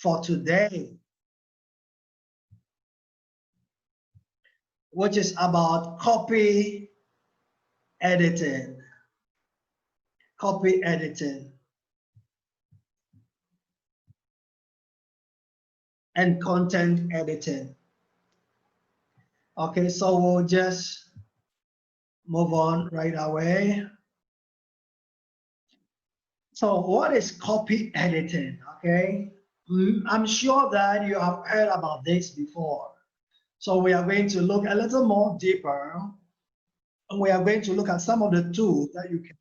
for today, which is about copy editing. Copy editing and content editing. Okay, so we'll just move on right away. So what is copy editing? Okay, I'm sure that you have heard about this before. So we are going to look a little more deeper, and we are going to look at some of the tools that you can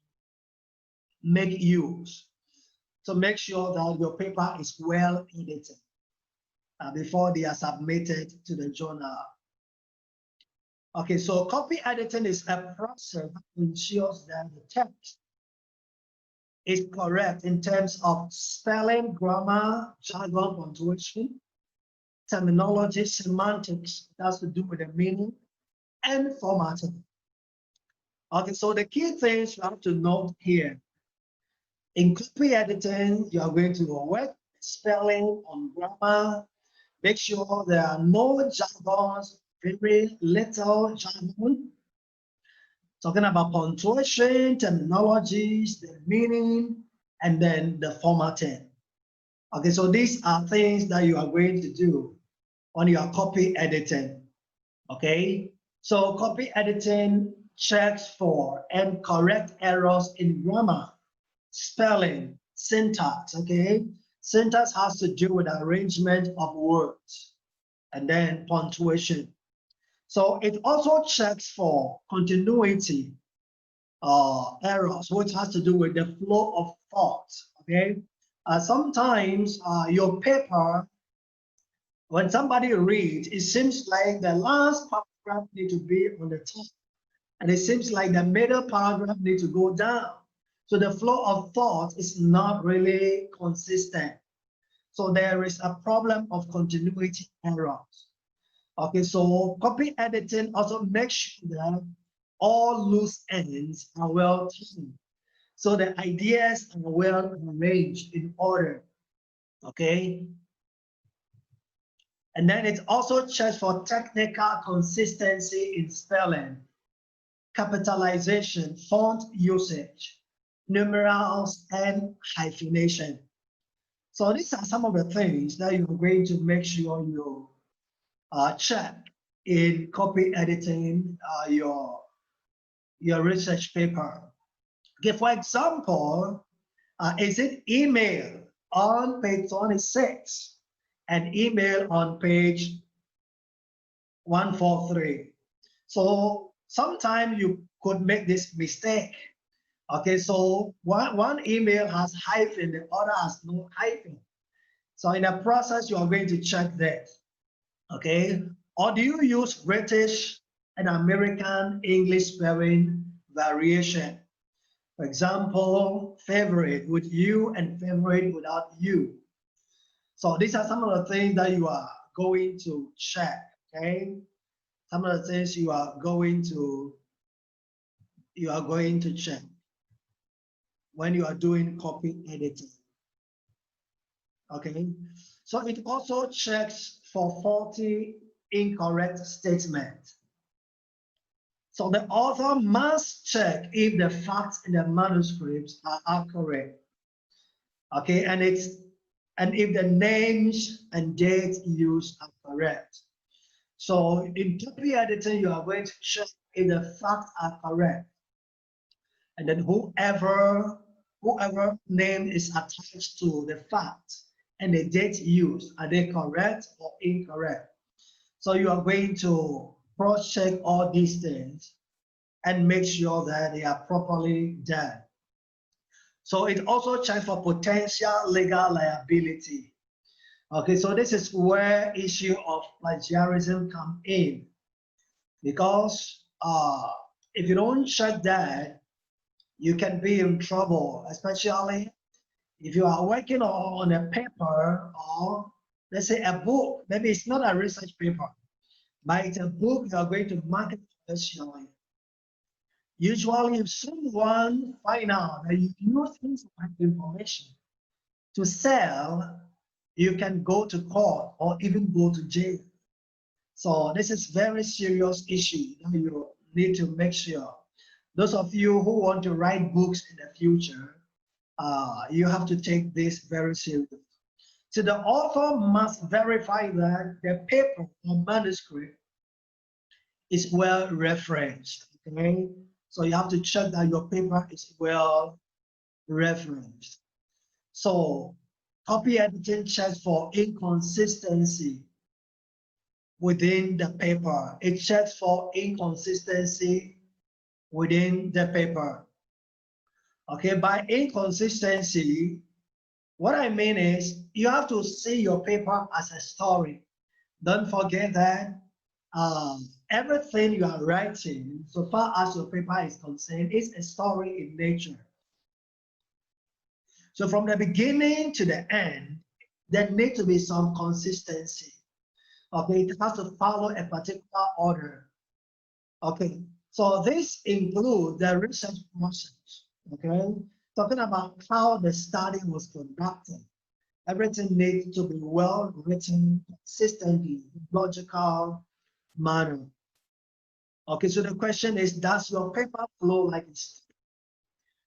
make use to make sure that your paper is well edited before they are submitted to the journal. Okay, so copy editing is a process that ensures that the text is correct in terms of spelling, grammar, jargon, punctuation, terminology, semantics, that's to do with the meaning, and formatting. Okay, so the key things you have to note here. In copy editing, you are going to work spelling on grammar, make sure there are no jargons, very little jargon. Talking about punctuation, terminologies, the meaning, and then the formatting. Okay, so these are things that you are going to do when you are copy editing. Okay, so copy editing checks for and correct errors in grammar, spelling, syntax. Okay, syntax has to do with arrangement of words, and then punctuation. So it also checks for continuity errors, which has to do with the flow of thought. Okay, sometimes your paper, when somebody reads, it seems like the last paragraph needs to be on the top, and it seems like the middle paragraph needs to go down. So the flow of thought is not really consistent. So there is a problem of continuity errors. Okay, so copy editing also makes sure that all loose ends are well timed. So the ideas are well arranged in order. Okay. And then it also checks for technical consistency in spelling, capitalization, font usage, numerals, and hyphenation. So these are some of the things that you're going to make sure you check in copy editing your research paper. Okay, for example, is it email on page 26 and email on page 143? So sometimes you could make this mistake. Okay, so one email has hyphen, the other has no hyphen. So in the process, you are going to check that. Okay, or do you use British and American English spelling variation? For example, favorite with you and favorite without you. So these are some of the things that you are going to check. Okay, some of the things you are going to check when you are doing copy editing. Okay, so it also checks for faulty, incorrect statement. So the author must check if the facts in the manuscripts are accurate. Okay, and if the names and dates used are correct. So in copy editing, you are going to check if the facts are correct. And then whoever name is attached to the fact and the date used, are they correct or incorrect? So you are going to cross-check all these things and make sure that they are properly done. So it also checks for potential legal liability. Okay, so this is where issue of plagiarism come in, because if you don't check that, you can be in trouble, especially if you are working on a paper or let's say a book. Maybe it's not a research paper, but it's a book you are going to market professionally. Usually, if someone find out that you use inside information to sell you can go to court or even go to jail. So this is very serious issue that you need to make sure. Those of you who want to write books in the future, you have to take this very seriously. So the author must verify that the paper or manuscript is well referenced. Okay, so you have to check that your paper is well referenced. So copy editing checks for inconsistency within the paper. It checks for inconsistency within the paper. Okay, by inconsistency, what I mean is you have to see your paper as a story. Don't forget that everything you are writing, so far as your paper is concerned, is a story in nature. So from the beginning to the end, there needs to be some consistency. Okay, it has to follow a particular order. Okay, so this includes the research process. Okay, talking about how the study was conducted. Everything needs to be well written, consistently, logical manner. Okay, so the question is, does your paper flow like it's,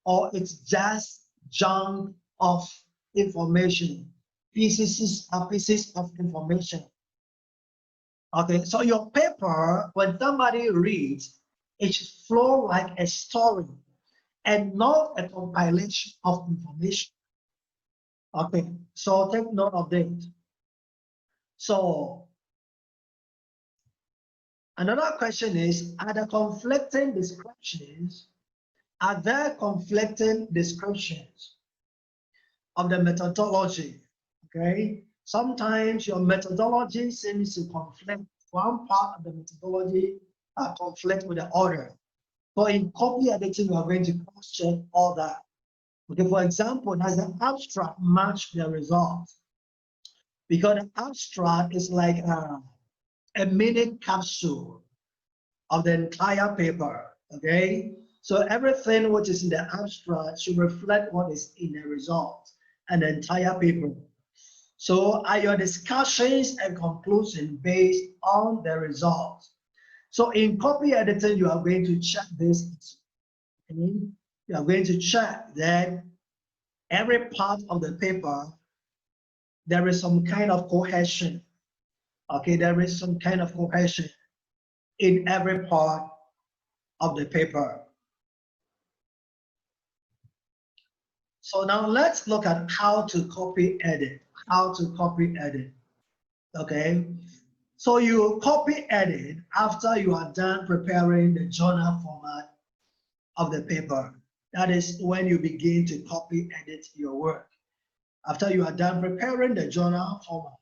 or it's just junk of information, pieces of information? Okay, so your paper, when somebody reads, it should flow like a story and not a compilation of information. Okay, so take note of that. So another question is, are there conflicting descriptions? Are there conflicting descriptions of the methodology? Okay, sometimes your methodology seems to conflict. One part of the methodology conflict with the other. So in copy editing, we are going to cross-check all that. Okay, for example, does the abstract match the result? Because the abstract is like a mini capsule of the entire paper, okay? So everything which is in the abstract should reflect what is in the result and the entire paper. So are your discussions and conclusions based on the results? So in copy editing, you are going to check this. Okay? You are going to check that every part of the paper, there is some kind of cohesion. Okay, there is some kind of cohesion in every part of the paper. So now let's look at how to copy edit. How to copy edit. Okay. So you copy edit after you are done preparing the journal format of the paper. That is when you begin to copy edit your work. After you are done preparing the journal format.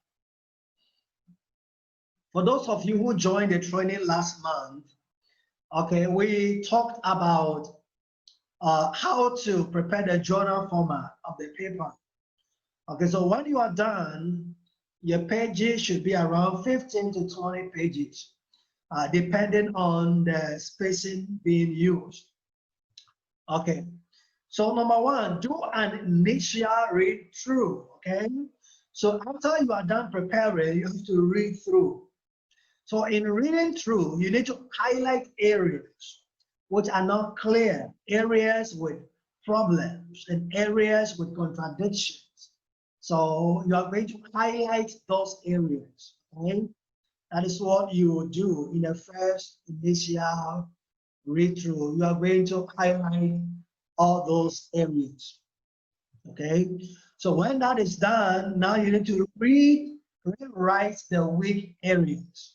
For those of you who joined the training last month, okay, we talked about how to prepare the journal format of the paper. Okay, so when you are done, your pages should be around 15 to 20 pages, depending on the spacing being used. Okay, so number one, do an initial read through, okay? So after you are done preparing, you have to read through. So in reading through, you need to highlight areas which are not clear, areas with problems and areas with contradictions. So you are going to highlight those areas, okay? That is what you will do in the first initial read through. You are going to highlight all those areas, okay? So when that is done, now you need to rewrite the weak areas.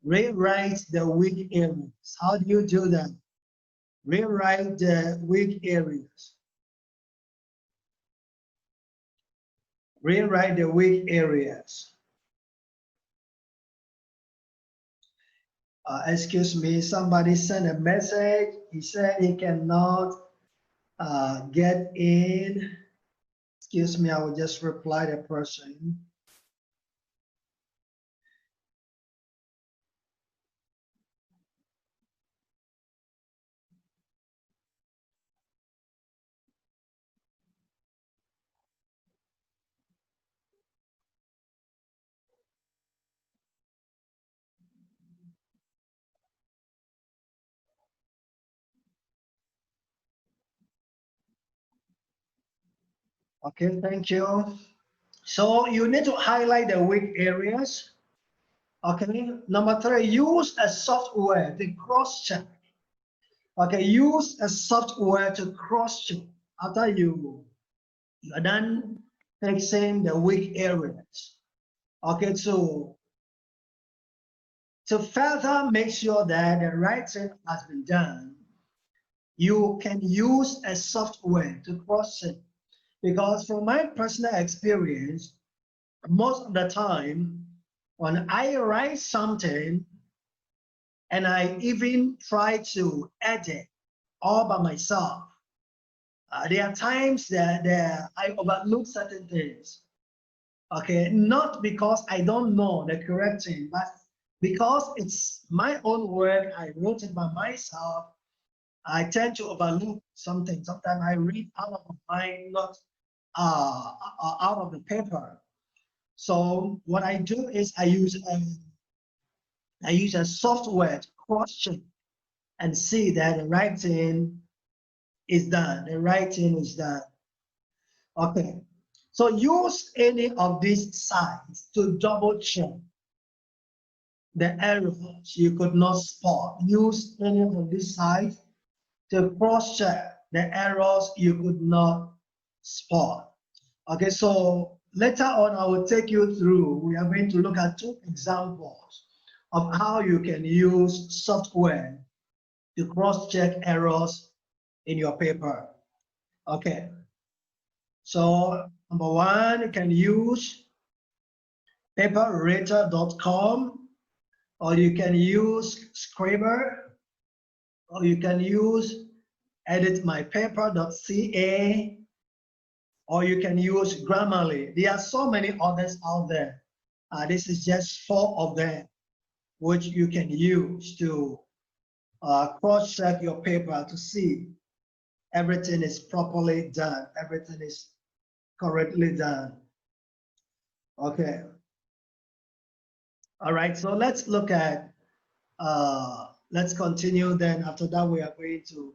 Rewrite the weak areas. How do you do that? Rewrite the weak areas. Rewrite the weak areas. Excuse me, somebody sent a message. He said he cannot get in. Excuse me, I will just reply the person. Okay, thank you. So you need to highlight the weak areas. Okay, number three, use a software to cross-check. Okay, use a software to cross-check after you are done fixing the weak areas. Okay, so to further make sure that the right thing has been done, you can use a software to cross-check. Because from my personal experience, most of the time, when I write something and I even try to edit all by myself, there are times that I overlook certain things. Okay, not because I don't know the correct thing, but because it's my own work, I wrote it by myself, I tend to overlook something. Sometimes I read out of my mind, not out of the paper. So what I do is I use a software to cross-check and see that the right thing is done. The right thing is done. Okay. So use any of these sites to double check the errors you could not spot. Use any of these sites to cross-check the errors you could not spot. Okay, so later on I will take you through, we are going to look at two examples of how you can use software to cross-check errors in your paper. Okay, so number one, you can use paperrater.com, or you can use Scriber, or you can use editmypaper.ca, or you can use Grammarly. There are so many others out there. This is just four of them which you can use to cross-check your paper to see everything is properly done, everything is correctly done. Okay. All right, so let's look at, let's continue then. After that, we are going to,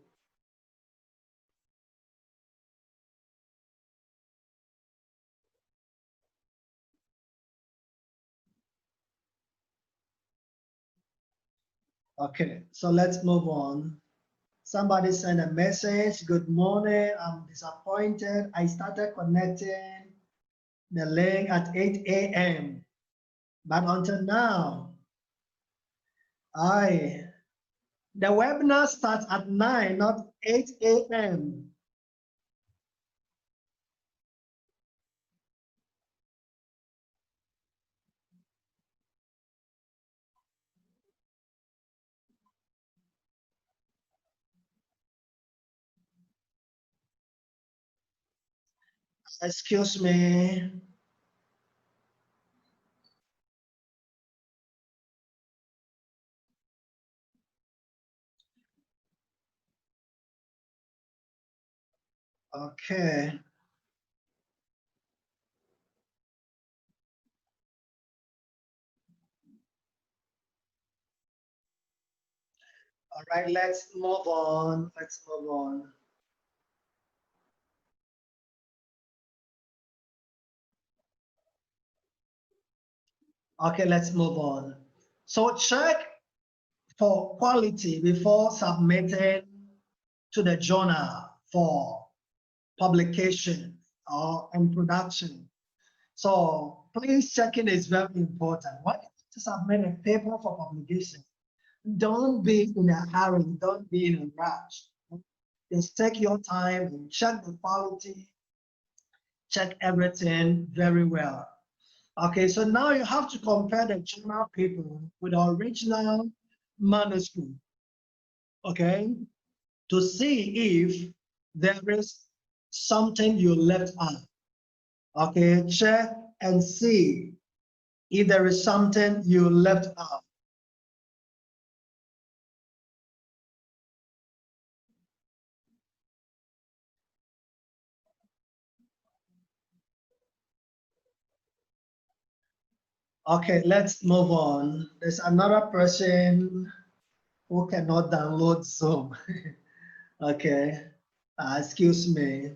okay, so let's move on. Somebody sent a message, good morning, I'm disappointed. I started connecting the link at 8 a.m. But until now, the webinar starts at 9, not 8 a.m. Excuse me. Okay. All right, let's move on. Let's move on. Okay, let's move on. So check for quality before submitting to the journal for publication or in production. So please checking is very important. When you submit a paper for publication, don't be in a hurry, don't be in a rush. Just take your time and check the quality, check everything very well. Okay, so now you have to compare the journal paper with the original manuscript, okay, to see if there is something you left out. Okay, check and see if there is something you left out. Okay, let's move on. There's another person who cannot download Zoom. Okay, excuse me.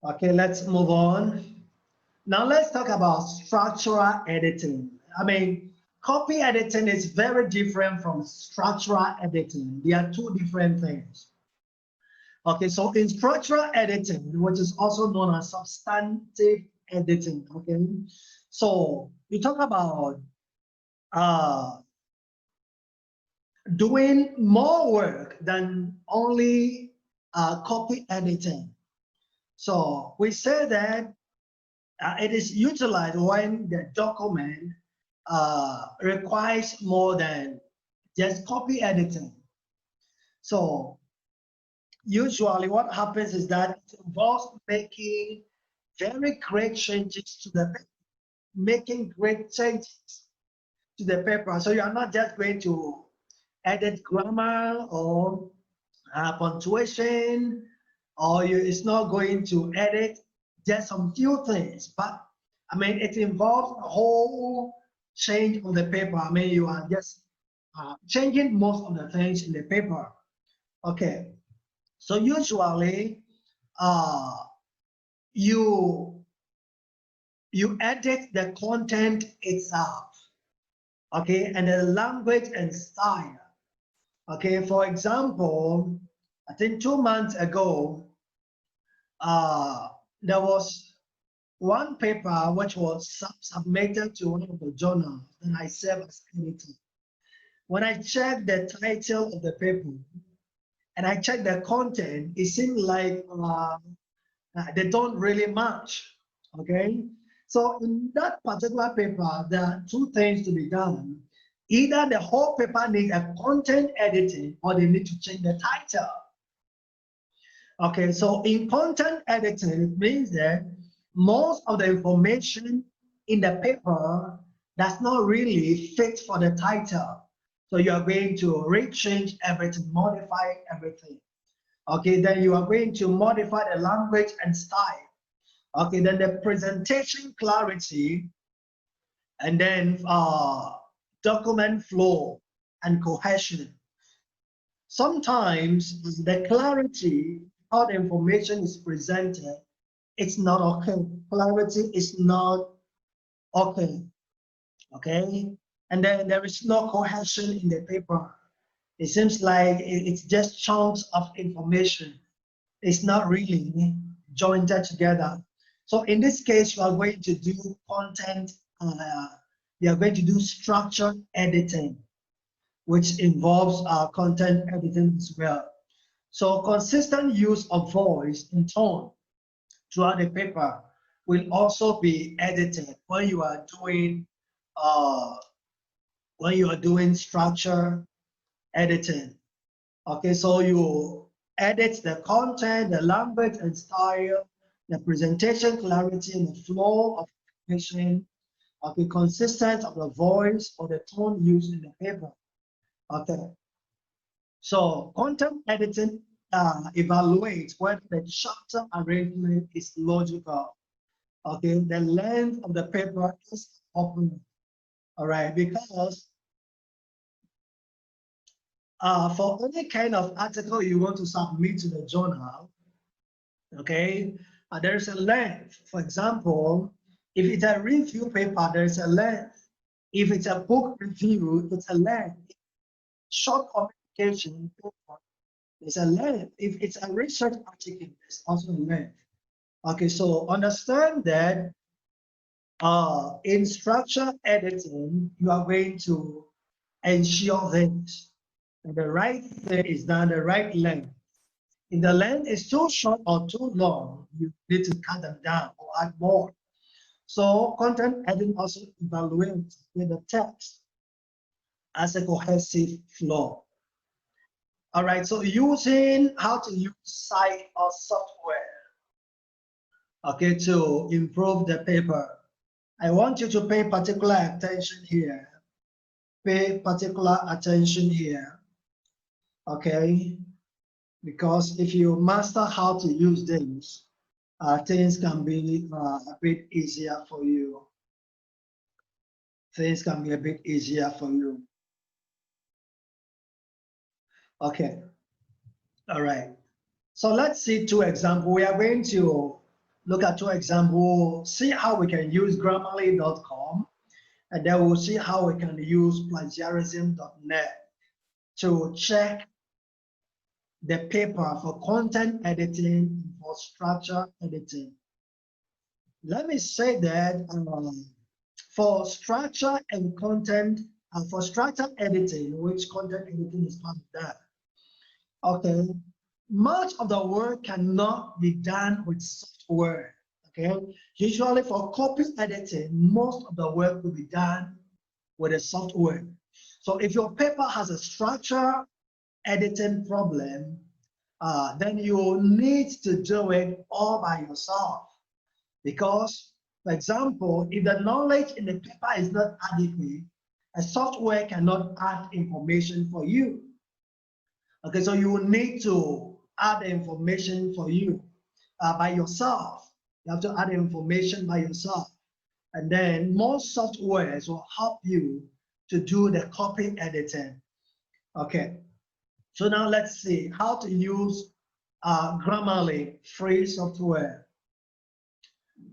Okay, let's move on. Now let's talk about structural editing. I mean, copy editing is very different from structural editing. They are two different things. Okay, so in structural editing, which is also known as substantive editing, okay? So we talk about uh, doing more work than only copy editing. So we say that it is utilized when the document requires more than just copy editing. So usually what happens is that it involves making very great changes to the paper, making great changes to the paper. So you are not just going to edit grammar or punctuation, or it's not going to edit just some few things, but I mean, it involves a whole change of the paper. I mean, you are just changing most of the things in the paper. Okay, so usually uh, you edit the content itself, okay, and the language and style. Okay, for example, I think 2 months ago, uh, there was one paper which was submitted to one of the journals, and I served as editor. When I checked the title of the paper and I checked the content, it seemed like they don't really match. Okay, so in that particular paper, there are two things to be done. Either the whole paper needs a content editing, or they need to change the title. Okay, so in content editing, it means that most of the information in the paper does not really fit for the title. So you are going to rechange everything, modify everything. Okay, then you are going to modify the language and style. Okay, then the presentation clarity, and then document flow and cohesion. Sometimes the clarity, how the information is presented, it's not okay. Clarity is not okay. Okay, and then there is no cohesion in the paper. It seems like it's just chunks of information. It's not really joined together. So in this case, you are going to do content, you are going to do structured editing, which involves content editing as well. So consistent use of voice and tone throughout the paper will also be edited when you are doing uh, structure editing. Okay, so you edit the content, the language and style, the presentation clarity, and the flow of information. Okay, consistent of the voice or the tone used in the paper. Okay, so content editing evaluates whether the chapter arrangement is logical. Okay, the length of the paper is appropriate. All right, because for any kind of article you want to submit to the journal, okay, there's a length. For example, if it's a review paper, there's a length. If it's a book review, it's a length. Short communication paper, there's a length. If it's a research article, there's also a length. Okay, so understand that in structure editing, you are going to ensure this. And the right thing is done the right length. If the length is too short or too long, you need to cut them down or add more. So content editing also evaluates the text as a cohesive flow. All right, so using how to use site or software, okay, to improve the paper. I want you to pay particular attention here. Pay particular attention here. Okay. because if you master how to use this, things can be a bit easier for you. Things can be a bit easier for you. Okay, all right. So let's see two examples. We are going to look at two examples, see how we can use grammarly.com, and then we'll see how we can use plagiarism.net to check the paper for content editing, for structure editing. Let me say that for structure and content, for structure editing, which content editing is part of that, okay, much of the work cannot be done with software, okay? Usually for copy editing, most of the work will be done with a software. So if your paper has a structure editing problem, then you need to do it all by yourself. Because, for example, if the knowledge in the paper is not adequate, a software cannot add information for you. Okay, so you will need to add the information for you by yourself. You have to add the information by yourself. And then most softwares will help you to do the copy editing. Okay, so now let's see how to use Grammarly free software.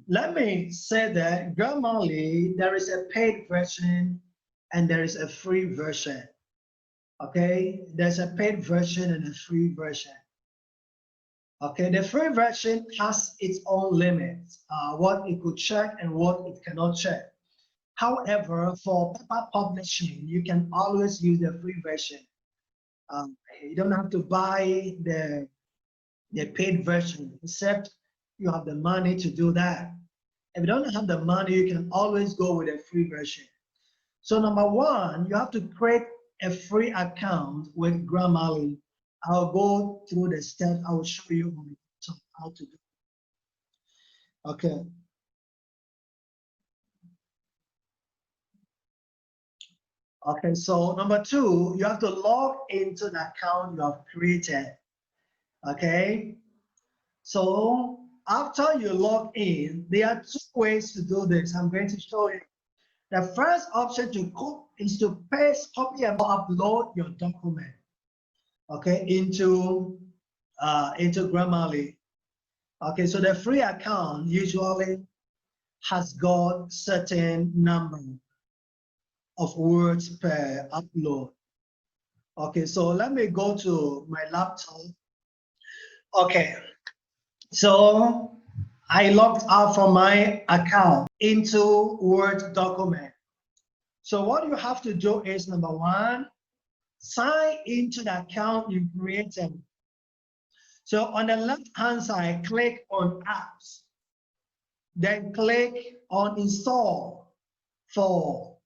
Let me say that Grammarly, there is a paid version and there is a free version. Okay, there's a paid version and a free version. Okay, the free version has its own limits, what it could check and what it cannot check. However, for paper publishing, you can always use the free version. You don't have to buy the paid version, except you have the money to do that. If you don't have the money, you can always go with a free version. So number one, you have to create a free account with Grammarly. I'll go through the steps. I will show you how to do it. Okay. Okay, so number two, you have to log into the account you have created. Okay. So after you log in, there are two ways to do this. I'm going to show you. The first option is to paste, copy, and upload your document, okay, into Grammarly. Okay, so the free account usually has got certain number of words per upload. Okay, so let me go to my laptop. Okay, so I logged out from my account into Word document. So what you have to do is, number one, sign into the account you created. So on the left-hand side, click on apps, then click on install for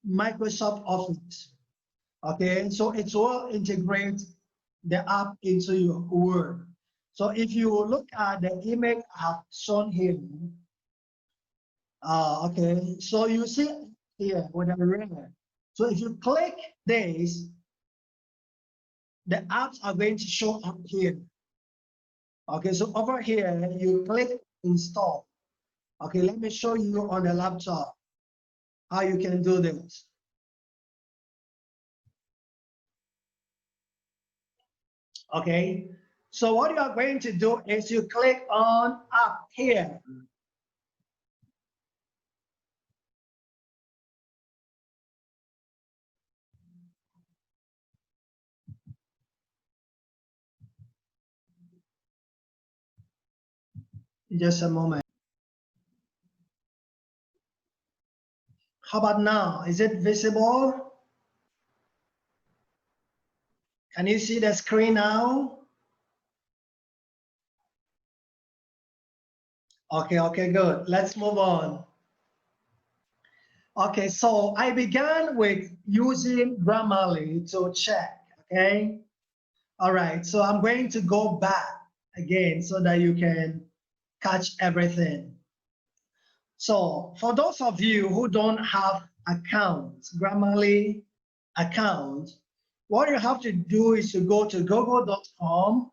Microsoft Office. Okay, so it will integrate the app into your Word. So if you look at the image I have shown here, okay, so you see here with a red. So if you click this, the apps are going to show up here. Okay, so over here, you click install. Okay, let me show you on the laptop how you can do this. Okay, so what you are going to do is you click on app here. Just a moment. How about now? Is it visible? Can you see the screen now? Okay, good. Let's move on. Okay, so I began with using Grammarly to check, okay? All right, so I'm going to go back again so that you can catch everything. So for those of you who don't have accounts, Grammarly account, what you have to do is to go to google.com.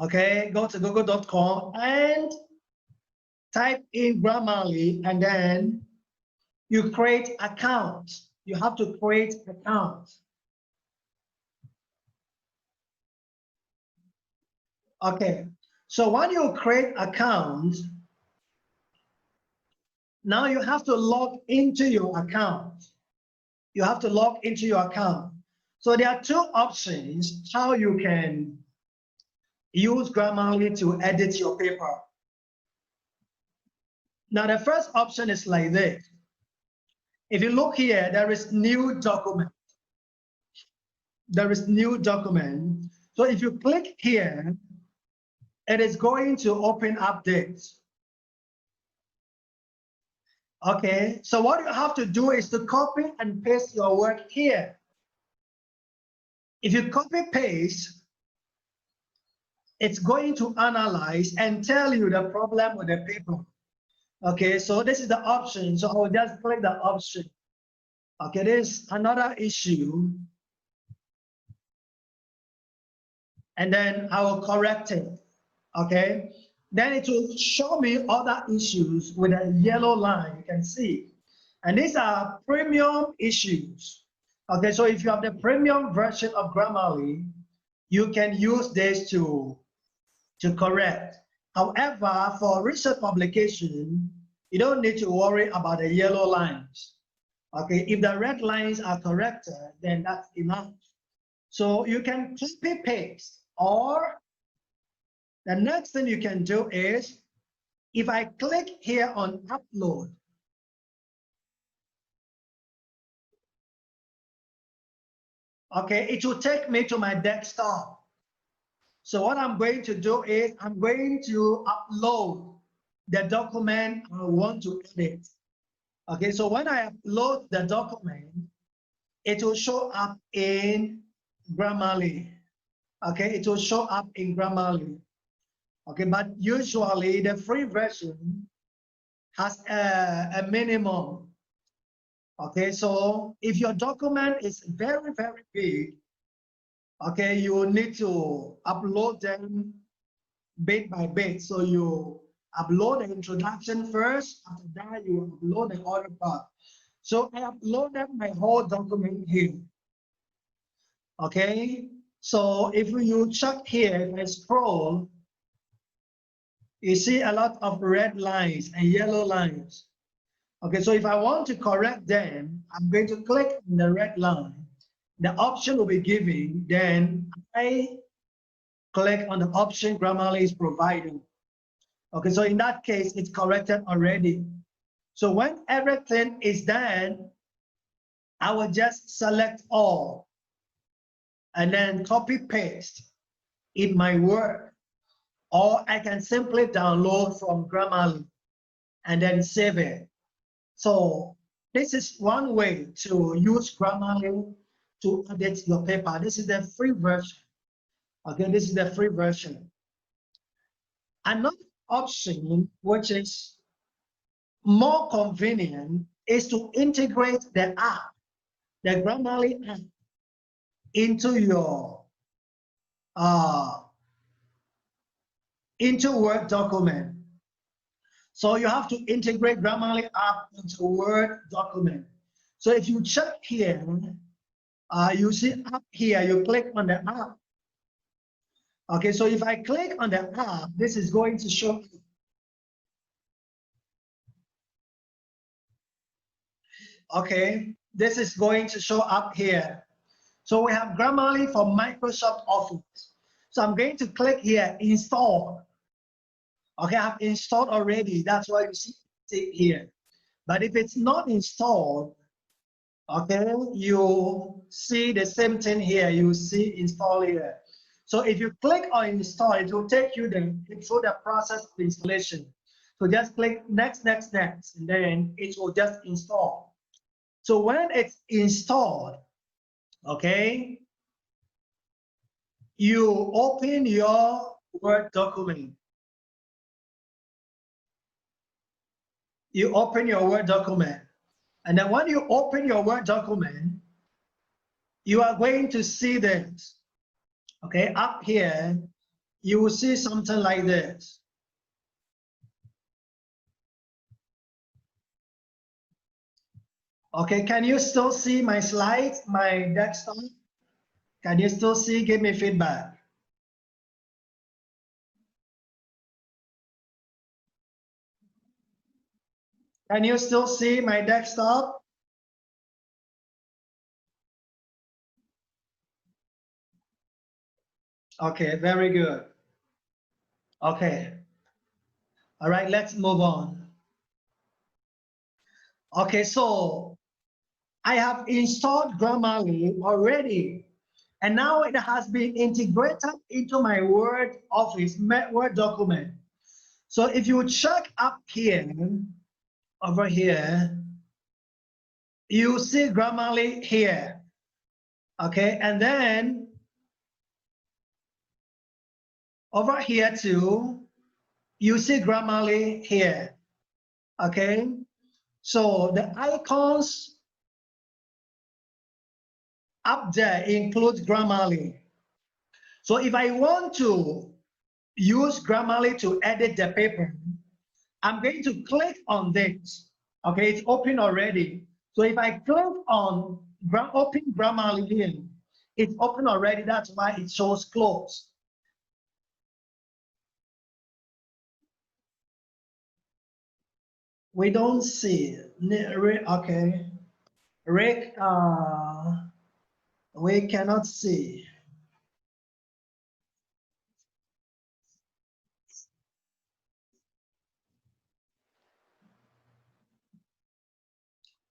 Okay, go to google.com and type in Grammarly, and then you create account. You have to create account. Okay, so when you create account, now you have to log into your account. You have to log into your account. So there are two options how you can use Grammarly to edit your paper. Now the first option is like this. If you look here, there is new document. There is new document. So if you click here, it is going to open up this. Okay, so what you have to do is to copy and paste your work here. If you copy paste, it's going to analyze and tell you the problem with the paper. Okay, so this is the option. So I will just click the option. Okay, there's another issue. And then I will correct it. Okay, then it will show me other issues with a yellow line, you can see. And these are premium issues. Okay, so if you have the premium version of Grammarly, you can use this to correct. However, for research publication, you don't need to worry about the yellow lines. Okay, if the red lines are corrected, then that's enough. So you can copy paste, or the next thing you can do is, if I click here on upload, okay, it will take me to my desktop. So what I'm going to do is I'm going to upload the document I want to edit. Okay, so when I upload the document, it will show up in Grammarly. Okay, it will show up in Grammarly. Okay, but usually the free version has a minimum. Okay, so if your document is very, very big, okay, you will need to upload them bit by bit. So you upload the introduction first, after that you upload the other part. So I uploaded my whole document here. Okay, so if you check here, if I scroll, you see a lot of red lines and yellow lines. Okay, so if I want to correct them, I'm going to click on the red line. The option will be given, then I click on the option Grammarly is providing. Okay, so in that case, it's corrected already. So when everything is done, I will just select all and then copy paste in my work, or I can simply download from Grammarly and then save it. So this is one way to use Grammarly to edit your paper. This is the free version. Okay, this is the free version. Another option, which is more convenient, is to integrate the app, the Grammarly app, into your into Word document. So you have to integrate Grammarly app into Word document. So if you check here, you see up here, you click on the app. Okay, so if I click on the app, this is going to show. Okay, this is going to show up here. So we have Grammarly for Microsoft Office. So I'm going to click here, install. Okay, I've installed already. That's why you see it here. But if it's not installed, okay, you see the same thing here. You see install here. So if you click on install, it will take you through the process of installation. So just click next, next, next, and then it will just install. So when it's installed, okay, you open your Word document. You open your Word document. And then when you open your Word document, you are going to see this. Okay, up here, you will see something like this. Okay, can you still see my slides, my desktop? Can you still see? Give me feedback. Can you still see my desktop? Okay, very good. Okay. All right, let's move on. Okay, so I have installed Grammarly already, and now it has been integrated into my Word Office, Word document. So if you check up here, over here, you see Grammarly here. Okay, and then over here too, you see Grammarly here. Okay, so the icons up there include Grammarly. So if I want to use Grammarly to edit the paper, I'm going to click on this. Okay, it's open already. So if I click on open Grammarly here, it's open already. That's why it shows closed. We don't see. Okay, Rick, we cannot see.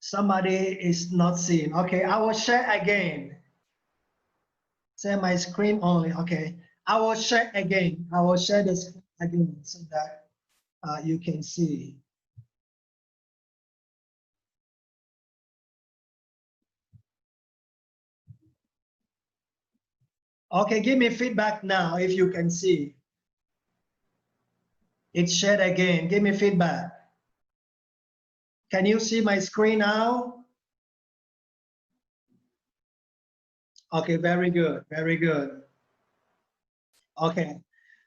Somebody is not seeing. Okay, I will share again. Say my screen only. Okay, I will share again. I will share the screen again so that you can see. Okay, give me feedback now if you can see. It's shared again. Give me feedback. Can you see my screen now? Okay, very good, very good. Okay,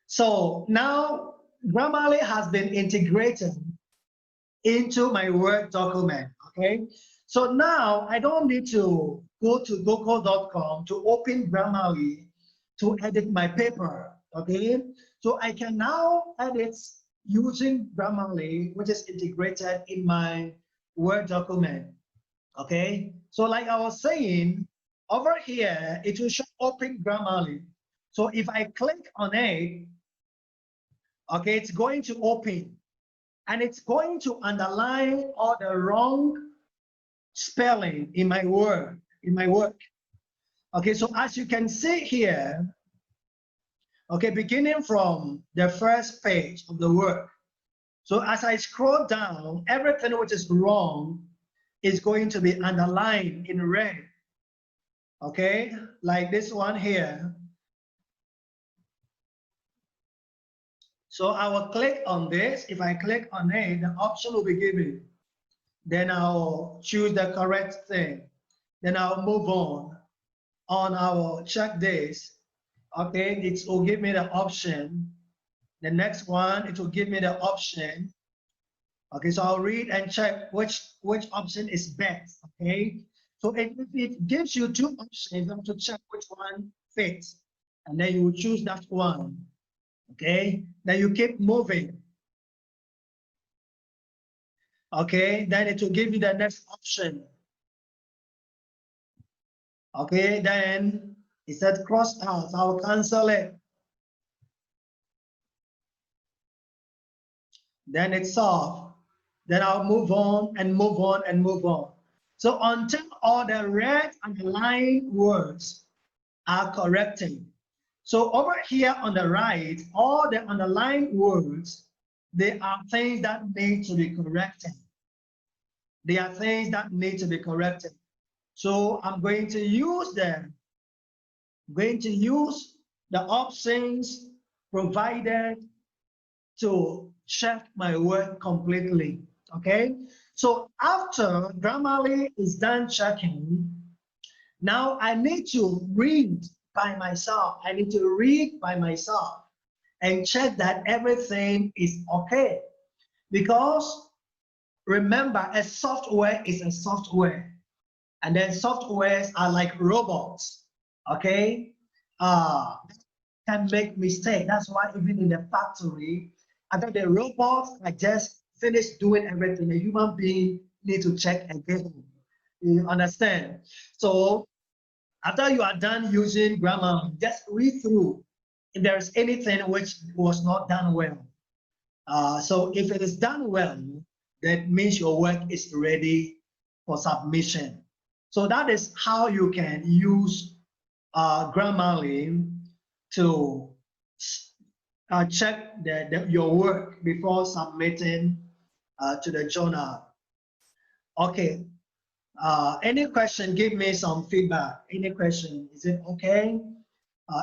so now Grammarly has been integrated into my Word document, okay? So now I don't need to go to google.com to open Grammarly to edit my paper, okay? So I can now edit using Grammarly, which is integrated in my Word document, okay? So like I was saying, over here, it will show open Grammarly. So if I click on it, okay, it's going to open and it's going to underline all the wrong spelling in my word, in my work. Okay, so as you can see here, okay, beginning from the first page of the work. So as I scroll down, everything which is wrong is going to be underlined in red. Okay, like this one here. So I will click on this. If I click on it, the option will be given. Then I'll choose the correct thing. Then I'll move on. I will check this. Okay, it will give me the option. The next one, it will give me the option. Okay, so I'll read and check which option is best. Okay, so it gives you two options. You have to check which one fits, and then you will choose that one. Okay, then you keep moving. Okay, then it will give you the next option. Okay, then it said cross out. I will cancel it. Then it's off. Then I'll move on and move on and move on. So until all the red underlined words are corrected. So over here on the right, all the underlined words, they are things that need to be corrected. They are things that need to be corrected. So I'm going to use them. I'm going to use the options provided to check my work completely. Okay. So after Grammarly is done checking, Now I need to read by myself. I need to read by myself and check that everything is okay. Because remember, a software is a software. And then softwares are like robots, okay? Can make mistakes. That's why even in the factory, after the robots are just finished doing everything, a human being need to check again. You understand? So after you are done using grammar, just read through if there is anything which was not done well. So if it is done well, that means your work is ready for submission. So that is how you can use Grammarly to check your work before submitting to the journal. Okay. Any question? Give me some feedback. Any question? Is it okay?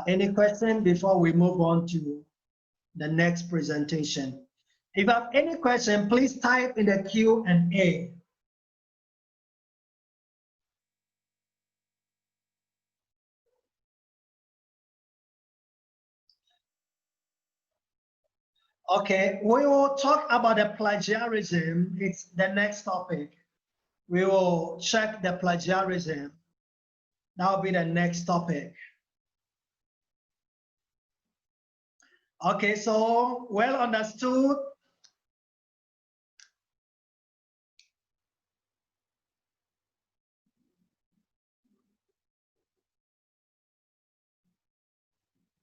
Any question before we move on to the next presentation? If you have any question, please type in the Q&A. Okay, we will talk about the plagiarism. It's the next topic. We will check the plagiarism. That will be the next topic. Okay, so well understood.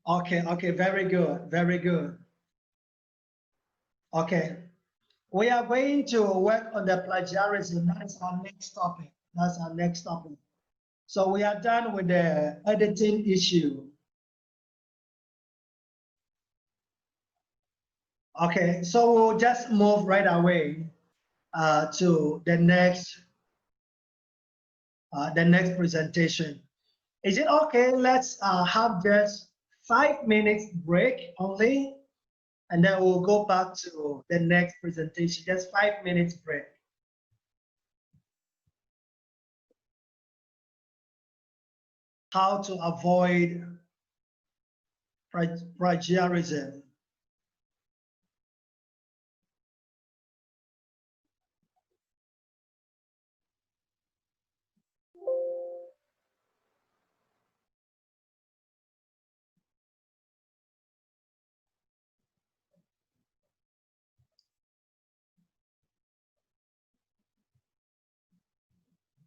Okay, very good, very good. Okay, we are going to work on the plagiarism. That is our next topic. That's our next topic. So we are done with the editing issue. Okay, so we'll just move right away to the next presentation. Is it okay? Let's have just 5 minutes break only, and then we'll go back to the next presentation. Just 5 minutes break. How to avoid plagiarism.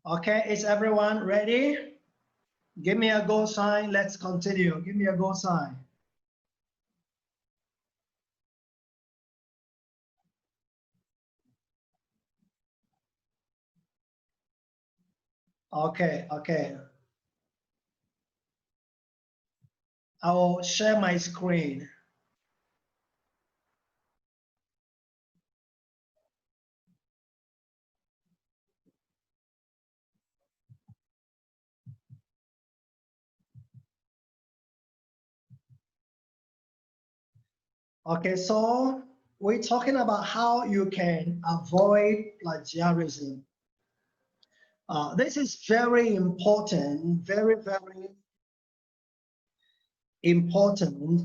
Okay, is everyone ready? Give me a go sign. Let's continue. Give me a go sign. Okay. I will share my screen. Okay, so we're talking about how you can avoid plagiarism. This is very important, very important,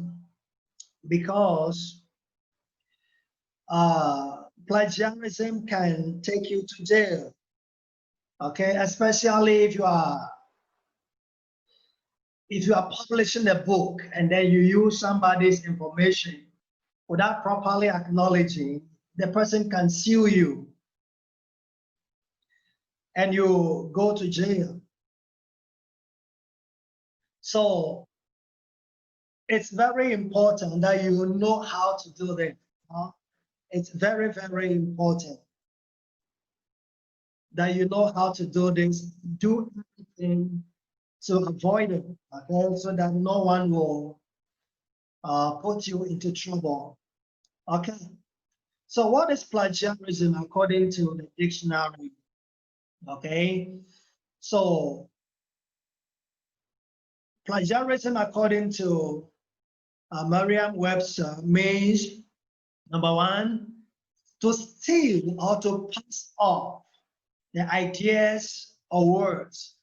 because plagiarism can take you to jail. Okay, especially if you are publishing a book and then you use somebody's information without properly acknowledging, the person can sue you and you go to jail. So it's very important that you know how to do this. It's very important that you know how to do this. Do everything to avoid it, okay? So that no one will put you into trouble. Okay. So what is plagiarism according to the dictionary? Okay. So plagiarism according to Merriam-Webster means, number one, to steal or to pass off the ideas or words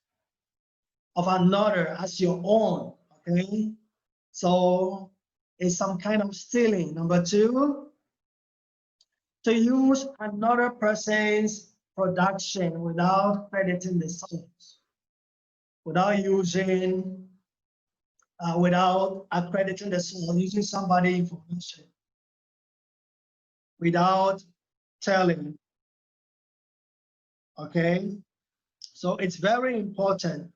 of another as your own, okay? So it's some kind of stealing. Number two, to use another person's production without crediting the source, without using, without accrediting the source, using somebody's information, without telling, okay? So it's very important.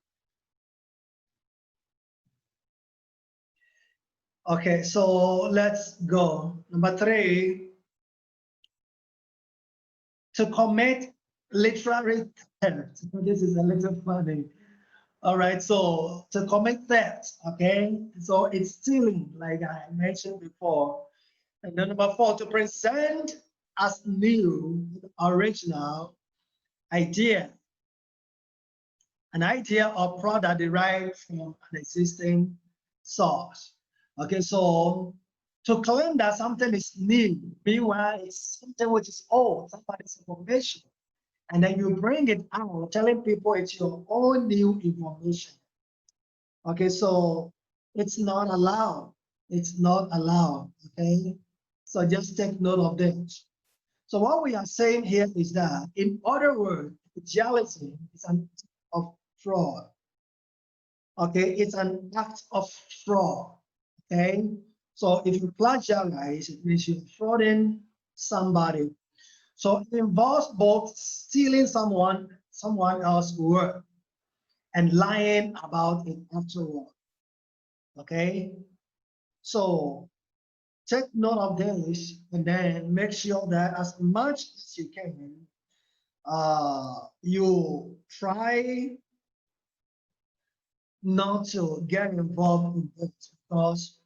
Okay, so let's go. Number three, to commit literary theft. This is a little funny. All right, so to commit theft, okay? So it's stealing, like I mentioned before. And then number four, to present as new, original idea, an idea or product derived from an existing source. Okay, so to claim that something is new, meanwhile it's something which is old, somebody's information, and then you bring it out, telling people it's your own new information. Okay, so it's not allowed. It's not allowed. Okay, so just take note of this. So what we are saying here is that, in other words, plagiarism is an act of fraud. Okay, it's an act of fraud. Okay, so if you plagiarize, it means you're frauding somebody. So it involves both stealing someone else's work and lying about it afterward. Okay, so take note of this and then make sure that as much as you can, you try not to get involved in this, because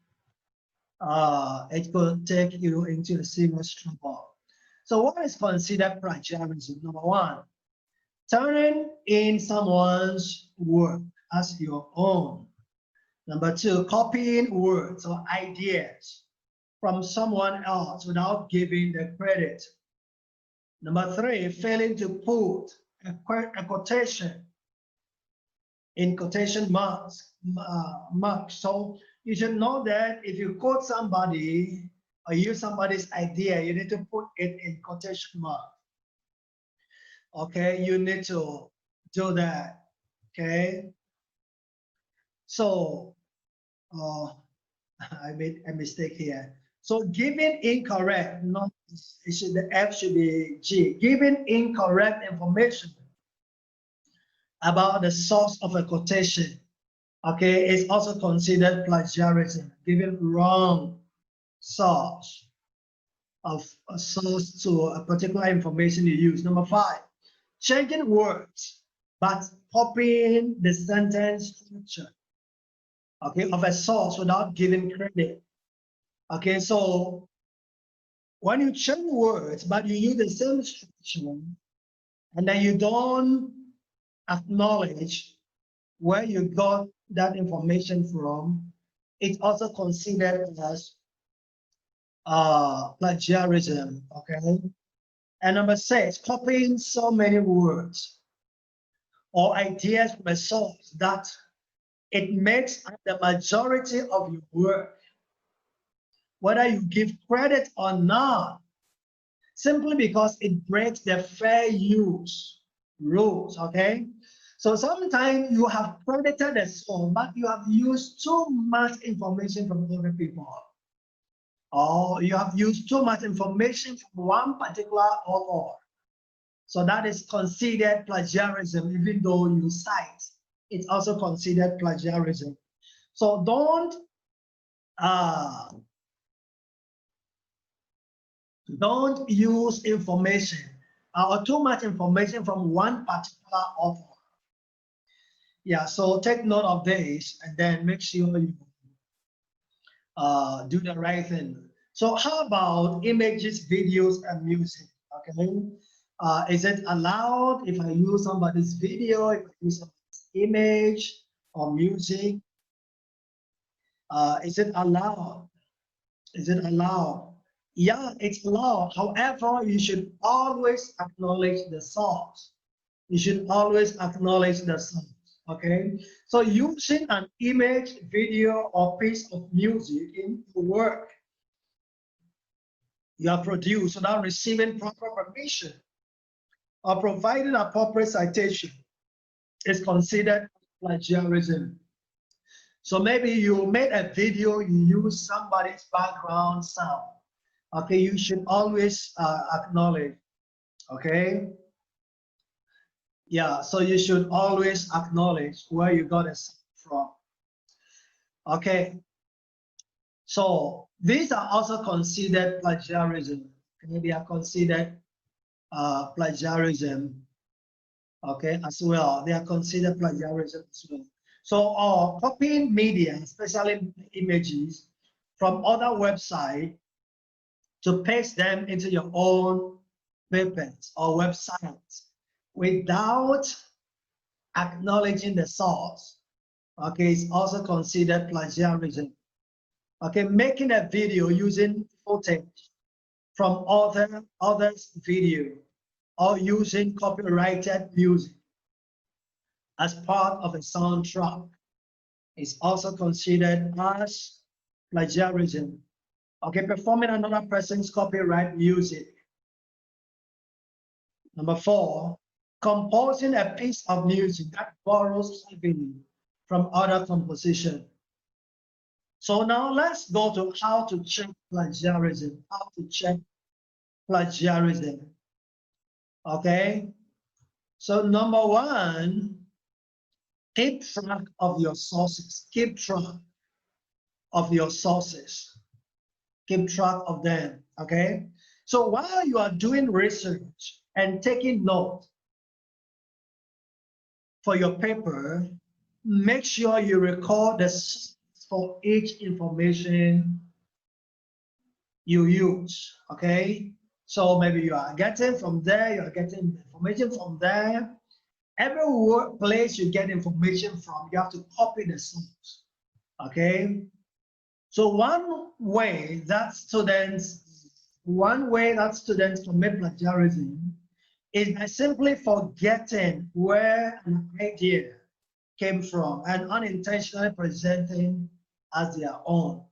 it could take you into a serious trouble. So what is considered plagiarism? Number one, turning in someone's work as your own. Number two, copying words or ideas from someone else without giving the credit. Number three, failing to put a quotation in quotation marks. So you should know that if you quote somebody or use somebody's idea, you need to put it in quotation marks. Okay, you need to do that. Okay, so I made a mistake here. So giving incorrect, not it should, the F should be G. Giving incorrect information about the source of a quotation, okay, is also considered plagiarism. Giving wrong source of a source to a particular information you use. Number five, changing words but copying the sentence structure, okay, of a source without giving credit. Okay, so when you change words but you use the same structure and then you don't acknowledge where you got that information from, it's also considered as plagiarism. Okay, and number six, copying so many words or ideas from a source that it makes up the majority of your work, whether you give credit or not, simply because it breaks the fair use rules. Okay, so sometimes you have credited a source, but you have used too much information from other people, or you have used too much information from one particular author. So that is considered plagiarism, even though you cite. It's also considered plagiarism. So don't use information or too much information from one particular author. Yeah, so take note of this and then make sure you do the right thing. So how about images, videos, and music? Okay, is it allowed if I use somebody's video, if I use somebody's image or music? Is it allowed? Is it allowed? Yeah, it's allowed. However, you should always acknowledge the source. You should always acknowledge the source. Okay, so using an image, video, or piece of music in the work you have produced without receiving proper permission or providing appropriate citation is considered plagiarism. So maybe you made a video, you use somebody's background sound. Okay, you should always acknowledge. Okay, yeah, so you should always acknowledge where you got it from. Okay, so these are also considered plagiarism. Okay, they are considered plagiarism. Okay, as well. They are considered plagiarism as well. So copying media, especially images, from other websites to paste them into your own papers or websites without acknowledging the source, okay, is also considered plagiarism. Okay, making a video using footage from others' video or using copyrighted music as part of a soundtrack is also considered as plagiarism. Okay, performing another person's copyright music. Number 4, composing a piece of music that borrows heavily from other composition. So now let's go to how to check plagiarism. How to check plagiarism. Okay. So number 1, keep track of your sources. Keep track of your sources. Keep track of them. Okay. So while you are doing research and taking note for your paper, make sure you record the source for each information you use. Okay. So maybe you are getting from there, you are getting information from there. Every place you get information from, you have to copy the source. Okay. So one way that students commit plagiarism is by simply forgetting where an idea came from and unintentionally presenting as their own.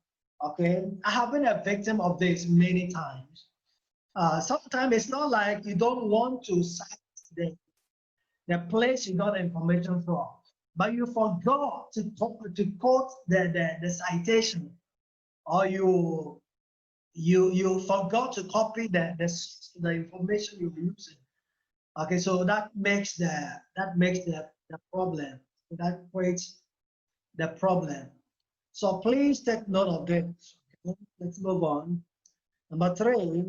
Okay, I have been a victim of this many times. Sometimes it's not like you don't want to cite the place you got information from, but you forgot to quote the citation, or you forgot to copy the information you're using. Okay, so that makes the problem. That creates the problem. So please take note of this. Okay? Let's move on. Number 3,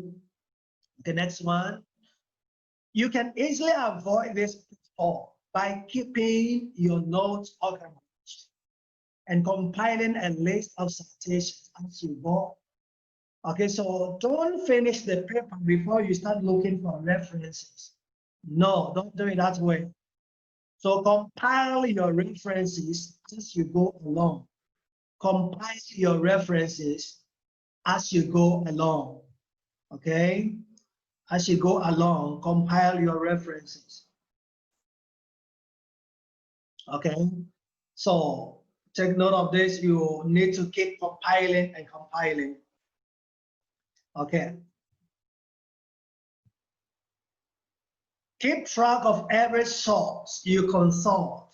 the next one. You can easily avoid this pitfall by keeping your notes organized and compiling a list of citations as you go. Okay, so don't finish the paper before you start looking for references. No, don't do it that way. So compile your references as you go along. Compile your references as you go along. Okay? As you go along, compile your references. Okay? So take note of this. You need to keep compiling and compiling. Okay. Keep track of every source you consult.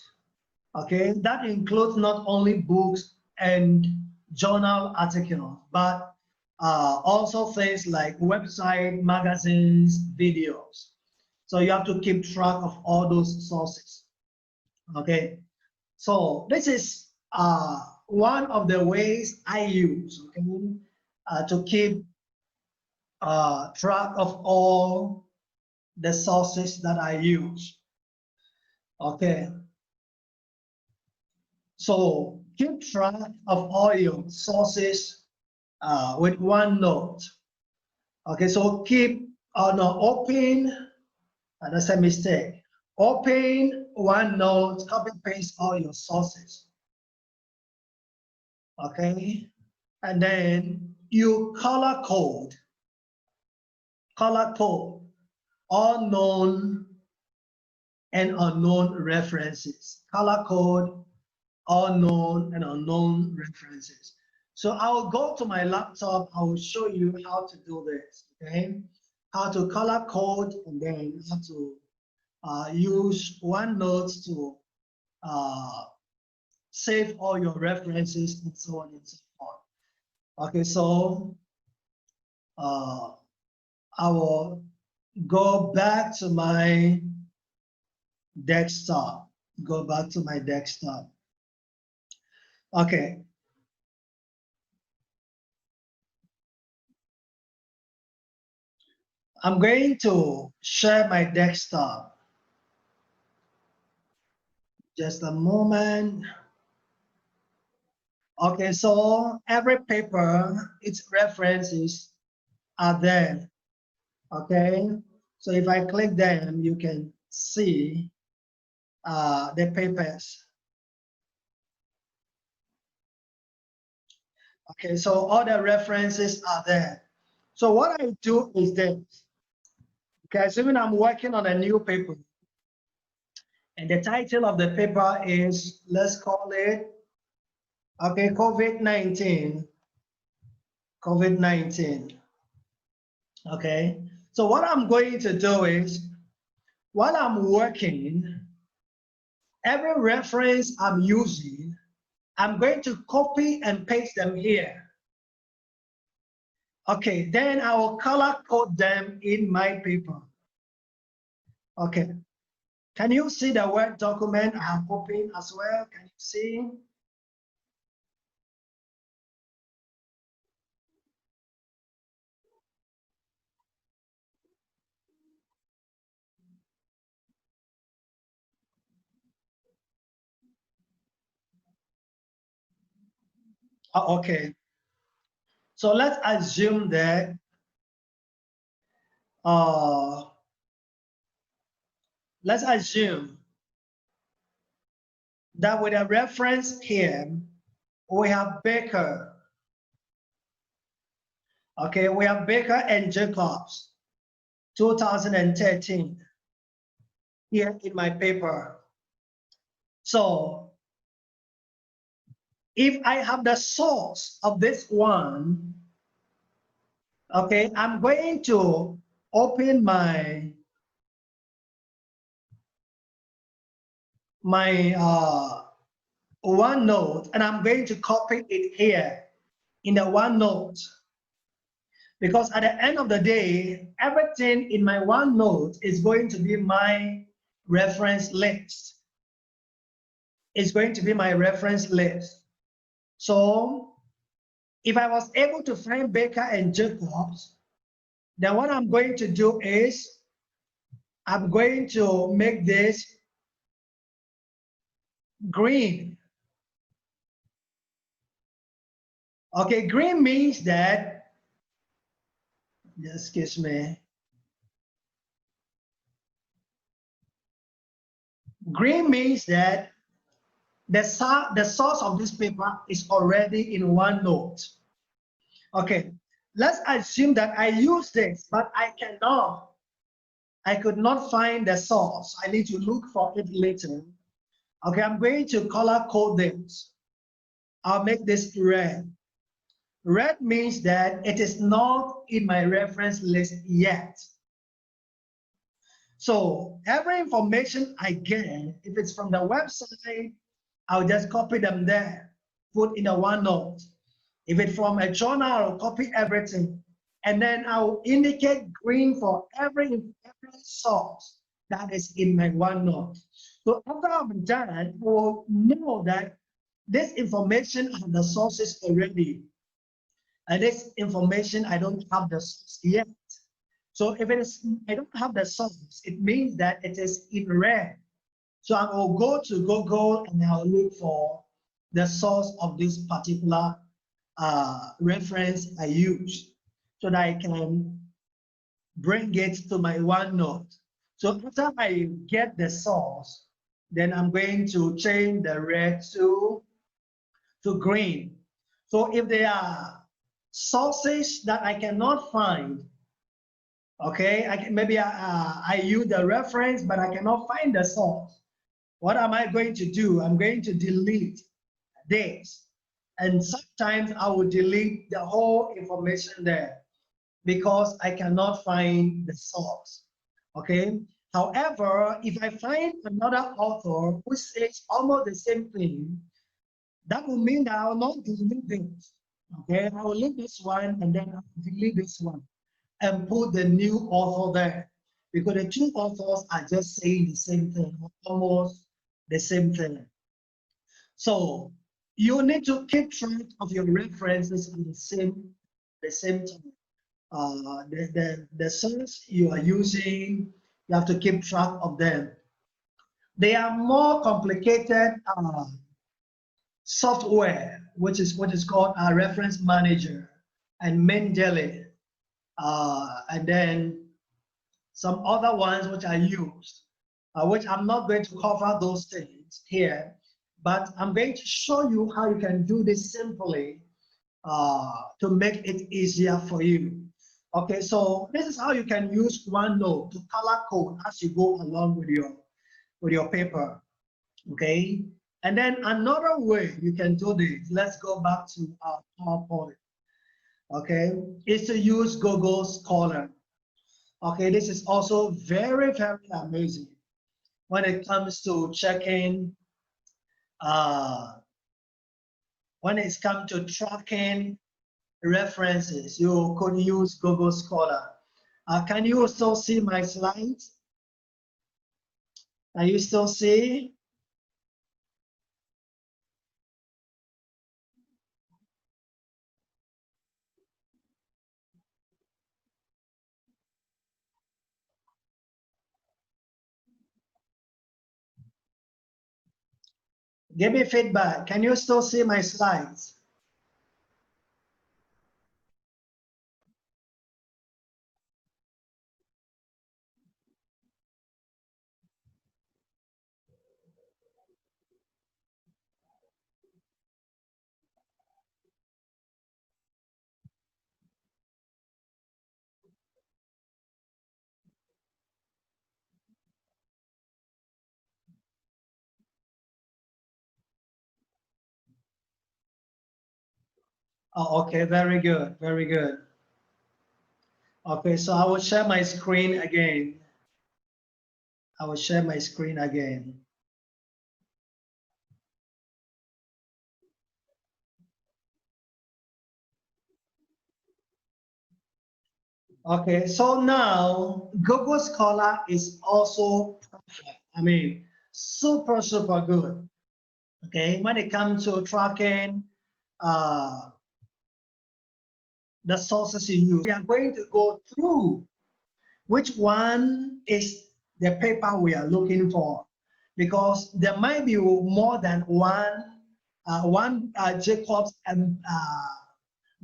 Okay, that includes not only books and journal articles, but also things like website, magazines, videos. So you have to keep track of all those sources. Okay, so this is one of the ways I use, okay, to keep track of all the sources that I use. Okay. So keep track of all your sources with OneNote. Okay, so keep no, open, that's a mistake. Open OneNote, copy paste all your sources. Okay, and then you color code all known and unknown references. Color code, all known and unknown references. So I will go to my laptop. I will show you how to do this, okay? How to color code and then how to use OneNote to save all your references and so on and so forth. Okay, so I will go back to my desktop. Go back to my desktop. Okay. I'm going to share my desktop. Just a moment. Okay, so every paper, its references are there. Okay, so if I click them, you can see the papers. Okay, so all the references are there. So what I do is this. Okay, assuming I'm working on a new paper, and the title of the paper is, let's call it, okay, COVID-19. COVID-19. Okay, so what I'm going to do is, while I'm working, every reference I'm using, I'm going to copy and paste them here. Okay, then I will color code them in my paper. Okay, can you see the Word document I have opened as well? Can you see? Okay, so let's assume that let's assume that with a reference here, we have Baker. Okay, we have Baker and Jacobs, 2013, here in my paper. So if I have the source of this one, okay, I'm going to open my OneNote, and I'm going to copy it here in the OneNote. Because at the end of the day, everything in my OneNote is going to be my reference list. It's going to be my reference list. So if I was able to find Baker and Jacobs, then what I'm going to do is I'm going to make this green. Okay, green means that, excuse me. Green means that the source of this paper is already in OneNote. Okay, let's assume that I use this, but I could not find the source. I need to look for it later. Okay, I'm going to color code this. I'll make this red. Red means that it is not in my reference list yet. So every information I get, if it's from the website, I'll just copy them there, put in a OneNote. If it's from a journal, I'll copy everything. And then I'll indicate green for every source that is in my OneNote. So after I'm done, we'll know that this information have the sources already. And this information, I don't have the source yet. So if it is, I don't have the source, it means that it is in red. So I will go to Google and I'll look for the source of this particular reference I use so that I can bring it to my OneNote. So after I get the source, then I'm going to change the red to green. So if there are sources that I cannot find, Okay, maybe I use the reference, but I cannot find the source. What am I going to do? I'm going to delete this. And sometimes I will delete the whole information there because I cannot find the source. Okay. However, if I find another author who says almost the same thing, that will mean that I will not delete this. Okay, I will leave this one and then I will delete this one and put the new author there because the two authors are just saying the same thing, almost the same thing. So you need to keep track of your references at the same time. The source you are using, you have to keep track of them. They are more complicated software, which is what is called a reference manager and Mendeley, and then some other ones which are used, which I'm not going to cover those things here, but I'm going to show you how you can do this simply to make it easier for you. Okay, so this is how you can use OneNote to color code as you go along with your paper. Okay, and then another way you can do this, let's go back to our PowerPoint. Okay, is to use Google Scholar. Okay, this is also very, very amazing when it comes to checking, when it's come to tracking references, you could use Google Scholar. Can you still see my slides? Can you still see? Give me feedback. Can you still see my slides? Oh, okay, very good, very good. Okay, so I will share my screen again. I will share my screen again. Okay, so now Google Scholar is also perfect. I mean, super, super good. Okay, when it comes to tracking uh, the sources you use, we are going to go through which one is the paper we are looking for, because there might be more than one Jacobs and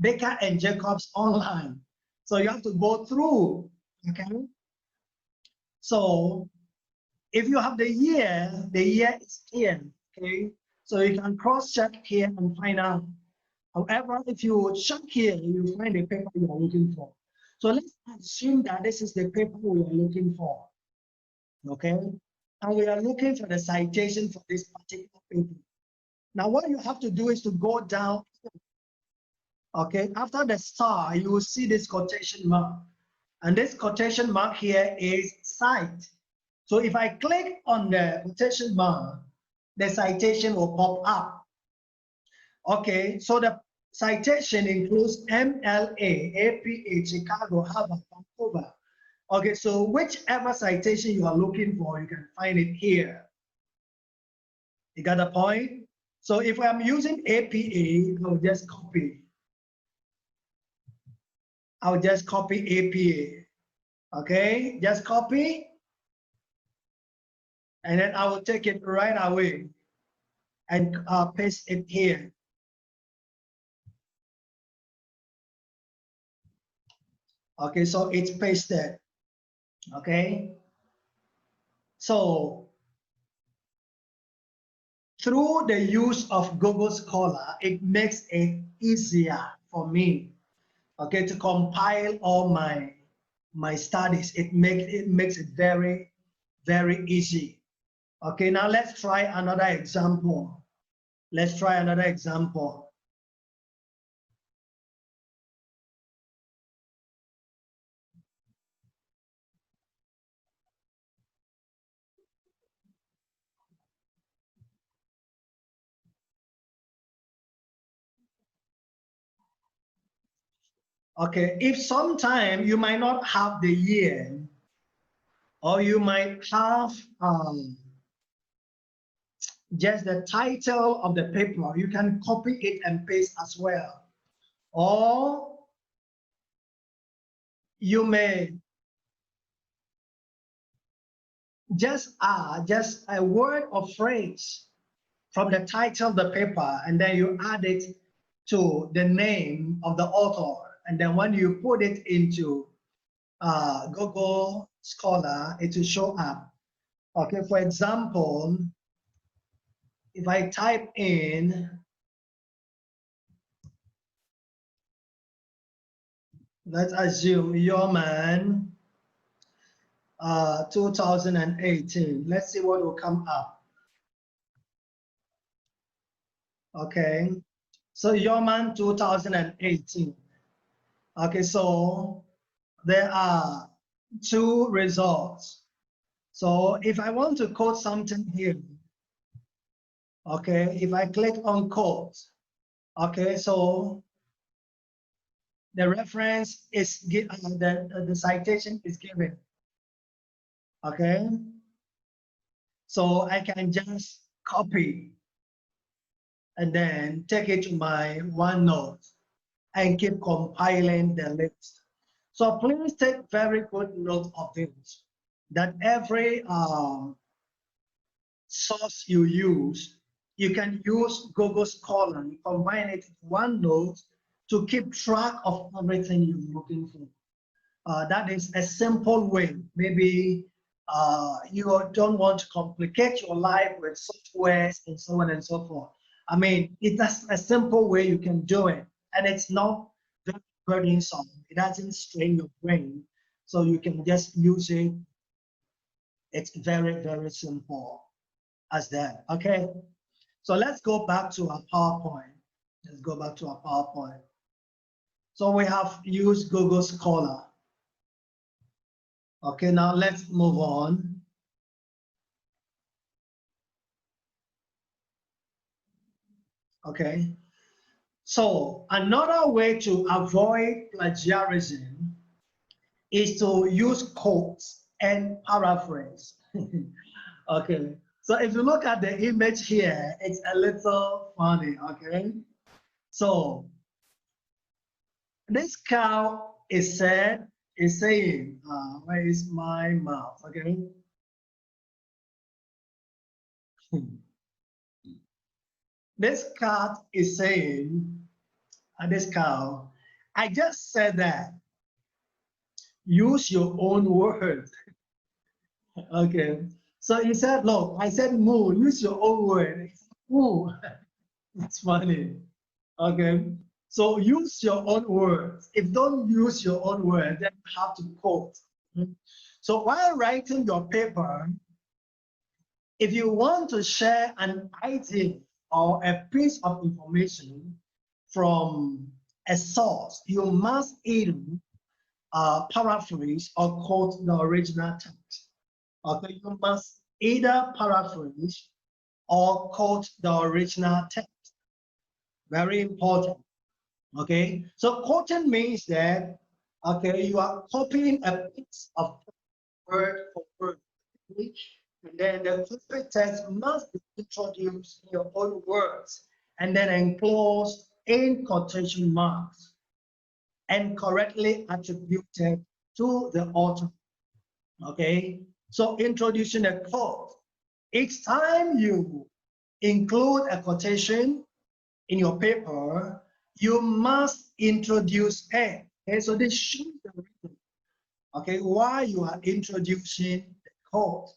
Baker and Jacobs online. So you have to go through. Okay. So if you have the year is here. Okay. So you can cross check here and find out. However, if you check here, you find the paper you are looking for. So let's assume that this is the paper we are looking for. Okay. And we are looking for the citation for this particular paper. Now, what you have to do is to go down. Okay. After the star, you will see this quotation mark. And this quotation mark here is cite. So if I click on the quotation mark, the citation will pop up. Okay, so the citation includes MLA, APA, Chicago, Harvard, Vancouver. Okay, so whichever citation you are looking for, you can find it here. You got the point? So if I'm using APA, I'll just copy. I'll just copy APA. Okay, just copy. And then I will take it right away and paste it here. Okay, so it's pasted. Okay, so through the use of Google Scholar, it makes it easier for me, okay, to compile all my my studies. It makes it very, very easy. Okay, now let's try another example. Let's try another example. Okay, if sometime you might not have the year, or you might have just the title of the paper, you can copy it and paste as well. Or you may just add just a word or phrase from the title of the paper, and then you add it to the name of the author. And then when you put it into Google Scholar, it will show up. Okay, for example, if I type in, let's assume Yeoman 2018. Let's see what will come up. Okay, so Yeoman 2018. Okay, so there are two results. So if I want to quote something here, okay, if I click on quote, okay, so the reference is the citation is given. Okay, so I can just copy and then take it to my OneNote and keep compiling the list. So please take very good note of this, that every source you use, you can use Google Scholar, combine it in OneNote to keep track of everything you're looking for. That is a simple way. Maybe you don't want to complicate your life with softwares and so on and so forth. I mean, it's a simple way you can do it, and it's not very burdensome. It doesn't strain your brain, so you can just use it. It's very, very simple as that. Okay, so let's go back to our PowerPoint. Let's go back to our PowerPoint. So we have used Google Scholar. Okay, now let's move on. Okay, so another way to avoid plagiarism is to use quotes and paraphrase. Okay, so if you look at the image here, it's a little funny. Okay, so this cow is saying, where is my mouth? Okay. This cat is saying, this cow, I just said that. Use your own words. Okay. So he said, look, I said moo, use your own word. Moo. It's funny. Okay. So use your own words. If don't use your own word, then you have to quote. So while writing your paper, if you want to share an idea or a piece of information from a source, you must either paraphrase or quote the original text. Okay, you must either paraphrase or quote the original text. Very important. Okay, so quoting means that, okay, you are copying a piece of word for word, and then the complete text must be introduced in your own words and then enclosed in quotation marks and correctly attributed to the author. Okay, so introducing a quote. Each time you include a quotation in your paper, you must introduce it. Okay, so this shows the reason, okay, why you are introducing the quote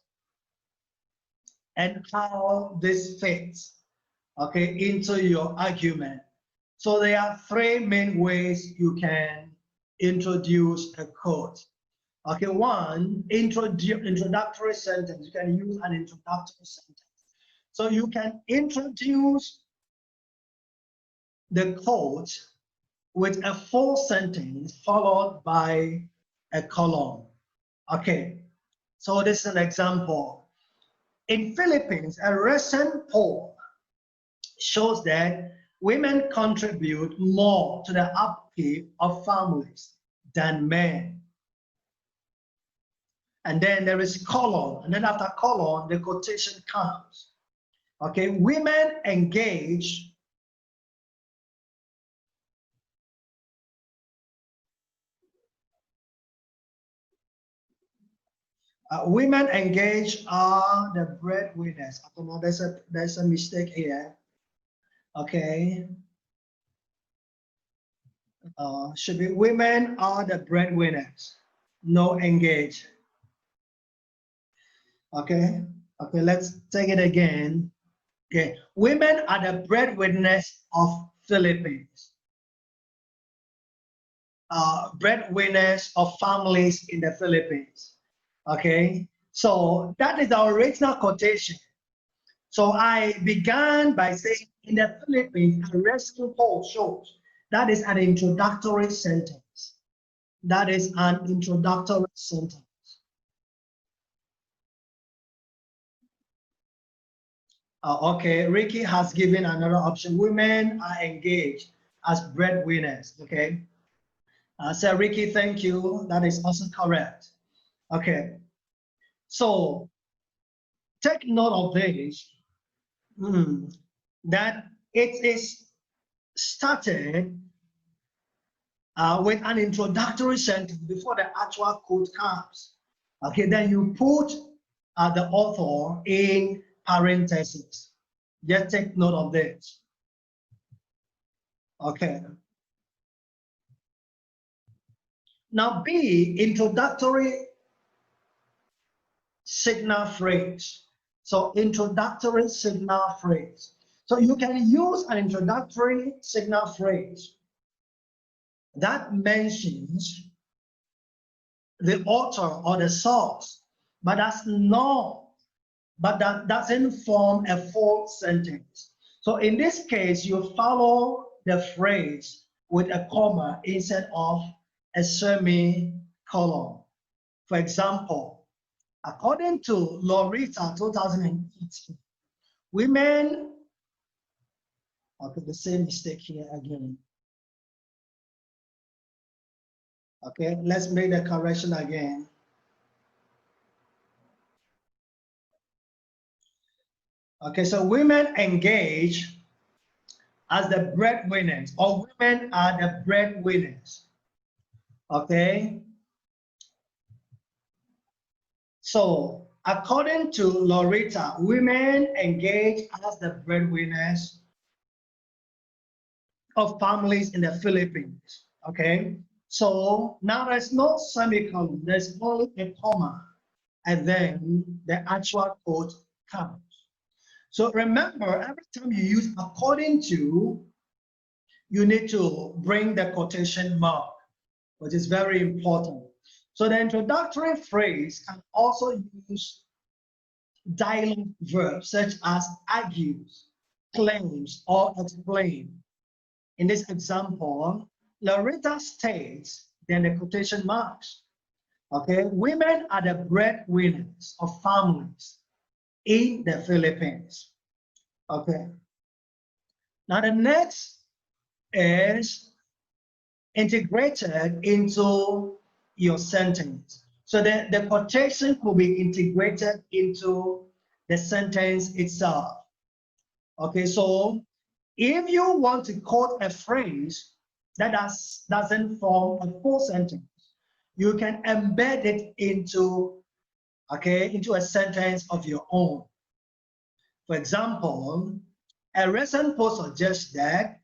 and how this fits, okay, into your argument. So there are three main ways you can introduce a quote. Okay, one, introductory sentence. You can use an introductory sentence. So you can introduce the quote with a full sentence followed by a colon. Okay, so this is an example. In Philippines, a recent poll shows that women contribute more to the upkeep of families than men. And then there is colon, and then after colon, the quotation comes. Okay, women engage women engage are the breadwinners. I don't know, there's a mistake here. Okay, should be women are the breadwinners. No engage. Okay, okay, let's take it again. Okay, women are the breadwinners of Philippines. Breadwinners of families in the Philippines. Okay, so that is our original quotation. So I began by saying in the Philippines, a rescue poll shows. That is an introductory sentence. That is an introductory sentence. Okay, Ricky has given another option. Women are engaged as breadwinners. Okay. So Ricky, thank you. That is also correct. Okay. So take note of this, that it is started with an introductory sentence before the actual quote comes. Okay, then you put the author in parentheses. Just take note of this. Okay. Now B, introductory signal phrase. So introductory signal phrase. So you can use an introductory signal phrase that mentions the author or the source, but that doesn't form a full sentence. So in this case, you follow the phrase with a comma instead of a semicolon. For example, according to Loretta 2018, women, okay, the same mistake here again. Okay, let's make the correction again. Okay, so women engage as the breadwinners, or women are the breadwinners. Okay, so according to Loretta, women engage as the breadwinners of families in the Philippines. Okay, so now there's no semicolon, there's only a comma, and then the actual quote comes. So remember, every time you use according to, you need to bring the quotation mark, which is very important. So the introductory phrase can also use dialogue verbs such as argues, claims, or explain. In this example, Loretta states, then the quotation marks. Okay, women are the breadwinners of families in the Philippines. Okay, now the next is integrated into your sentence. So the quotation could be integrated into the sentence itself. Okay, so if you want to quote a phrase that doesn't form a full sentence, you can embed it into, okay, into a sentence of your own. For example, a recent poll suggests that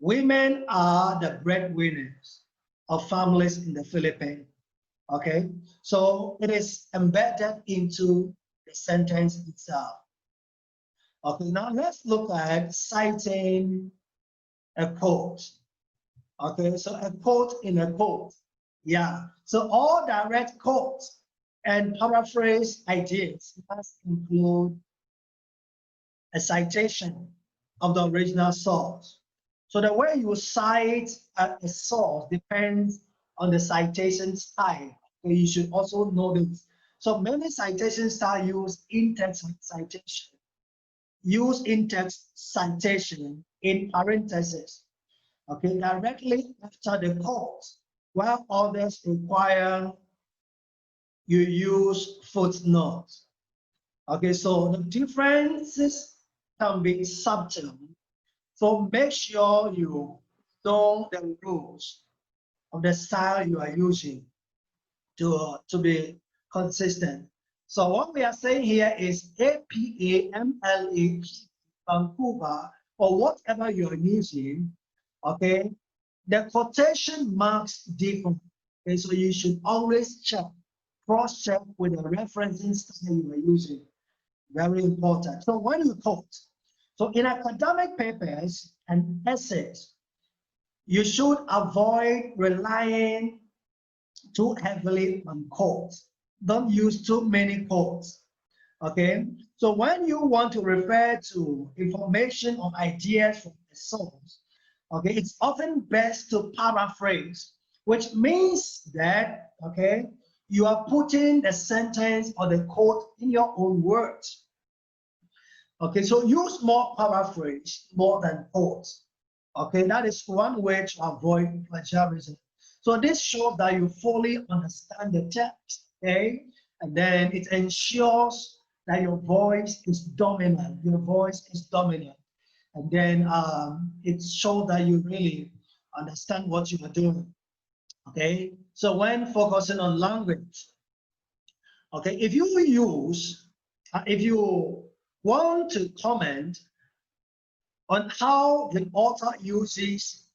women are the breadwinners of families in the Philippines. Okay, so it is embedded into the sentence itself. Okay, now let's look at citing a quote. Okay, so a quote in a quote. Yeah. So all direct quotes and paraphrase ideas must include a citation of the original source. So the way you cite a source depends on the citation style. So you should also know this. So many citation styles use in-text citation, use in-text citation in parentheses, okay, directly after the quote, while others require you use footnotes. Okay, so the differences can be subtle. So make sure you know the rules of the style you are using to be consistent. So what we are saying here is APAMLA, Vancouver, or whatever you're using, okay, the quotation marks different. Okay, so you should always check, cross-check with the referencing style you are using. Very important. So when you quote, so in academic papers and essays, you should avoid relying too heavily on quotes. Don't use too many quotes. Okay. So when you want to refer to information or ideas from a source, okay, it's often best to paraphrase, which means that, okay, you are putting the sentence or the quote in your own words. Okay, so use more paraphrase more than quotes. Okay, that is one way to avoid plagiarism. So this shows that you fully understand the text, okay? And then it ensures that your voice is dominant. Your voice is dominant. And then it shows that you really understand what you are doing, okay? So when focusing on language, okay, if you want to comment on how the author uses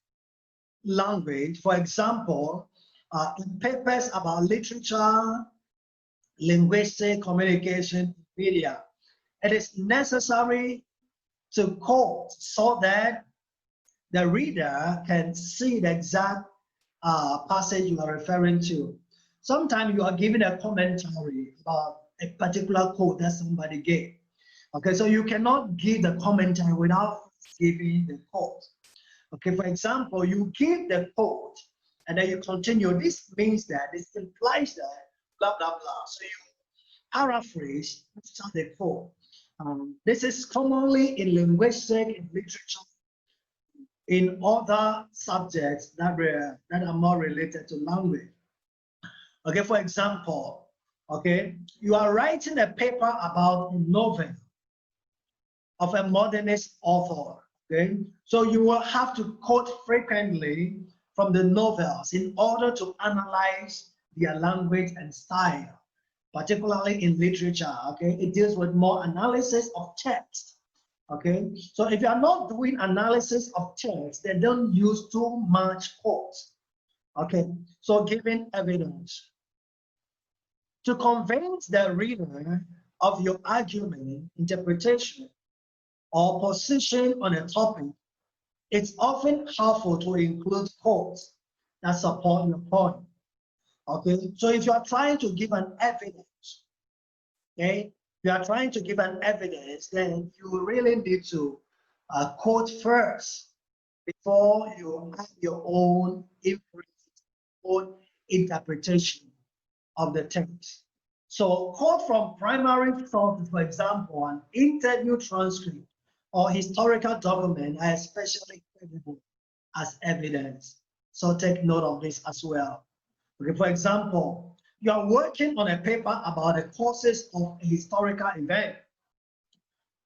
language, for example, in papers about literature, linguistic communication, media, it is necessary to quote so that the reader can see the exact passage you are referring to. Sometimes you are giving a commentary about a particular quote that somebody gave. Okay, so you cannot give the commentary without giving the quote. Okay, for example, you give the quote and then you continue. This means that, this implies that, blah, blah, blah. So you paraphrase the quote. This is commonly in linguistics, in literature, in other subjects that are more related to language. Okay, for example, okay, you are writing a paper about a novel of a modernist author, okay? So you will have to quote frequently from the novels in order to analyze their language and style, particularly in literature, okay? It deals with more analysis of text, okay? So if you are not doing analysis of text, then don't use too much quotes, okay? So giving evidence. To convince the reader of your argument, interpretation, or position on a topic, it's often helpful to include quotes that support your point. Okay, so if you are trying to give an evidence, okay, if you are trying to give an evidence, then you really need to quote first before you add your own inference, own interpretation of the text. So quote from primary sources, for example, an interview transcript or historical document are especially credible as evidence. So take note of this as well. Okay, for example, you are working on a paper about the causes of a historical event,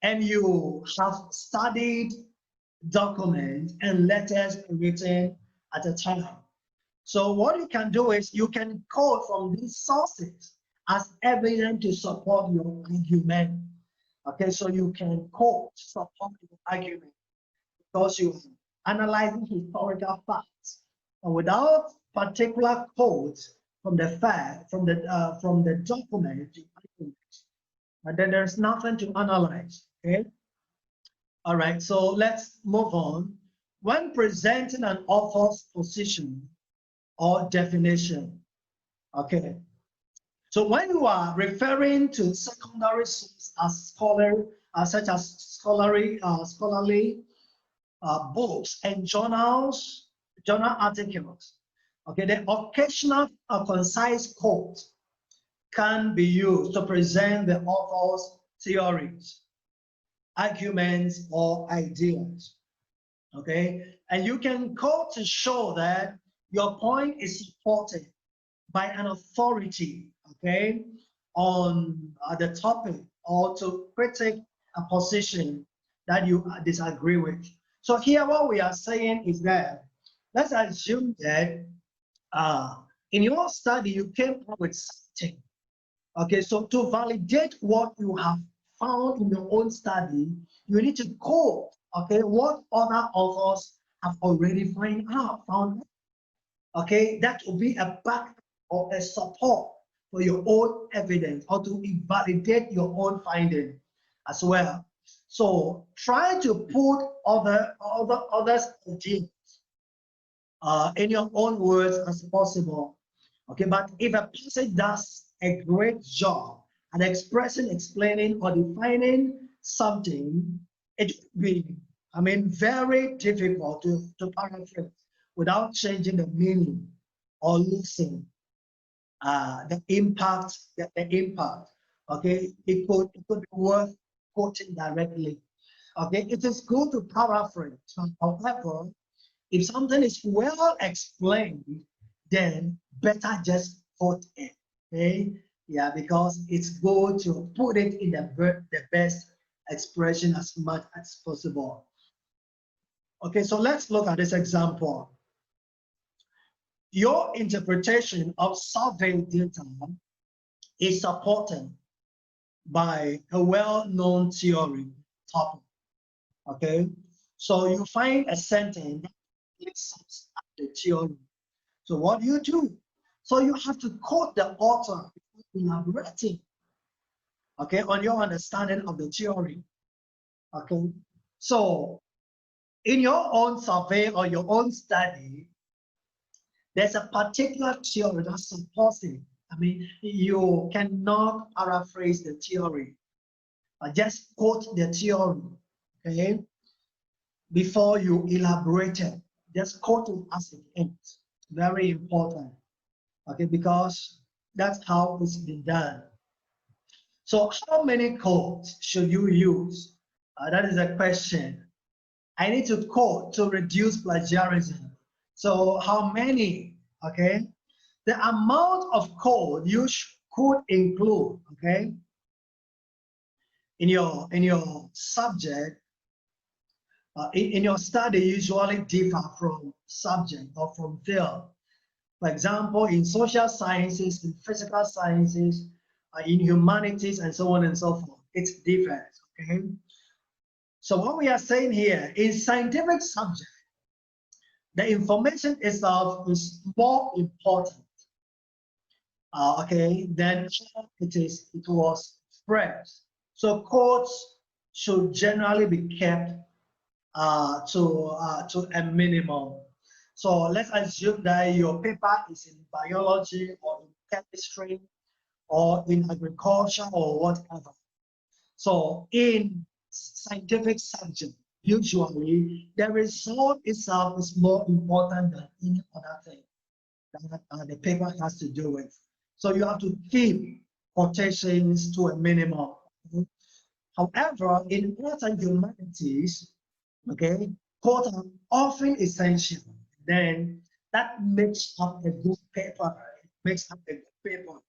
and you have studied documents and letters written at a time. So what you can do is you can quote from these sources as evidence to support your argument. Okay, so you can quote to support your argument because you're analyzing historical facts. And without particular quotes from the fact, from the document, and then there's nothing to analyze. Okay. All right, so let's move on. When presenting an author's position or definition, Okay. So when you are referring to secondary sources as such as scholarly books and journal articles, okay, the occasional concise quote can be used to present the author's theories, arguments, or ideas. Okay, and you can quote to show that your point is supported by an authority, okay, on the topic, or to critique a position that you disagree with. So here what we are saying is that, let's assume that uh, in your study you came up with something. Okay, so to validate what you have found in your own study, you need to quote, okay, what other authors have already found. Okay, that will be a back or a support for your own evidence, or to validate your own finding as well. So try to put others' ideas in your own words as possible. Okay, but if a person does a great job at expressing, explaining, or defining something, it would be, very difficult to paraphrase without changing the meaning or losing the impact. The impact. Okay, it could be worth quoting directly. Okay, it is good to paraphrase. However, if something is well explained, then better just quote it. Okay, yeah, because it's good to put it in the best expression as much as possible. Okay, so let's look at this example. Your interpretation of survey data is supported by a well-known theory topic. Okay, so you find a sentence that sums up the theory. So what do you do? So you have to quote the author elaborating, okay, on your understanding of the theory. Okay, so in your own survey or your own study, there's a particular theory that supports it. You cannot paraphrase the theory. Just quote the theory, okay, before you elaborate it. Just quote it as it is. Very important, okay, because that's how it's been done. So how many quotes should you use? That is a question. I need to quote to reduce plagiarism. So how many, okay? The amount of code you could include, okay, in your subject, in your study usually differ from subject or from field. For example, in social sciences, in physical sciences, in humanities, and so on and so forth, it's different, okay? So what we are saying here, in scientific subject, the information itself is more important, okay, than it was expressed. So quotes should generally be kept to a minimum. So let's assume that your paper is in biology or in chemistry or in agriculture or whatever. So in scientific subject, usually the result itself is more important than any other thing that the paper has to do with. So you have to keep quotations to a minimum. However, in arts and humanities, okay, quotes are often essential. Then that makes up a good paper. It makes up a good paper.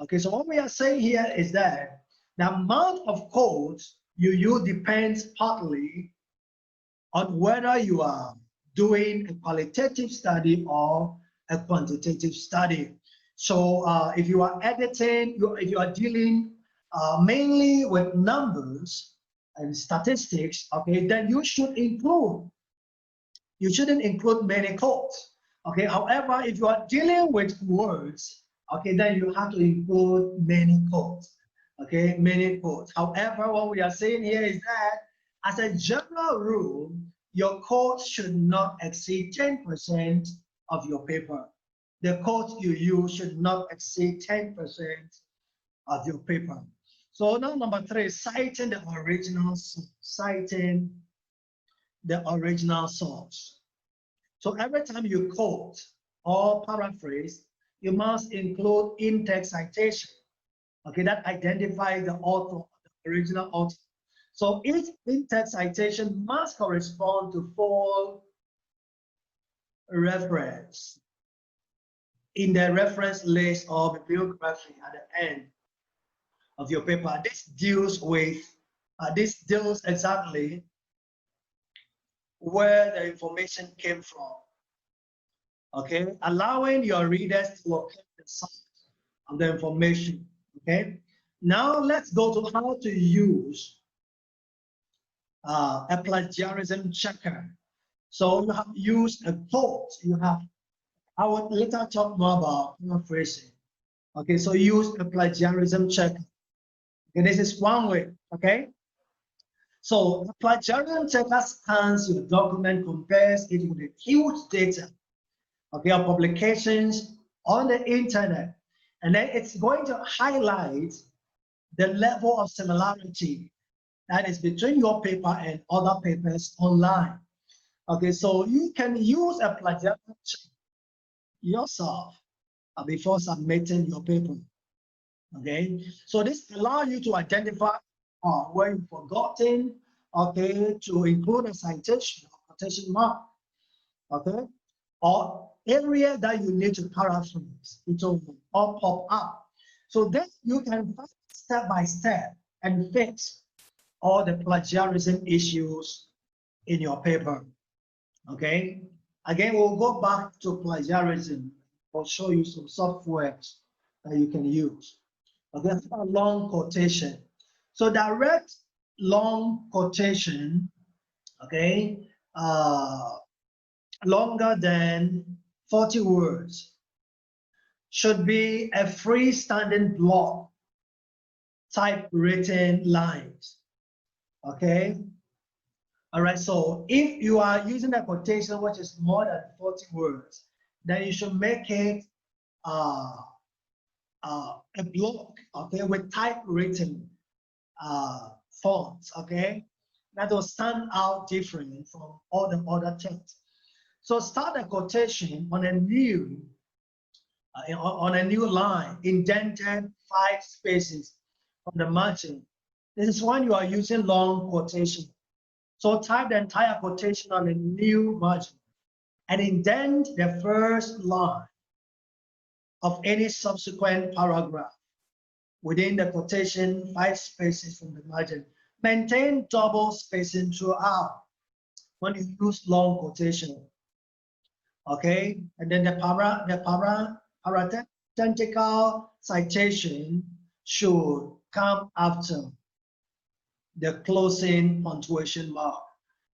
Okay, so what we are saying here is that the amount of quotes you use depends partly on whether you are doing a qualitative study or a quantitative study. So if you are editing, if you are dealing mainly with numbers and statistics, okay, then you shouldn't include many quotes. Okay, however, if you are dealing with words, okay, then you have to include many quotes. Okay, many quotes. However, what we are saying here is that as a general rule, your quotes should not exceed 10% of your paper. the quote you use should not exceed 10% of your paper. So now number 3, citing the original source. So every time you quote or paraphrase, you must include in-text citation, okay, that identifies the author, the original author. So each in-text citation must correspond to full reference in the reference list or bibliography at the end of your paper. This deals exactly where the information came from, okay, allowing your readers to locate the source of the information, okay. Now let's go to how to use a plagiarism checker. So you have used a quote, I will later talk more about paraphrasing. Okay, so use a plagiarism checker. Okay, this is one way, okay? So the plagiarism checker scans your document, compares it with the huge data, okay, of publications on the internet, and then it's going to highlight the level of similarity that is between your paper and other papers online. Okay, so you can use a plagiarism checker yourself before submitting your paper. Okay, so this allows you to identify where you've forgotten, okay, to include a citation or quotation mark, okay, or area that you need to paraphrase. It will all pop up. So then you can find step by step and fix all the plagiarism issues in your paper. Okay, again, we'll go back to plagiarism. I'll show you some softwares that you can use. Okay, a long quotation. So direct long quotation, okay, longer than 40 words should be a freestanding block typewritten lines. Okay. All right. So if you are using a quotation which is more than 40 words, then you should make it a block, okay, with typewritten fonts, okay, that will stand out different from all the other text. So start a quotation on a new line, indented 5 spaces from the margin. This is when you are using long quotation. So type the entire quotation on a new margin and indent the first line of any subsequent paragraph within the quotation 5 spaces from the margin. Maintain double spacing throughout when you use long quotation. Okay, and then the parenthetical citation should come after the closing punctuation mark.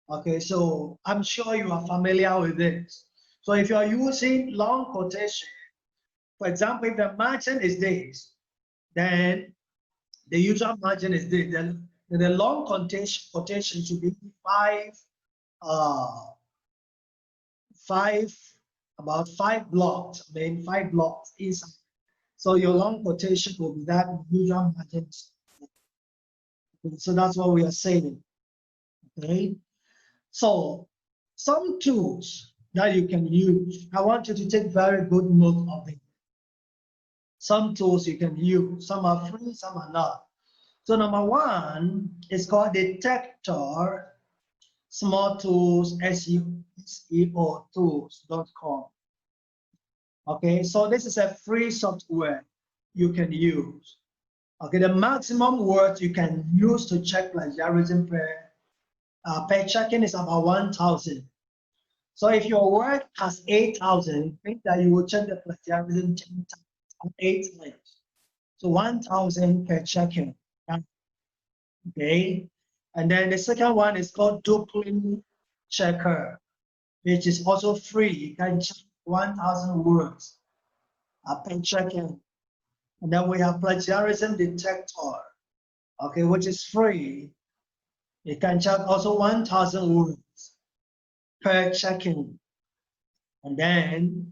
Okay, so I'm sure you are familiar with this. So if you are using long quotation, for example, if the margin is this, then the usual margin is this. Then the long quotation should be about five blocks. I mean, 5 blocks inside. So your long quotation will be that usual margin. So that's what we are saying. Okay. So some tools that you can use. I want you to take very good note of it. Some tools you can use. Some are free, some are not. So number 1 is called Detector Small Tools, SEO tools.com. Okay, so this is a free software you can use. Okay, the maximum words you can use to check plagiarism per checking is about 1,000. So if your work has 8,000, think that you will check the plagiarism 8 times. So 1,000 per checking. Okay, and then the second one is called Duplicate Checker, which is also free. You can check 1,000 words per checking. And then we have Plagiarism Detector, okay, which is free. You can check also 1,000 words per checking. And then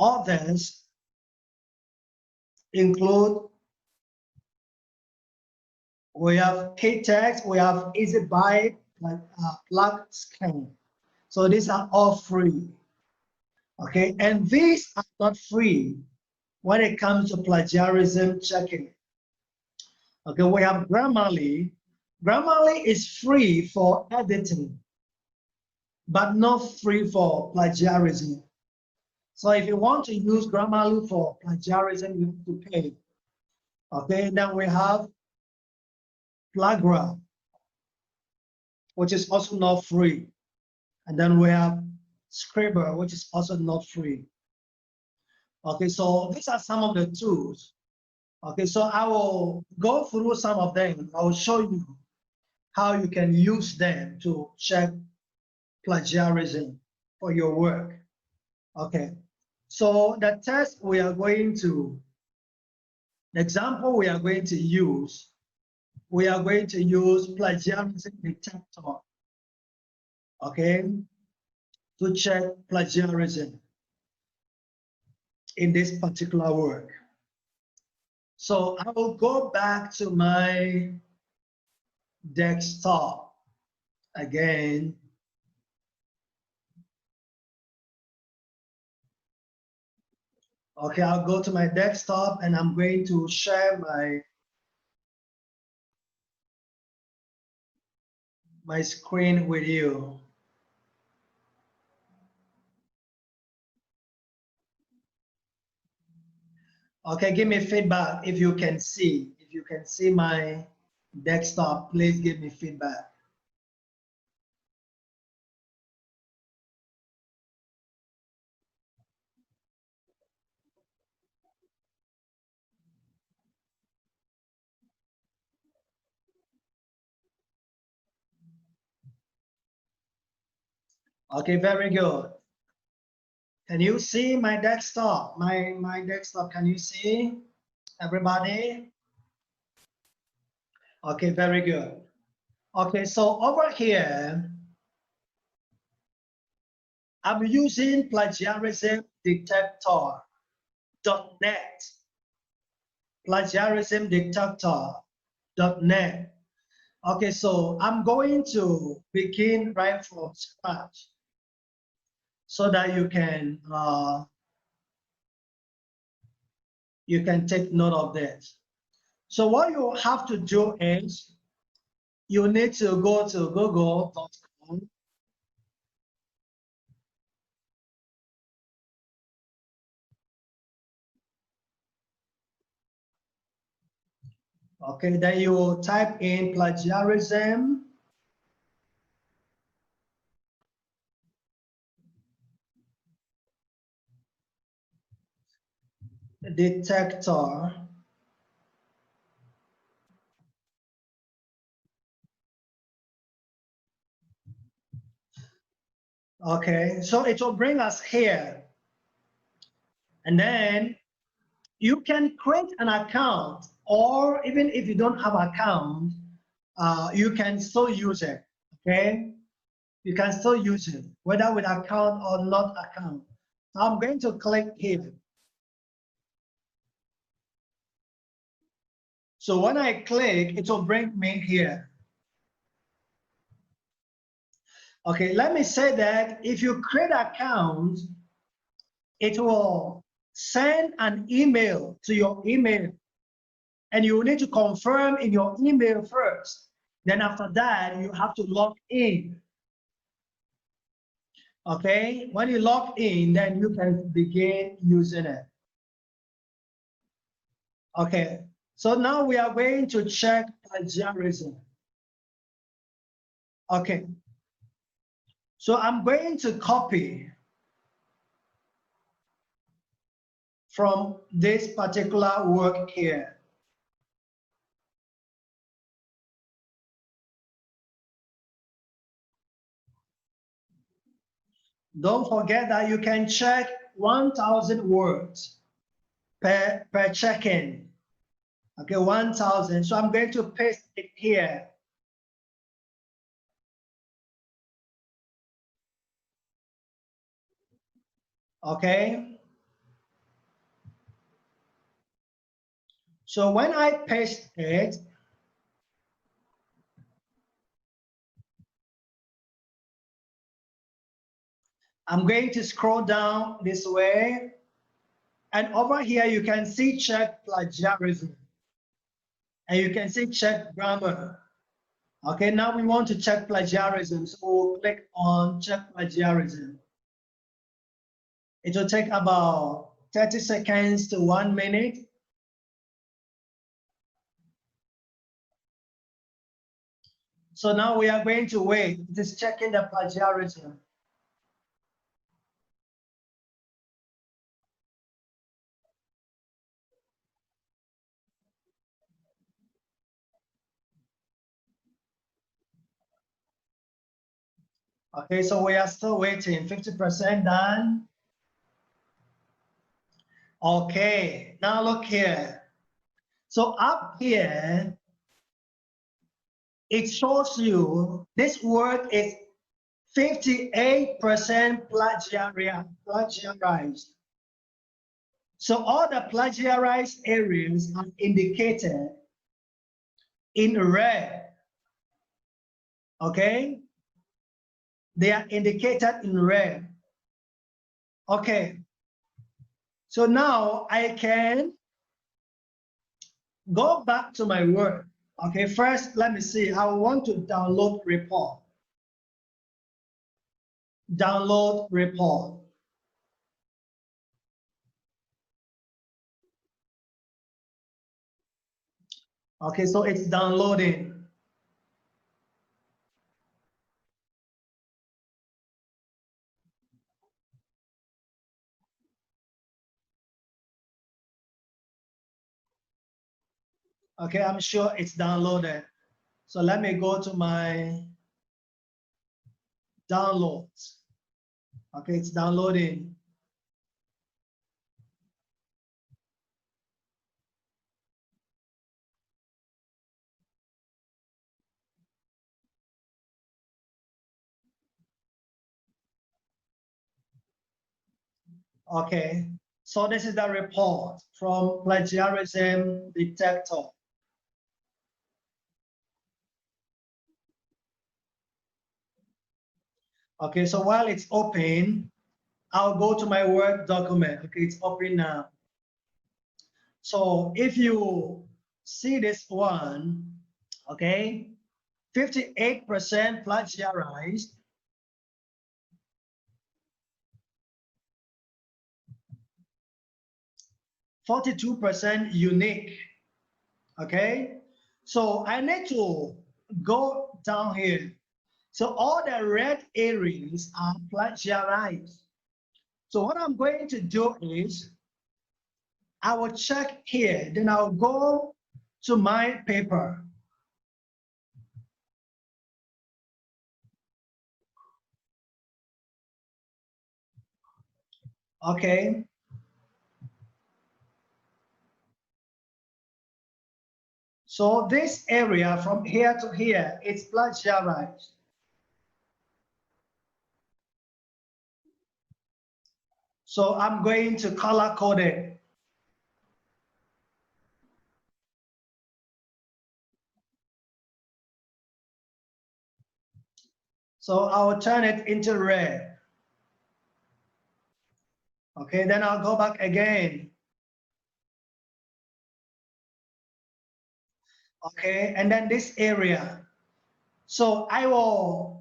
Others include, we have K-Text, we have Easy Byte, like Plug Scan. So these are all free. Okay, and these are not free when it comes to plagiarism checking. Okay, we have Grammarly. Grammarly is free for editing, but not free for plagiarism. So if you want to use Grammarly for plagiarism, you have to pay. Okay, then we have Plagra, which is also not free. And then we have Scribble, which is also not free. Okay, so these are some of the tools. Okay, so I will go through some of them. I will show you how you can use them to check plagiarism for your work. Okay, so the test we are going to, the example we are going to use plagiarism detector, okay, to check plagiarism in this particular work. So I will go back to my desktop again. Okay, I'll go to my desktop and I'm going to share my screen with you. Okay, give me feedback if you can see. If you can see my desktop, please give me feedback. Okay, very good. Can you see my desktop? My desktop, can you see everybody? Okay, very good. Okay, so over here, I'm using plagiarism detector.net. Plagiarism detector.net. Okay, so I'm going to begin right from scratch so that you can take note of this. So what you have to do is you need to go to google.com. Okay, then you type in plagiarism detector. Okay, so it will bring us here. And then you can create an account, or even if you don't have an account, you can still use it, okay? You can still use it, whether with account or not account. So I'm going to click here. So when I click, it will bring me here. Okay, let me say that if you create an account, it will send an email to your email, and you need to confirm in your email first. Then after that, you have to log in. Okay, when you log in, then you can begin using it. Okay, so now we are going to check plagiarism. Okay, so I'm going to copy from this particular work here. Don't forget that you can check 1,000 words per check-in. Okay, 1,000. So I'm going to paste it here. Okay. So when I paste it, I'm going to scroll down this way. And over here, you can see check plagiarism. And you can see check grammar. Okay, now we want to check plagiarism. So we'll click on check plagiarism. It will take about 30 seconds to 1 minute. So now we are going to wait. It is checking the plagiarism. Okay, so we are still waiting. 50% done. Okay, now look here. So up here, it shows you this word is 58% plagiarized. So all the plagiarized areas are indicated in red. Okay? They are indicated in red. Okay. So now I can go back to my Word. Okay, first, let me see. I want to download report. Download report. Okay, so it's downloading. Okay, I'm sure it's downloaded. So let me go to my downloads. Okay, it's downloading. Okay, so this is the report from plagiarism detector. Okay, so while it's open, I'll go to my Word document. Okay, it's open now. So if you see this one, okay, 58% plagiarized, 42% unique, okay? So I need to go down here. So all the red areas are plagiarized. So what I'm going to do is I will check here, then I'll go to my paper. Okay. So this area from here to here, it's plagiarized. So I'm going to color code it. So I'll turn it into red. Okay, then I'll go back again. Okay, and then this area. So I will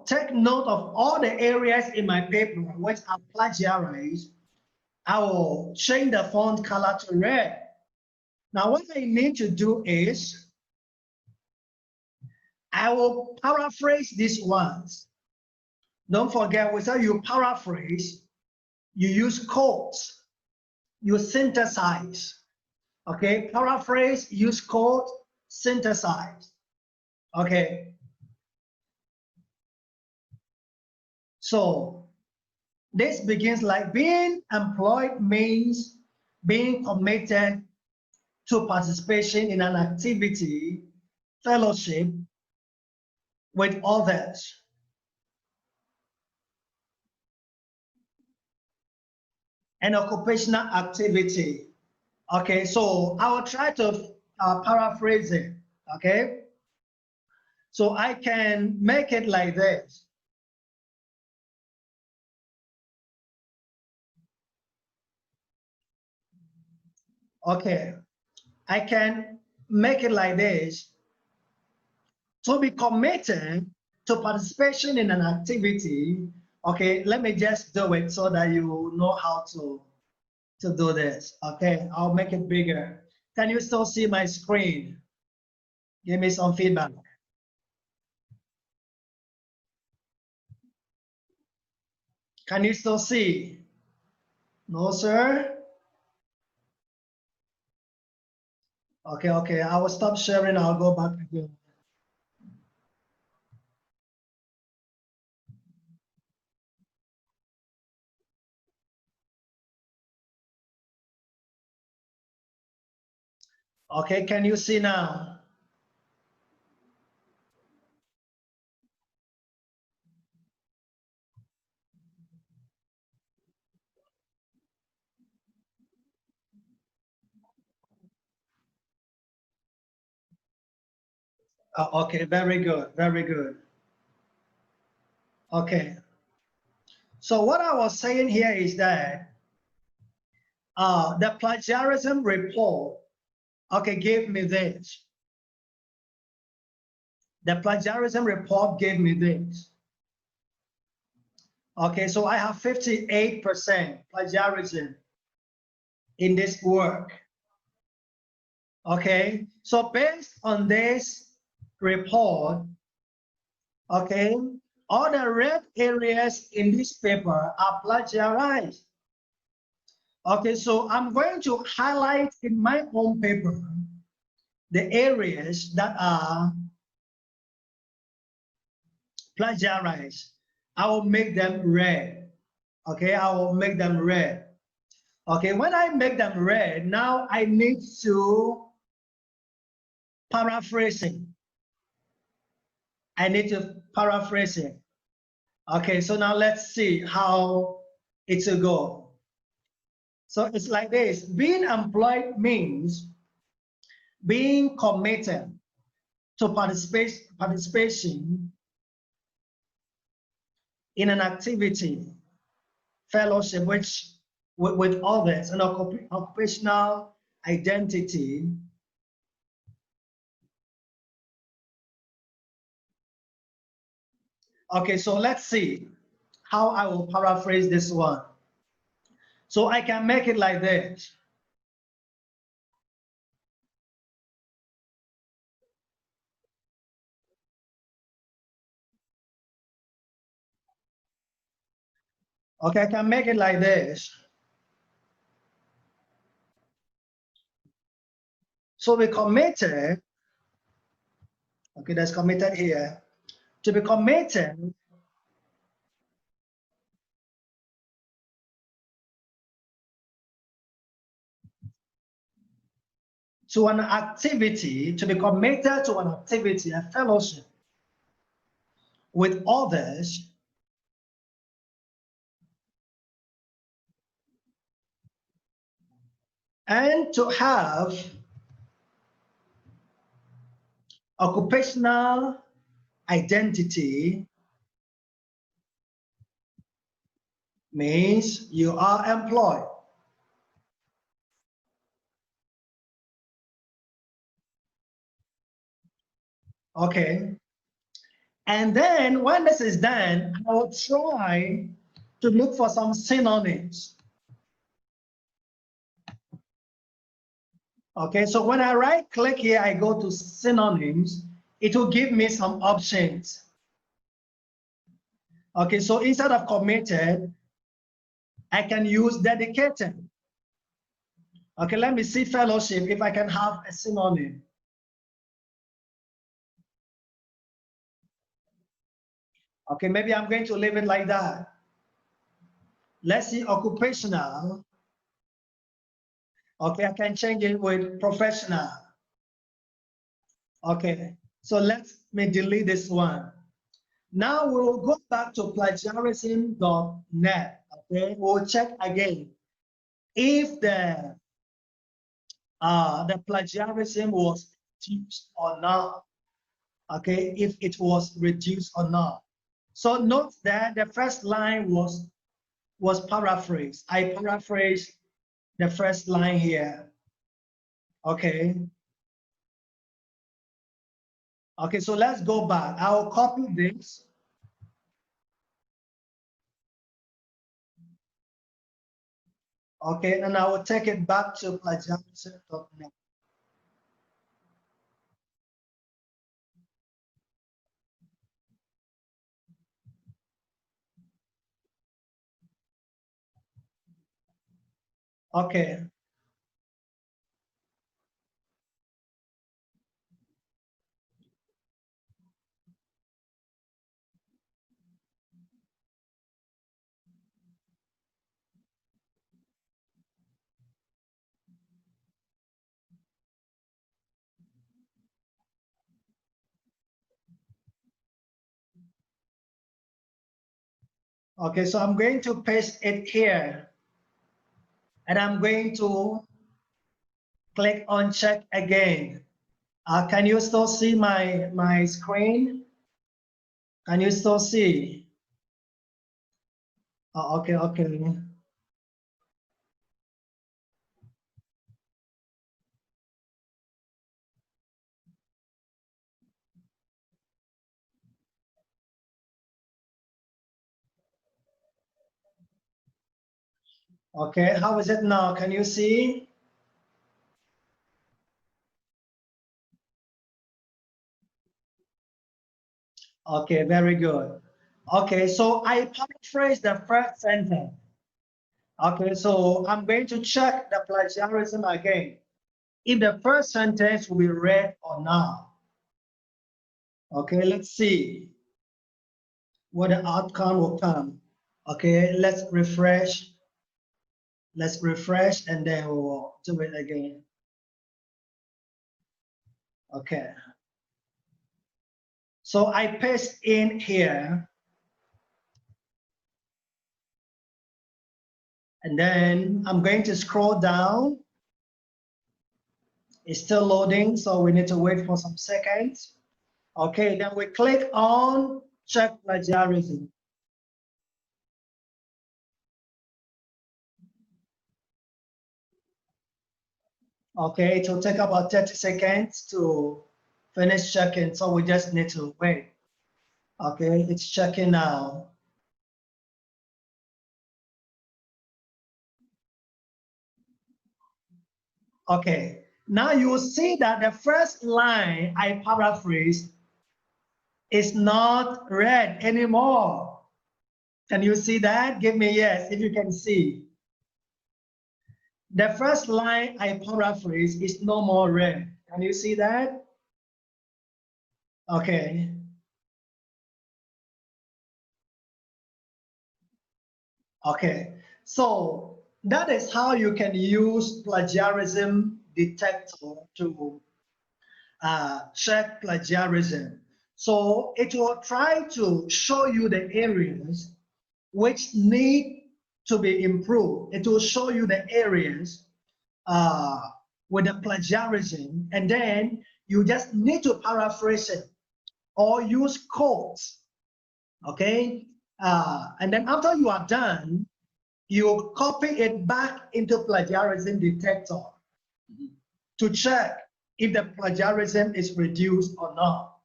take note of all the areas in my paper which are plagiarized. I will change the font color to red. Now what I need to do is I will paraphrase these ones. Don't forget, without you paraphrase, you use quotes, you synthesize. Okay, paraphrase, use quote, synthesize. Okay. So this begins like being employed means being committed to participation in an activity, fellowship with others. an occupational activity. Okay, so I will try to paraphrase it. Okay, so I can make it like this. Okay, I can make it like this. To be committed to participation in an activity. Okay, let me just do it so that you know how to do this. Okay, I'll make it bigger. Can you still see my screen? Give me some feedback. Can you still see? No, sir? Okay, okay, I will stop sharing. I'll go back again. Okay, can you see now? Okay, very good, very good. Okay, so what I was saying here is that the plagiarism report, okay, gave me this. The plagiarism report gave me this. Okay, so I have 58% plagiarism in this work. Okay, so based on this report, okay, all the red areas in this paper are plagiarized. Okay, so I'm going to highlight in my own paper the areas that are plagiarized. I will make them red. Okay, I will make them red. Okay, when I make them red, now I need to paraphrase it. I need to paraphrase it. Okay, so now let's see how it will go. So it's like this. Being employed means being committed to participation in an activity, fellowship, which with others, an occupational identity. Okay, so let's see how I will paraphrase this one. So I can make it like this. Okay, I can make it like this. So we committed, okay, that's committed here. To be committed to an activity, to be committed to an activity, a fellowship with others, and to have occupational identity means you are employed. Okay. And then when this is done, I will try to look for some synonyms. Okay, so when I right click here, I go to synonyms, it will give me some options. Okay, so instead of committed, I can use dedicated. Okay, let me see fellowship if I can have a synonym. Okay, maybe I'm going to leave it like that. Let's see occupational. Okay, I can change it with professional. Okay, so let me delete this one. Now we'll go back to plagiarism.net. Okay, we'll check again if the plagiarism was reduced or not. Okay, if it was reduced or not. So note that the first line was paraphrased. I paraphrased the first line here. Okay. Okay, so let's go back. I'll copy this. Okay, and I will take it back to plagiarism.net. Okay. Okay, so I'm going to paste it here, and I'm going to click on check again. Can you still see my screen? Can you still see? Oh, okay, okay. Okay, how is it now? Can you see? Okay, very good. Okay, so I paraphrase the first sentence. Okay, so I'm going to check the plagiarism again. If the first sentence will be read or not. Okay, let's see what the outcome will come. Okay, let's refresh. Let's refresh and then we'll do it again. Okay. So I paste in here. And then I'm going to scroll down. It's still loading, so we need to wait for some seconds. Okay, then we click on check plagiarism. Okay, it will take about 30 seconds to finish checking, so we just need to wait. Okay, it's checking now. Okay, now you will see that the first line I paraphrased is not read anymore. Can you see that? Give me yes if you can see. The first line I paraphrase is no more read. Can you see that? Okay. Okay. So that is how you can use plagiarism detector to check plagiarism. So it will try to show you the areas which need to be improved. It will show you the areas with the plagiarism, and then you just need to paraphrase it or use quotes, okay? And then after you are done, you copy it back into plagiarism detector to check if the plagiarism is reduced or not.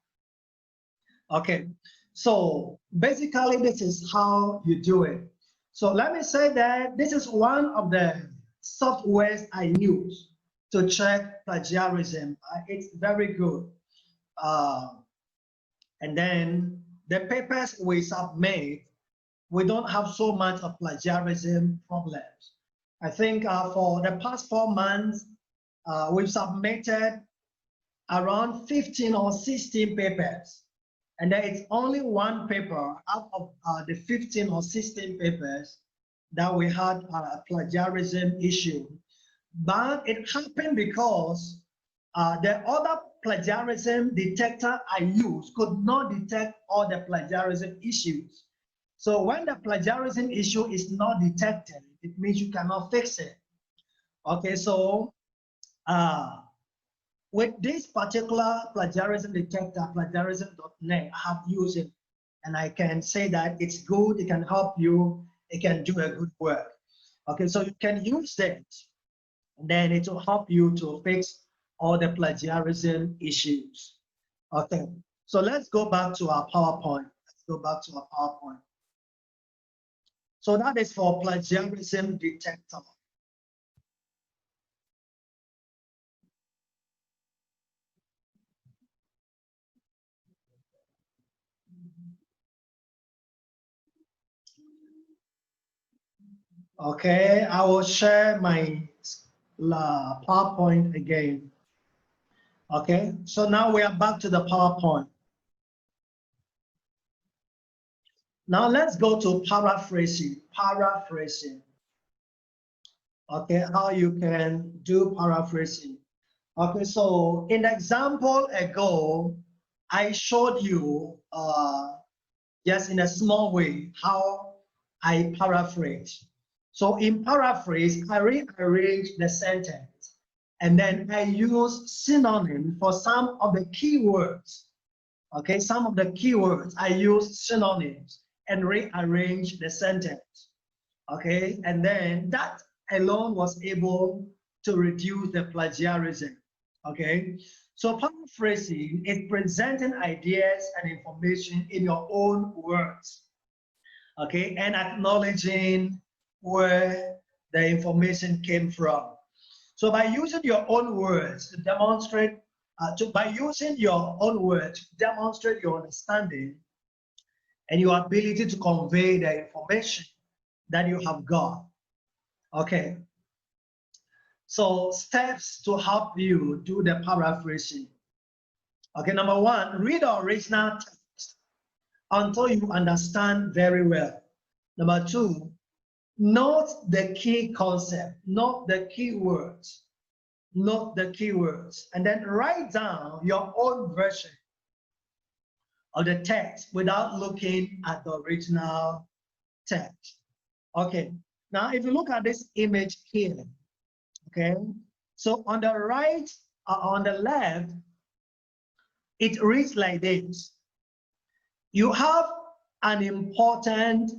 Okay, so basically this is how you do it. So let me say that this is one of the softwares I use to check plagiarism. It's very good. And then the papers we submit, we don't have so much of plagiarism problems. I think for the past 4 months, we've submitted around 15 or 16 papers. And there is only one paper out of the 15 or 16 papers that we had a plagiarism issue. But it happened because the other plagiarism detector I used could not detect all the plagiarism issues. So when the plagiarism issue is not detected, it means you cannot fix it. Okay, so with this particular plagiarism detector, plagiarism.net, I have used it, and I can say that it's good, it can help you, it can do a good work. Okay, so you can use that, and then it will help you to fix all the plagiarism issues. Okay, so let's go back to our PowerPoint. Let's go back to our PowerPoint. So that is for plagiarism detector. Okay, I will share my PowerPoint again. Okay, so now we are back to the PowerPoint. Now let's go to paraphrasing. Paraphrasing. Okay, how you can do paraphrasing. Okay, so in the example ago, I showed you just in a small way how I paraphrase. So in paraphrase, I rearrange the sentence and then I use synonym for some of the keywords. Okay, some of the keywords I use synonyms and rearrange the sentence. Okay, and then that alone was able to reduce the plagiarism. Okay, so paraphrasing is presenting ideas and information in your own words. Okay, and acknowledging where the information came from. So by using your own words to demonstrate, by using your own words to demonstrate your understanding and your ability to convey the information that you have got. Okay. So steps to help you do the paraphrasing. Okay, number one, read the original text until you understand very well. Number two, note the key concept, note the key words, note the keywords, and then write down your own version of the text without looking at the original text. Okay, now if you look at this image here, okay, so on the right, on the left, it reads like this. You have an important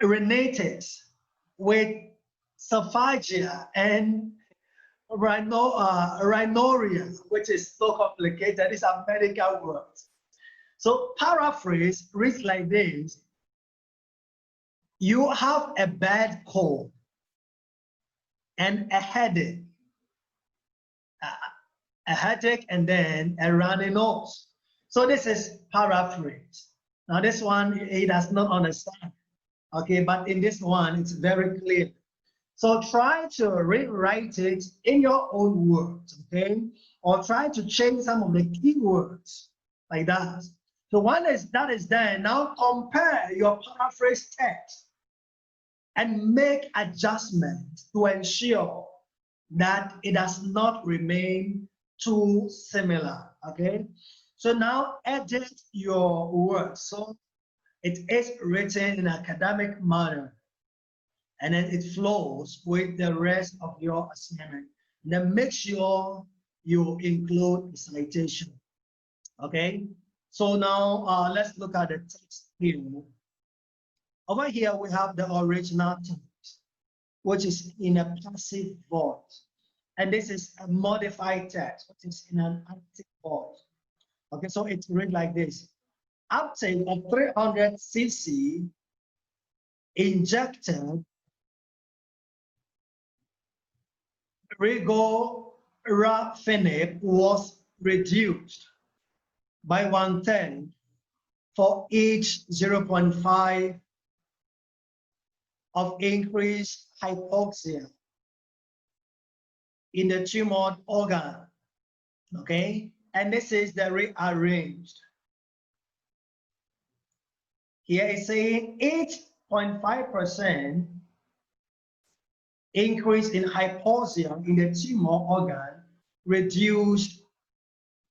rhinitis with saphagia and rhinorrhea, which is so complicated. These are medical words. So paraphrase reads like this. You have a bad cold and a headache, and then a runny nose. So this is paraphrase. Now this one, he does not understand. Okay, but in this one, it's very clear. So try to rewrite it in your own words, okay? Or try to change some of the keywords like that. So that is done, now compare your paraphrase text and make adjustments to ensure that it does not remain too similar, okay? So now edit your words. So it is written in an academic manner, and then it flows with the rest of your assignment. Then make sure you include the citation, okay? So now let's look at the text here. Over here, we have the original text, which is in a passive voice. And this is a modified text, which is in an active voice. Okay, so it reads like this. Uptake of 300 cc injected regorafenib was reduced by 1/10 for each 0.5 of increased hypoxia in the tumored organ. Okay, and this is the rearranged. Here is saying 8.5% increase in hypoxia in the tumor organ reduced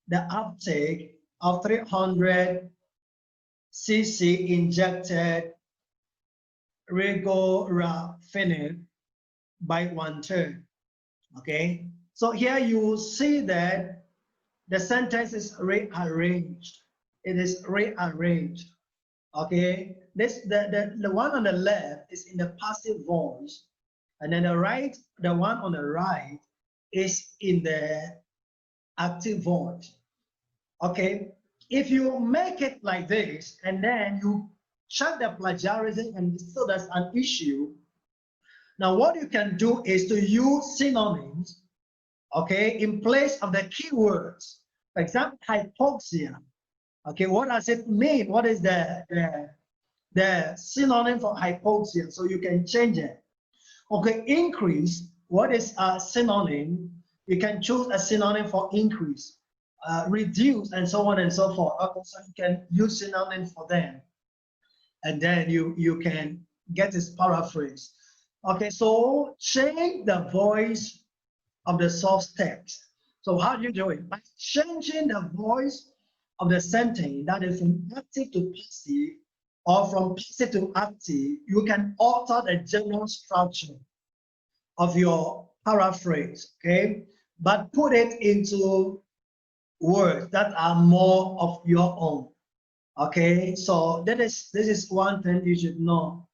the uptake of 300 cc injected regorafenib by 1/3. Okay, so here you see that the sentence is rearranged. It is rearranged. Okay, the one on the left is in the passive voice, and then the one on the right is in the active voice. Okay, if you make it like this and then you check the plagiarism and still there's an issue, now what you can do is to use synonyms, okay, in place of the keywords. For example, hypoxia. Okay, what does it mean? What is the synonym for hypoxia? So you can change it. Okay, increase. What is a synonym? You can choose a synonym for increase, reduce, and so on and so forth. Okay, so you can use synonyms for them, and then you can get this paraphrase. Okay, so change the voice of the source text. So how do you do it? By changing the voice of the sentence, that is from active to passive, or from passive to active, you can alter the general structure of your paraphrase, okay? But put it into words that are more of your own, okay? So this is one thing you should know.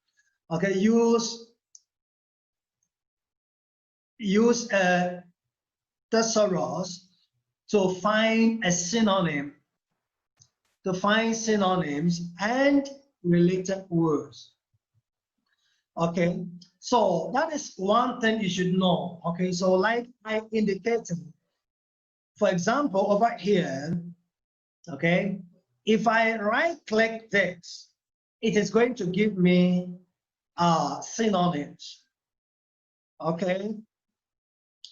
Okay, use a thesaurus to find a synonym, to find synonyms and related words. Okay, so that is one thing you should know. Okay, so like I indicated, for example, over here, okay, if I right click this, it is going to give me synonyms. Okay,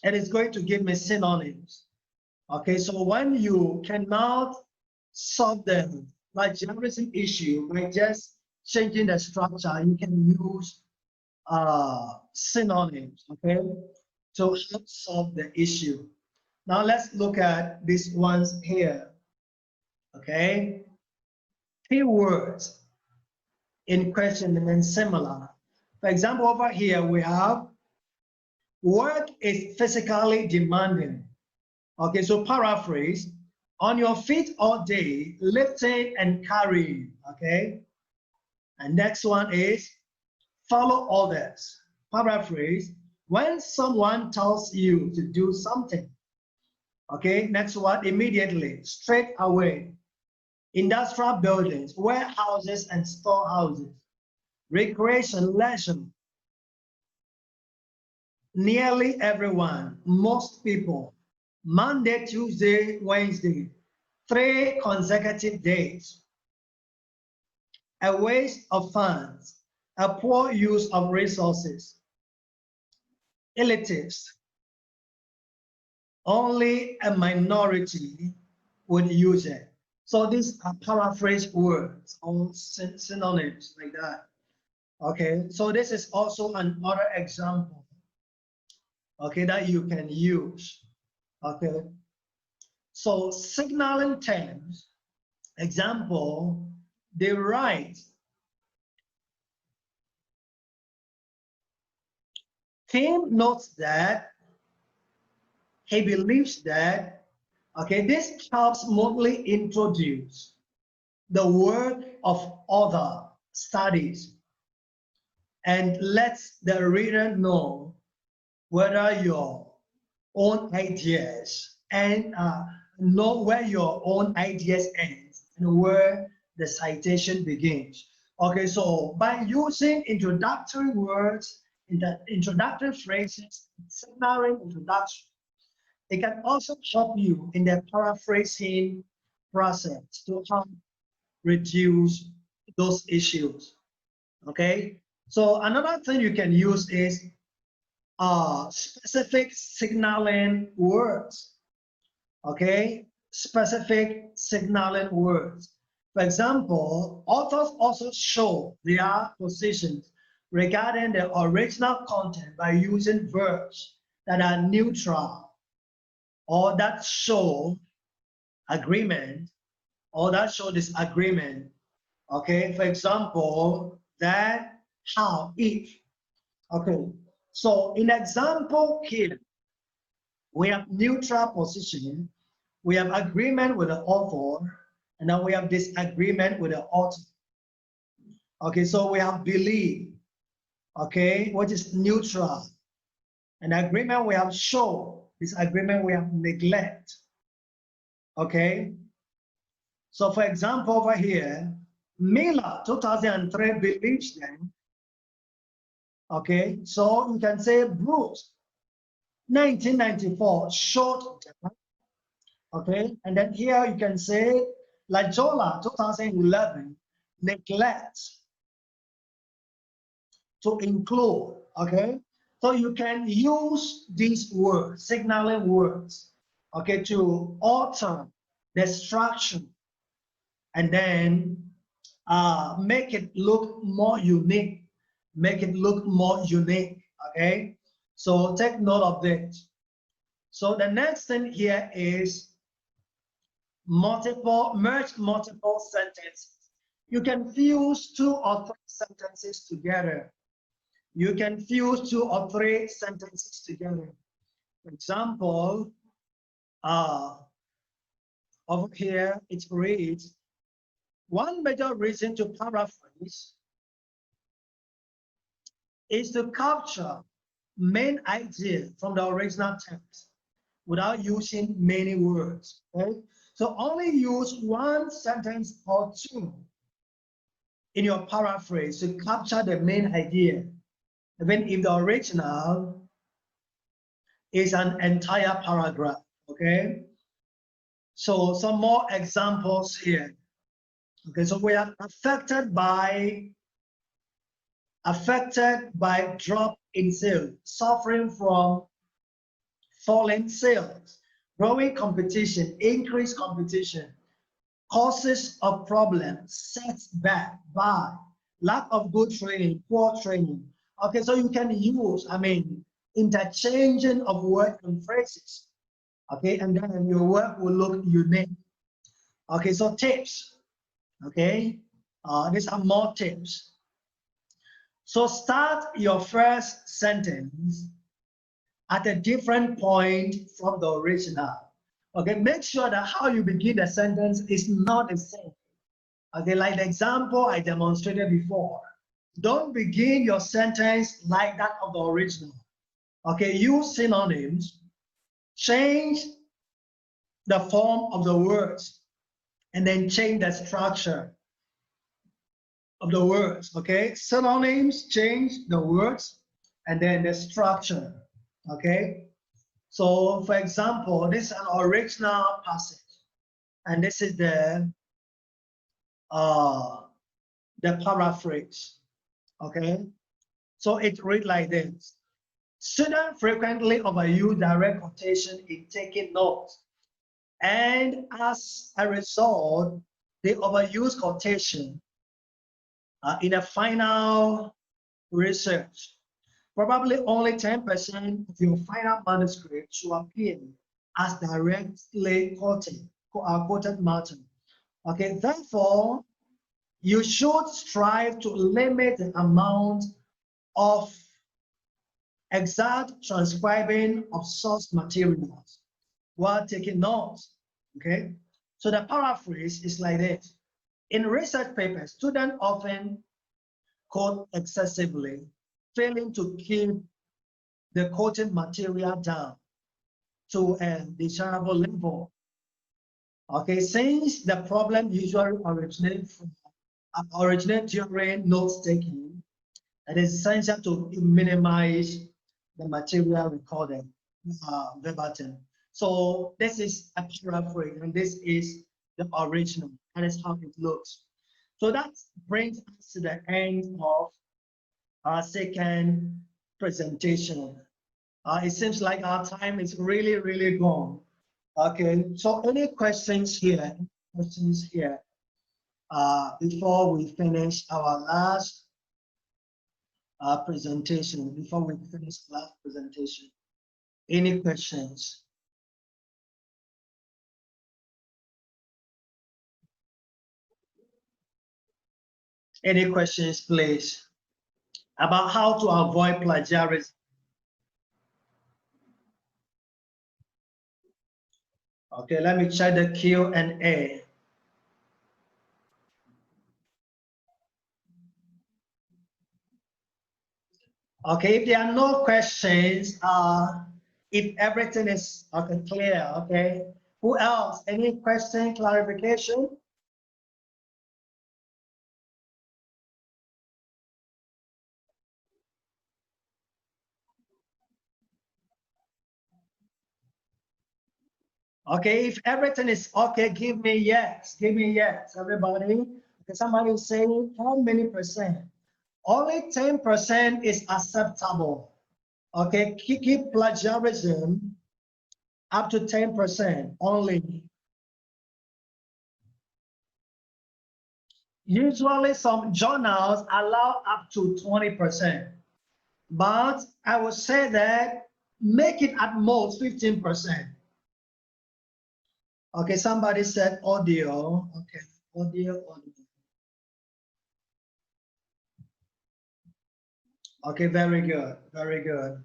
it is going to give me synonyms. Okay, so when you cannot solve the plagiarism issue by just changing the structure, you can use synonyms, okay, to help solve the issue. Now let's look at these ones here, okay. Keywords in question and similar. For example, over here we have work is physically demanding. Okay, so paraphrase, on your feet all day, lifting and carrying, okay? And next one is follow others. Paraphrase, when someone tells you to do something. Okay, next one, immediately, straight away. Industrial buildings, warehouses and storehouses. Recreation, leisure. Nearly everyone, most people. Monday, Tuesday, Wednesday. 3 consecutive days. A waste of funds. A poor use of resources. Elitives. Only a minority would use it. So these are paraphrase words or synonyms like that. Okay, so this is also another example, okay, that you can use. Okay, so signaling terms, example, they write, Tim notes that, he believes that. Okay, this helps smoothly introduce the work of other studies and lets the reader know whether your own ideas and know where your own ideas end and where the citation begins. Okay, so by using introductory words, introductory phrases, signaling introduction, it can also help you in the paraphrasing process to help reduce those issues. Okay, so another thing you can use is specific signaling words. Okay, specific signaling words. For example, authors also show their positions regarding the original content by using verbs that are neutral or that show agreement or that show disagreement. Okay, for example, that, how, if. Okay, So in example here, we have neutral position, we have agreement with the author, and then we have disagreement with the author. Okay, so we have belief, okay, which is neutral. And agreement we have show, disagreement we have neglect. Okay, so for example over here, Miller 2003 believes them. Okay, so you can say Bruce 1994 showed them. Okay, and then here you can say Lajola 2011 neglect to include. Okay, so you can use these words, signaling words, okay, to alter the structure and then make it look more unique, okay? So take note of that. So the next thing here is merge multiple sentences. You can fuse 2 or 3 sentences together. You can fuse 2 or 3 sentences together. For example, over here it reads, one major reason to paraphrase is to capture main idea from the original text without using many words. Okay? So only use 1 sentence or 2 in your paraphrase to capture the main idea, even if the original is an entire paragraph. Okay? So some more examples here. Okay, so we are affected by drop in sales, suffering from falling sales, growing competition, increased competition, causes of problems, sets back by lack of good training, poor training. Okay, so you can use, interchanging of words and phrases. Okay, and then your work will look unique. Okay, so tips. Okay, these are more tips. So start your first sentence at a different point from the original. Okay, make sure that how you begin the sentence is not the same. Okay, like the example I demonstrated before. Don't begin your sentence like that of the original. Okay, use synonyms, change the form of the words, and then change the structure of the words. Okay, synonyms, change the words, and then the structure. Okay, so for example, this is an original passage, and this is the paraphrase. Okay, so it reads like this: students frequently overuse direct quotation in taking notes, and as a result, they overuse quotation in a final research. Probably only 10% of your final manuscript should appear as directly quoted matter. Okay, therefore, you should strive to limit the amount of exact transcribing of source materials while taking notes. Okay, so the paraphrase is like this. In research papers, students often quote excessively, failing to keep the quoted material down to a desirable level. Okay, since the problem usually originates during notes taking, it is essential to minimize the material recorded verbatim. So this is a paraphrase, and this is the original. That is how it looks. So that brings us to the end of our second presentation. It seems like our time is really, really gone. Okay, so any questions here? Before we finish our last presentation, Any questions? Any questions, please, about how to avoid plagiarism? Okay, let me check the Q&A. Okay, if there are no questions, if everything is okay, clear, okay. Who else? Any question, clarification? Okay, if everything is okay, give me yes. Give me yes, everybody. Okay, somebody is saying how many percent? Only 10% is acceptable. Okay, keep plagiarism up to 10% only. Usually some journals allow up to 20%, but I would say that make it at most 15%. Okay, somebody said audio. Okay, audio. Okay, very good, very good.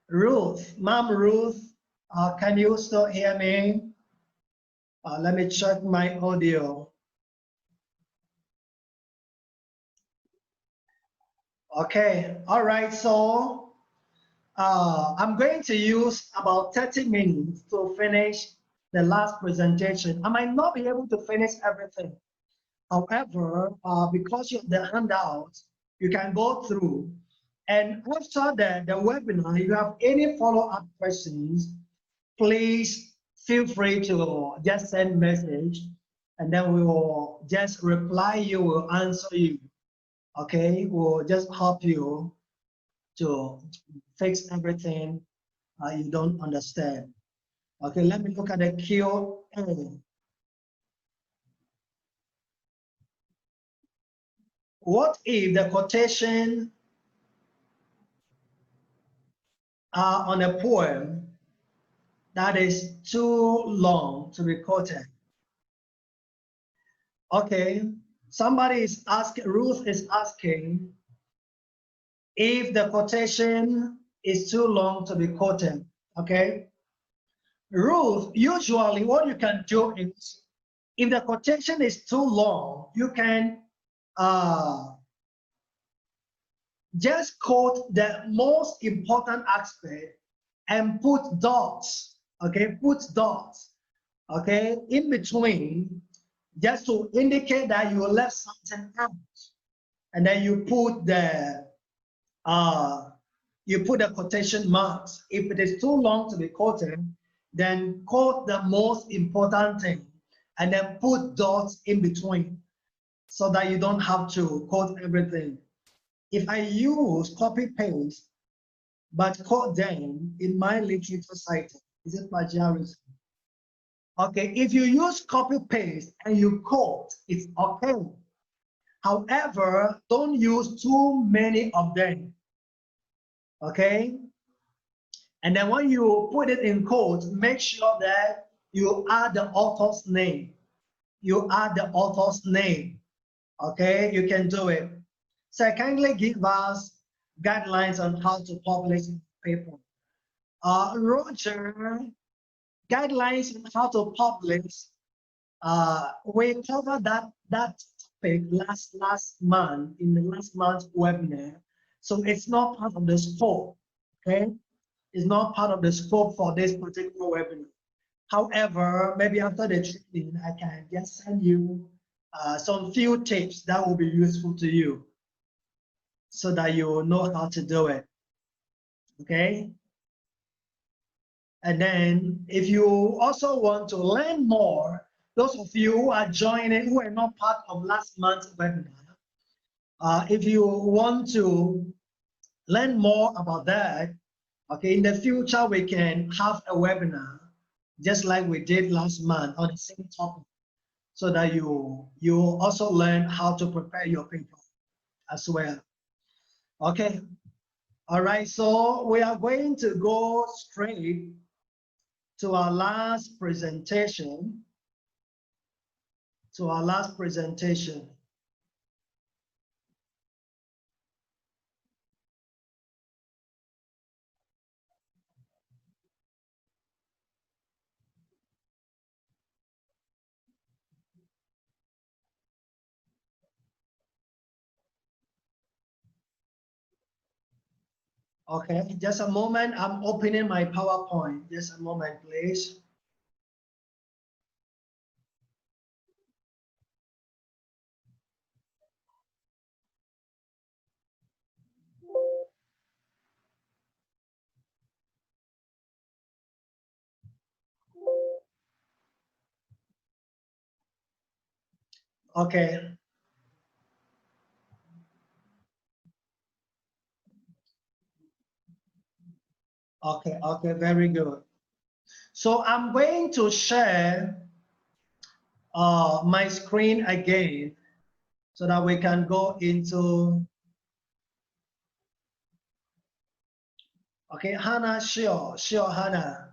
Ruth, Mom Ruth, can you still hear me? Let me check my audio. Okay, all right, so I'm going to use about 30 minutes to finish the last presentation. I might not be able to finish everything. However, because of the handout, you can go through. And after the webinar, if you have any follow-up questions, please feel free to just send message, and then we will just reply you, will answer you. Okay, we'll just help you to fix everything you don't understand. Okay, let me look at the Q&A. What if the quotation on a poem that is too long to be quoted? Okay, somebody is asking, Ruth is asking if the quotation is too long to be quoted. Okay, Ruth, usually what you can do is, if the quotation is too long, you can just quote the most important aspect and put dots, okay, put dots, okay, in between, just to indicate that you left something out. And then you put the quotation marks. If it is too long to be quoted, then quote the most important thing and then put dots in between so that you don't have to quote everything. If I use copy paste but quote them in my literature site, is it plagiarism? Okay, if you use copy paste and you quote, it's okay. However, don't use too many of them. Okay, and then when you put it in quotes, make sure that you add the author's name. You add the author's name. Okay, you can do it. So kindly give us guidelines on how to publish paper. Roger, guidelines on how to publish. We covered that topic last month in the last month's webinar. So it's not part of the scope. Okay, it's not part of the scope for this particular webinar. However, maybe after the training, I can just send you some few tips that will be useful to you so that you know how to do it. Okay. And then if you also want to learn more, those of you who are joining, who are not part of last month's webinar, if you want to learn more about that, okay, in the future, we can have a webinar just like we did last month on the same topic so that you also learn how to prepare your paper as well. Okay. All right. So we are going to go straight to our last presentation. Okay, just a moment. I'm opening my PowerPoint. Just a moment, please. Okay, okay, very good. So I'm going to share my screen again so that we can go into, okay, Hannah, sure, Hannah.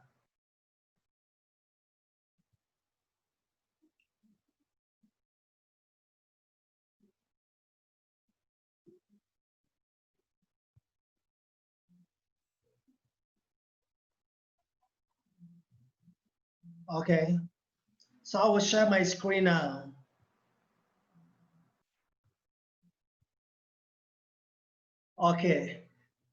Okay, so I will share my screen now. Okay,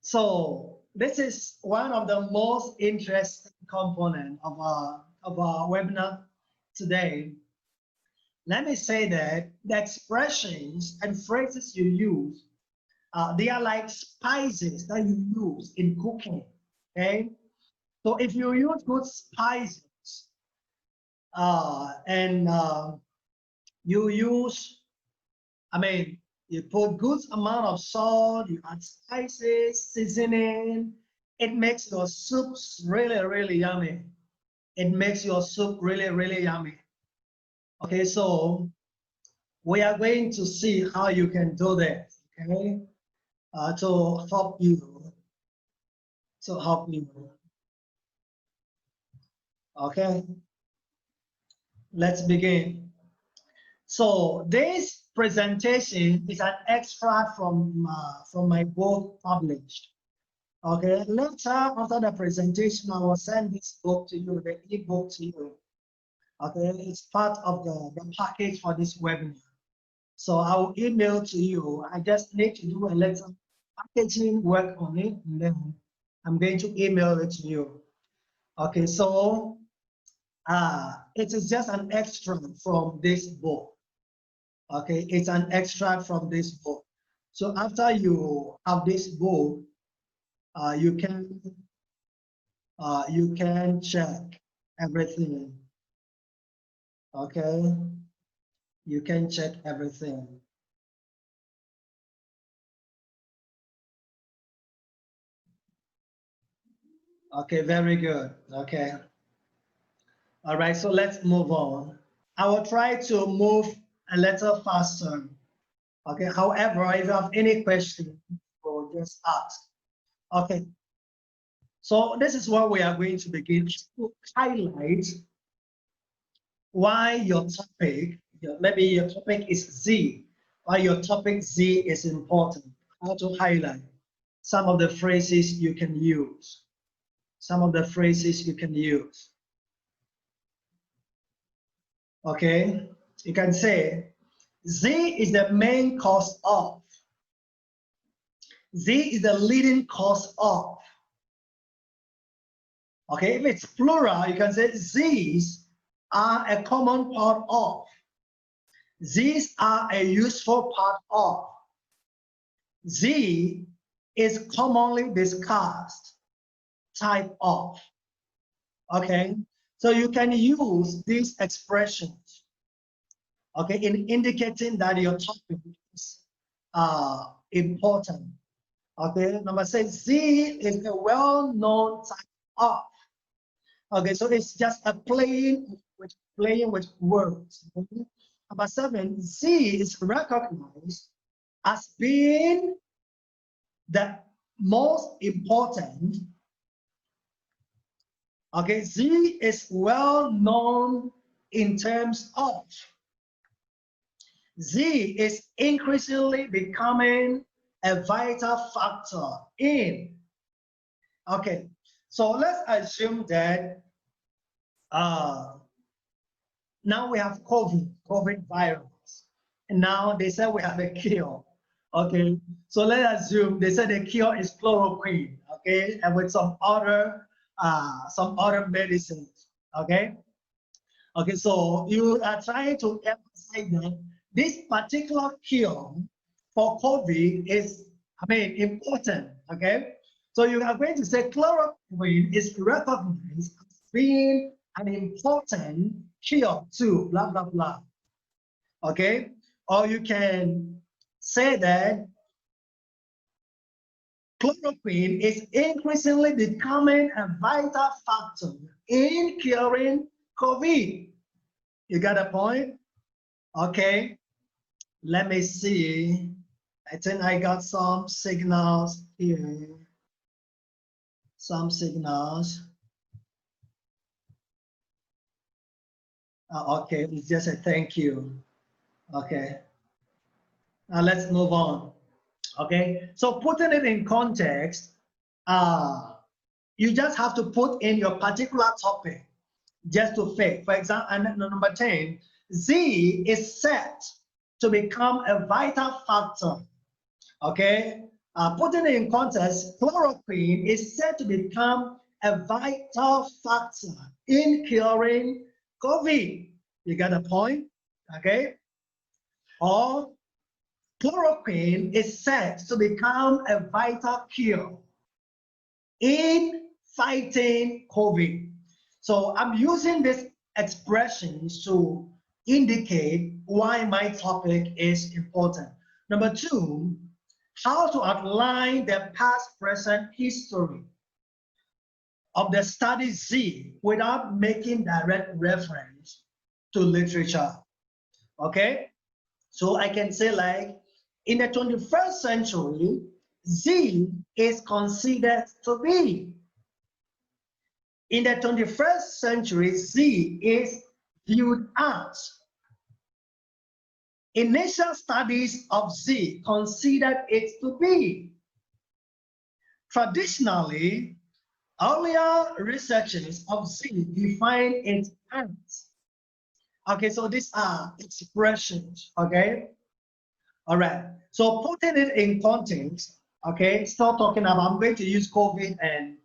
so this is one of the most interesting component of our webinar today. Let me say that the expressions and phrases you use, they are like spices that you use in cooking. Okay, so if you use good spices and you use, I mean, you put good amount of salt, you add spices, seasoning, it makes your soups really, really yummy. It makes your soup really, really yummy. Okay, so we are going to see how you can do this, okay, to help you, to help you. Okay, let's begin. So this presentation is an extract from my book published. Okay, later after the presentation, I will send this book to you, the ebook to you. Okay, it's part of the package for this webinar. So I will email to you. I just need to do a little packaging work on it, and then I'm going to email it to you. Okay, so it is just an extract from this book. Okay, it's an extract from this book. So after you have this book, uh, you can you can check everything. Okay, you can check everything. Okay, very good. Okay, all right. So let's move on. I will try to move a little faster. Okay. However, if you have any question, we'll just ask. Okay. So this is what we are going to begin to highlight why your topic, maybe your topic is Z, why your topic Z is important. How to highlight some of the phrases you can use. Some of the phrases you can use. Okay. You can say Z is the main cause of. Z is the leading cause of. Okay, if it's plural, you can say these are a common part of. These are a useful part of. Z is commonly discussed type of. Okay, so you can use these expressions, okay, in indicating that your topic is important. Okay, number 6, Z is a well-known type of. Okay, so it's just a playing with words. Okay? Number 7, Z is recognized as being the most important. Okay, Z is well known in terms of. Z is increasingly becoming a vital factor in. Okay, so let's assume that now we have COVID virus, and now they say we have a cure. Okay, so let's assume they said the cure is chloroquine. okay, and with some other medicines, okay. Okay, so you are trying to emphasize that this particular cure for COVID is, important, okay? So you are going to say chloroquine is recognized as being an important cure to blah, blah, blah, okay? Or you can say that chloroquine is increasingly becoming a vital factor in curing COVID. You got a point? Okay. Let me see. I think I got some signals here. Some signals. Okay, it's just a thank you. Okay. Now let's move on. Okay. So putting it in context, you just have to put in your particular topic just to fit. For example, and number 10, Z is set to become a vital factor. Okay, putting it in context, chloroquine is said to become a vital factor in curing COVID. You got a point? Okay. Or chloroquine is said to become a vital cure in fighting COVID. So I'm using these expressions to indicate why my topic is important. Number 2, how to outline the past-present history of the study Z without making direct reference to literature. Okay, so I can say, like, in the 21st century, Z is considered to be. In the 21st century, Z is viewed as. Initial studies of Z considered it to be. Traditionally, earlier researchers of Z define it as. Okay, so these are expressions, okay? All right, so putting it in context, okay, start talking about, I'm going to use COVID and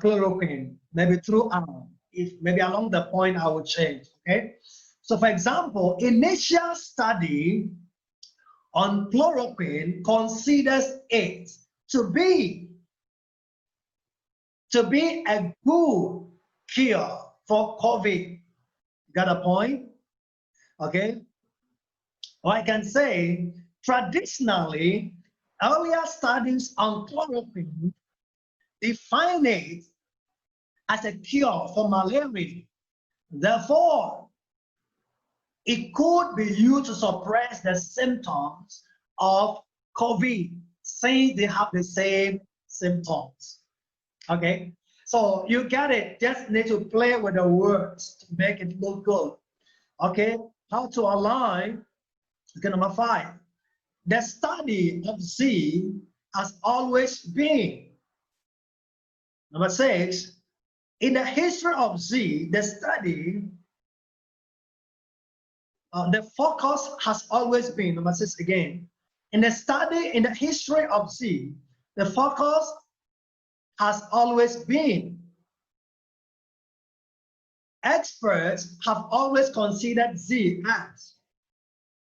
chloroquine, maybe throughout. If maybe along the point I will change, okay? So for example, initial study on chloroquine considers it to be a good cure for COVID. Got a point? Okay. Or I can say, traditionally, earlier studies on chloroquine define it as a cure for malaria. Therefore, it could be used to suppress the symptoms of COVID, since they have the same symptoms. Okay, so you got it. Just need to play with the words to make it look good. Okay, how to align? Okay, number 5. The study of Z has always been. Number 6. In the history of Z, the study, the focus has always been. Number 6 again. In the study, in the history of Z, the focus has always been. Experts have always considered Z as.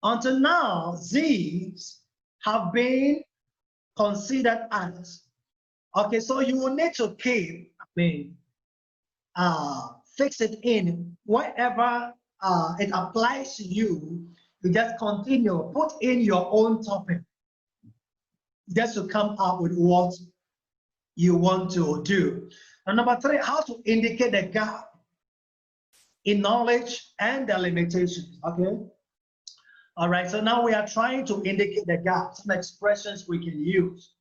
Until now, Z's have been considered as. Okay, so you will need to keep, fix it in wherever it applies to you. You just continue, put in your own topic just to come up with what you want to do. And number 3, how to indicate the gap in knowledge and the limitations. Okay. All right, so now we are trying to indicate the gap, some expressions we can use.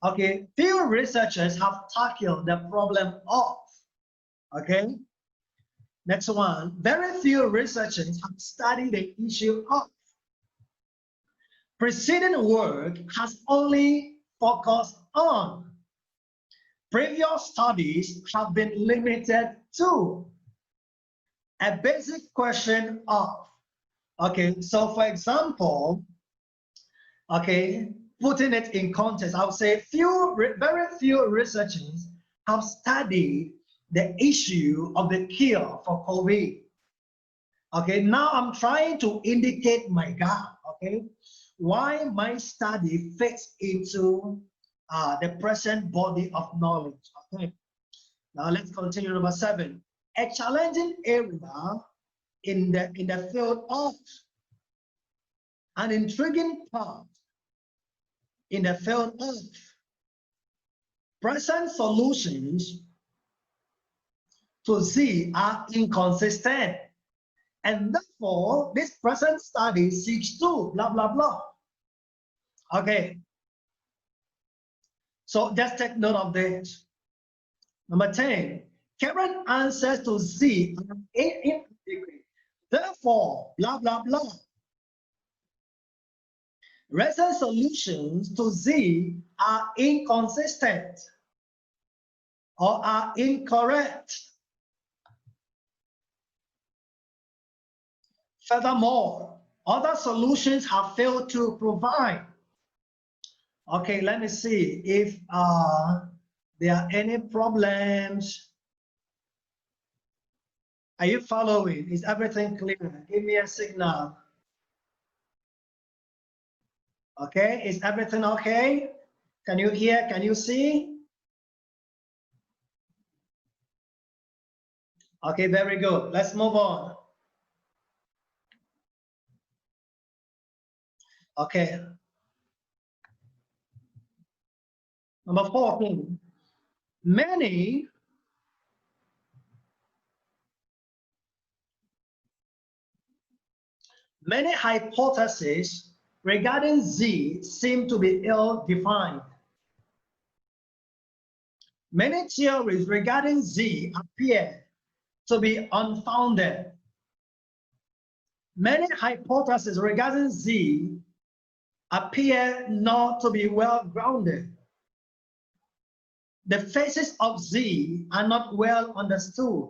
Okay, few researchers have tackled the problem of. Okay, next one, very few researchers have studied the issue of. Preceding work has only focused on. Previous studies have been limited to. A basic question of. Okay, so for example, okay, putting it in context, I would say very few researchers have studied the issue of the cure for COVID. Okay, now I'm trying to indicate my gap, okay, why my study fits into the present body of knowledge. Okay, now let's continue. Number 7, a challenging area in the field of an intriguing part in the field of present solutions to Z are inconsistent, and therefore this present study seeks to blah blah blah. Okay, so just take note of this. Number 10, current answers to Z are inadequate, therefore blah blah blah. Recent solutions to Z are inconsistent or are incorrect. Furthermore, other solutions have failed to provide. Okay, let me see if there are any problems. Are you following? Is everything clear? Give me a signal. Okay, is everything okay? Can you hear? Can you see? Okay, very good. Let's move on. Okay. Number 14. Many hypotheses regarding Z seem to be ill-defined. Many theories regarding Z appear to be unfounded. Many hypotheses regarding Z appear not to be well-grounded. The phases of Z are not well understood.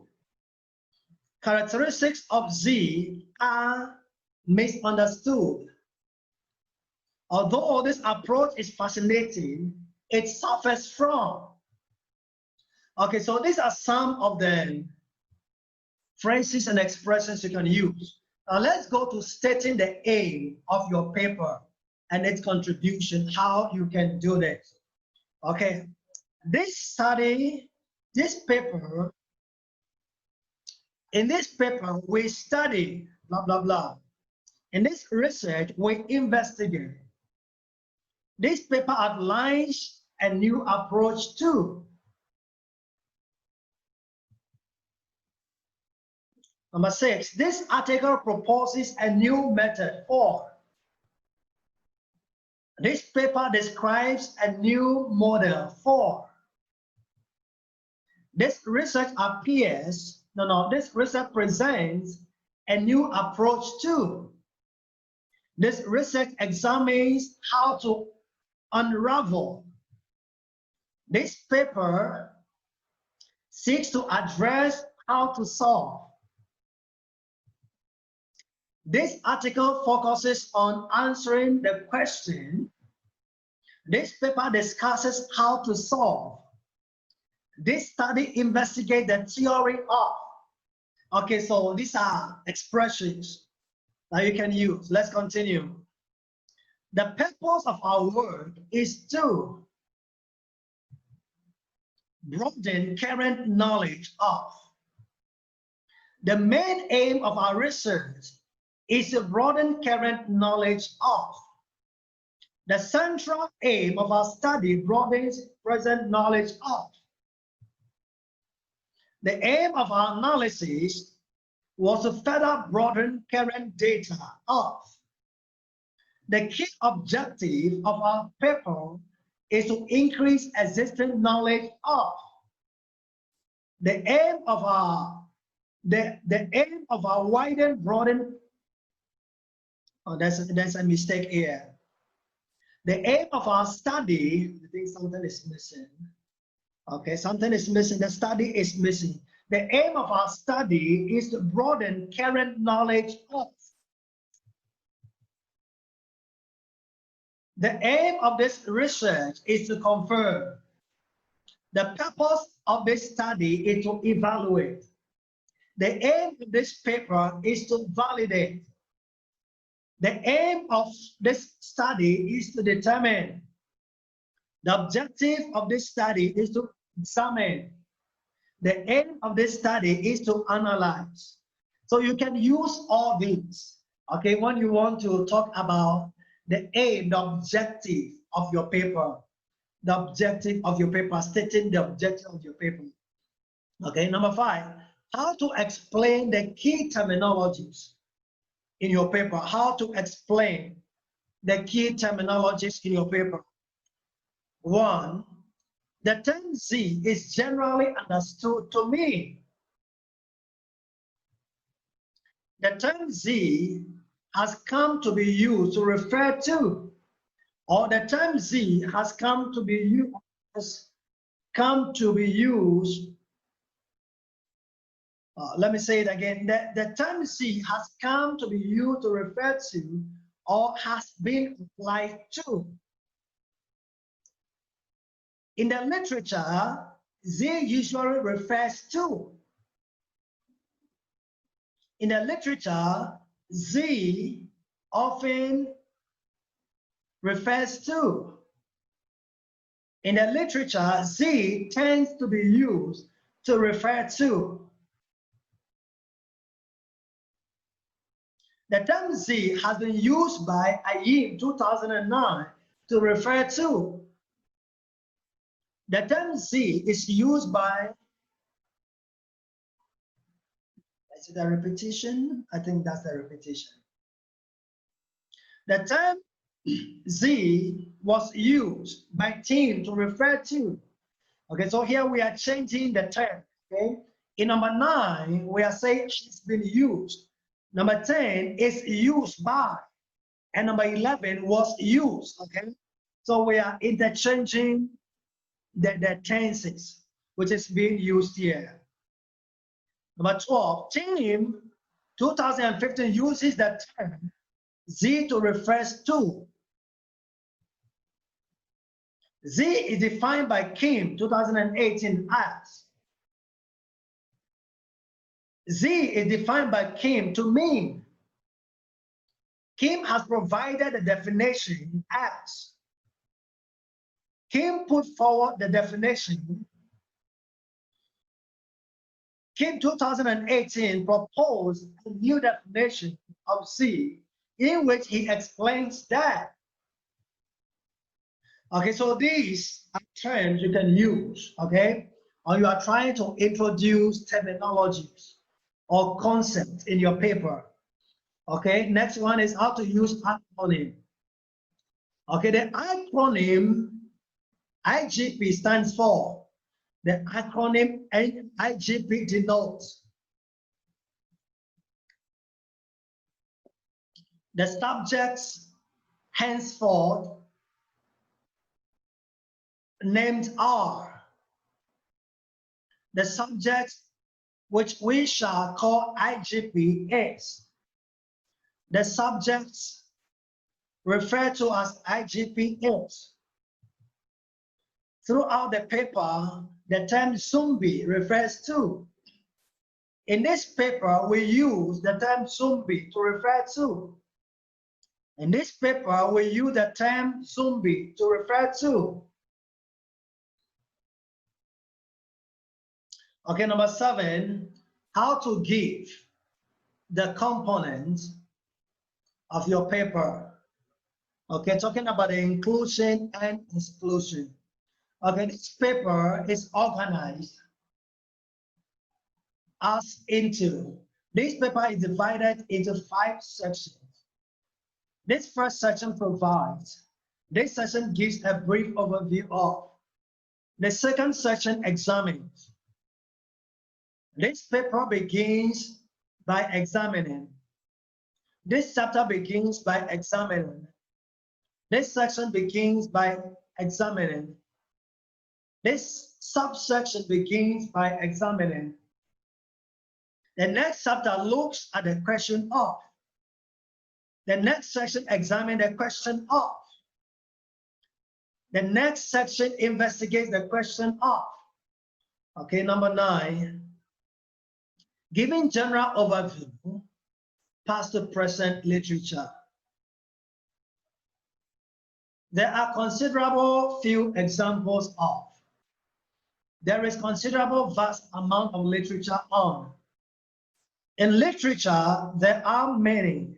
Characteristics of Z are misunderstood. Although this approach is fascinating, it suffers from. Okay, so these are some of the phrases and expressions you can use. Now let's go to stating the aim of your paper and its contribution, how you can do this. Okay, in this paper, we study, blah, blah, blah. In this research, we investigate. This paper outlines a new approach to. Number 6, this article proposes a new method for. This paper describes a new model for. This research this research presents a new approach to. This research examines how to unravel. This paper seeks to address how to solve. This article focuses on answering the question. This paper discusses how to solve. This study investigates the theory of. Okay, so these are expressions that you can use. Let's continue. The purpose of our work is to broaden current knowledge of. The main aim of our research is to broaden current knowledge of. The central aim of our study broadens present knowledge of. The aim of our analysis was to further broaden current data of. The key objective of our paper is to increase existing knowledge of. The aim of our widen, broaden. Oh, there's a mistake here. The aim of our study, I think something is missing. Okay, something is missing. The study is missing. The aim of our study is to broaden current knowledge of. The aim of this research is to confirm. The purpose of this study is to evaluate. The aim of this paper is to validate. The aim of this study is to determine. The objective of this study is to examine. The aim of this study is to analyze. So you can use all these, okay, when you want to talk about the aim, the objective of your paper. The objective of your paper, stating the objective of your paper. Okay, number 5, how to explain the key terminologies in your paper. How to explain the key terminologies in your paper. 1, the term Z is generally understood to mean. The term Z has come to be used to refer to, or the term Z has come to be used. Let me say it again. The term Z has come to be used to refer to or has been applied to. In the literature, Z usually refers to. In the literature, Z often refers to. In the literature, Z tends to be used to refer to. The term Z has been used by Ayim 2009 to refer to. The term Z is used by, is it a repetition? I think that's the repetition. The term Z was used by Tim to refer to. Okay, so here we are changing the term. Okay, in number 9, we are saying it's been used. Number 10 is used by, and number 11 was used. Okay, so we are interchanging the tenses, which is being used here. Number 12, Tim 2015 uses the term Z to refer to. Z is defined by Kim 2018 as. Z is defined by Kim to mean. Kim has provided the definition as. Kim put forward the definition. Kim 2018 proposed a new definition of Z in which he explains that. Okay, so these are terms you can use, okay, or you are trying to introduce terminologies or concepts in your paper. Okay, next one is how to use acronym. Okay, the acronym IGP stands for. The acronym IGP denotes the subjects henceforth named are. The subjects which we shall call IGP is. The subjects referred to as IGP is. Throughout the paper, the term zombie refers to. In this paper, we use the term zombie to refer to. In this paper, we use the term zombie to refer to. Okay, number 7, how to give the components of your paper. Okay, talking about the inclusion and exclusion. Okay, this paper is organized as into. This paper is divided into 5 sections. This first section provides. This section gives a brief overview of. The second section examines. This paper begins by examining. This chapter begins by examining. This section begins by examining. This subsection begins by examining. The next chapter looks at the question of. The next section examines the question of. The next section investigates the question of, okay, number 9, giving general overview, past to present literature. There are considerable few examples of. There is considerable vast amount of literature on. In literature, there are many.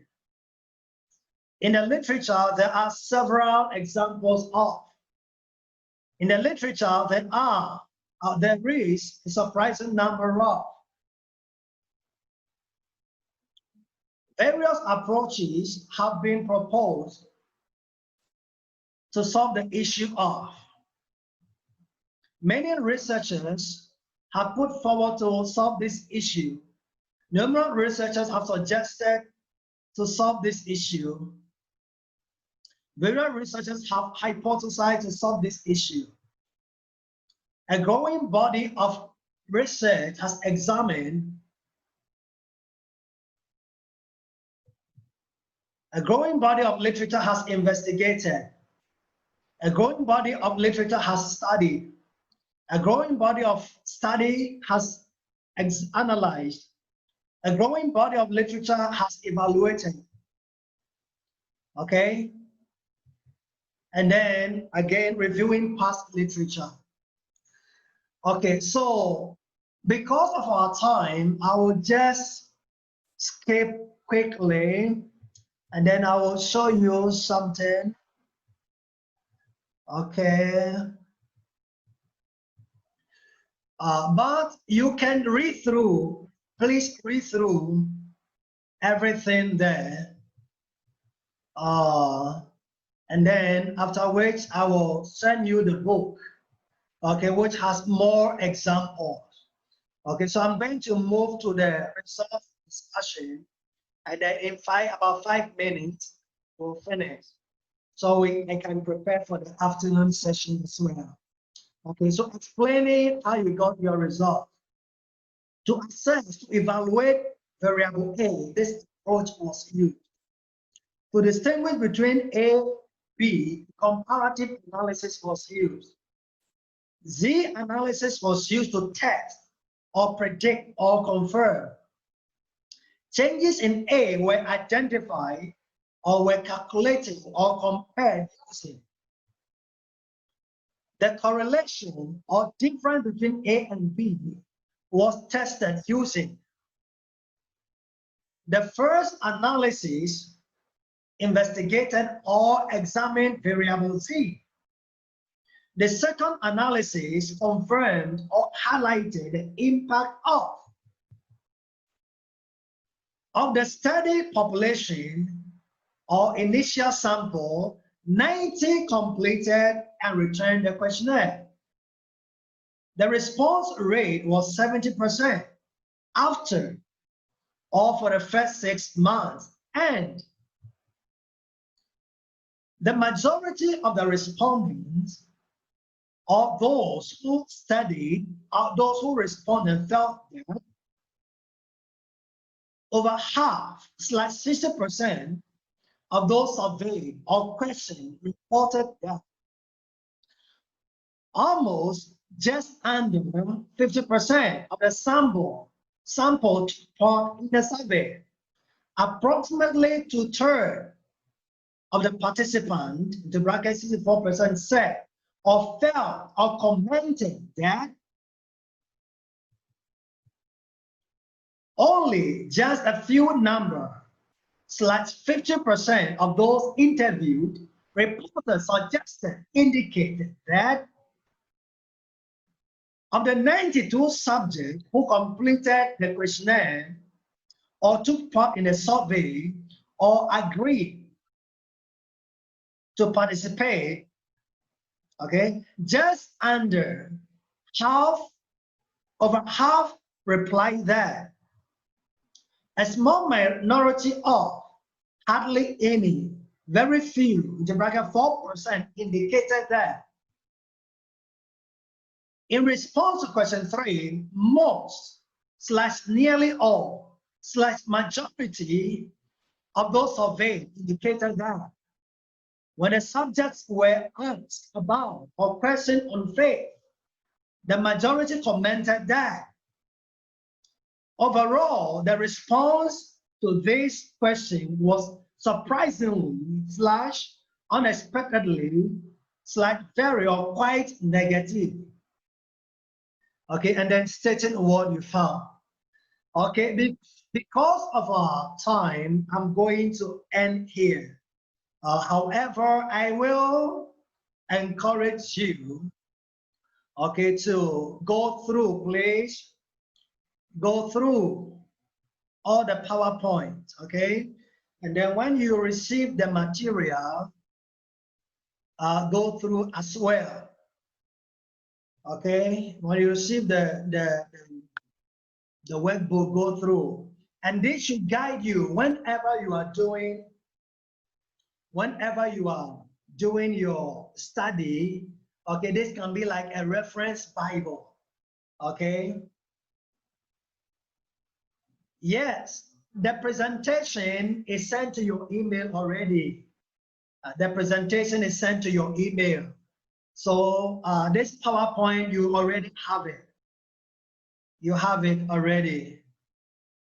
In the literature, there are several examples of. In the literature, there is a surprising number of. Various approaches have been proposed to solve the issue of. Many researchers have put forward to solve this issue. Numerous researchers have suggested to solve this issue. Various researchers have hypothesized to solve this issue. A growing body of research has examined. A growing body of literature has investigated. A growing body of literature has studied. A growing body of study has analyzed. A growing body of literature has evaluated. Okay? And then again, reviewing past literature. Okay, so because of our time, I will just skip quickly and then I will show you something. Okay. But you can read through, please read through everything there. And then after which I will send you the book, okay, which has more examples. Okay, so I'm going to move to the resource discussion, and then in about 5 minutes, we'll finish. So I can prepare for the afternoon session as well. Okay, so explaining how you got your result. To assess, to evaluate variable A, this approach was used. To distinguish between A, B, comparative analysis was used. Z analysis was used to test or predict or confirm. Changes in A were identified or were calculated or compared using. The correlation or difference between A and B was tested using. The first analysis investigated or examined variable Z. The second analysis confirmed or highlighted the impact of the study population or initial sample. 90 completed and returned the questionnaire. The response rate was 70% after or for the first 6 months, and the majority of the respondents or those who studied or those who responded felt that over half, 60% of those surveyed or questioned reported that almost just under 50% of the sample took part in the survey. Approximately 2/3 of the participants, the bracket 64%, said or felt or commented that only just a few number, 50% of those interviewed reported suggested, indicated that of the 92 subjects who completed the questionnaire or took part in the survey or agreed to participate, okay, just under half, over half replied that. A small minority of, hardly any, very few, the bracket 4%, indicated that. In response to question 3, most, nearly all, majority of those surveyed indicated that. When the subjects were asked about or questioned on faith, the majority commented that overall, the response to this question was surprisingly / unexpectedly / very or quite negative. Okay, and then stating what you found. Okay, because of our time, I'm going to end here. However, I will encourage you, okay, to go through, please. Go through all the PowerPoint, okay? And then when you receive the material, go through as well, okay? When you receive the workbook, go through. And this should guide you whenever you are doing your study, okay? This can be like a reference Bible, okay? Yes, the presentation is sent to your email already. The presentation is sent to your email. So this PowerPoint, you already have it. You have it already.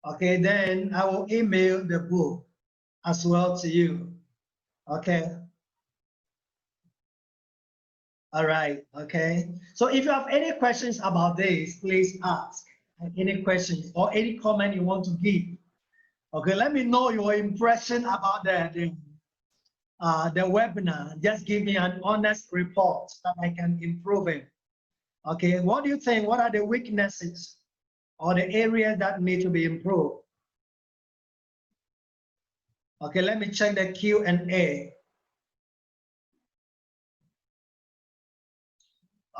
Okay, then I will email the book as well to you. Okay. All right, okay. So if you have any questions about this, please ask. Any questions or any comment you want to give. Okay, let me know your impression about the webinar. Just give me an honest report so that I can improve it. Okay, what do you think? What are the weaknesses or the areas that need to be improved? Okay, let me check the Q&A.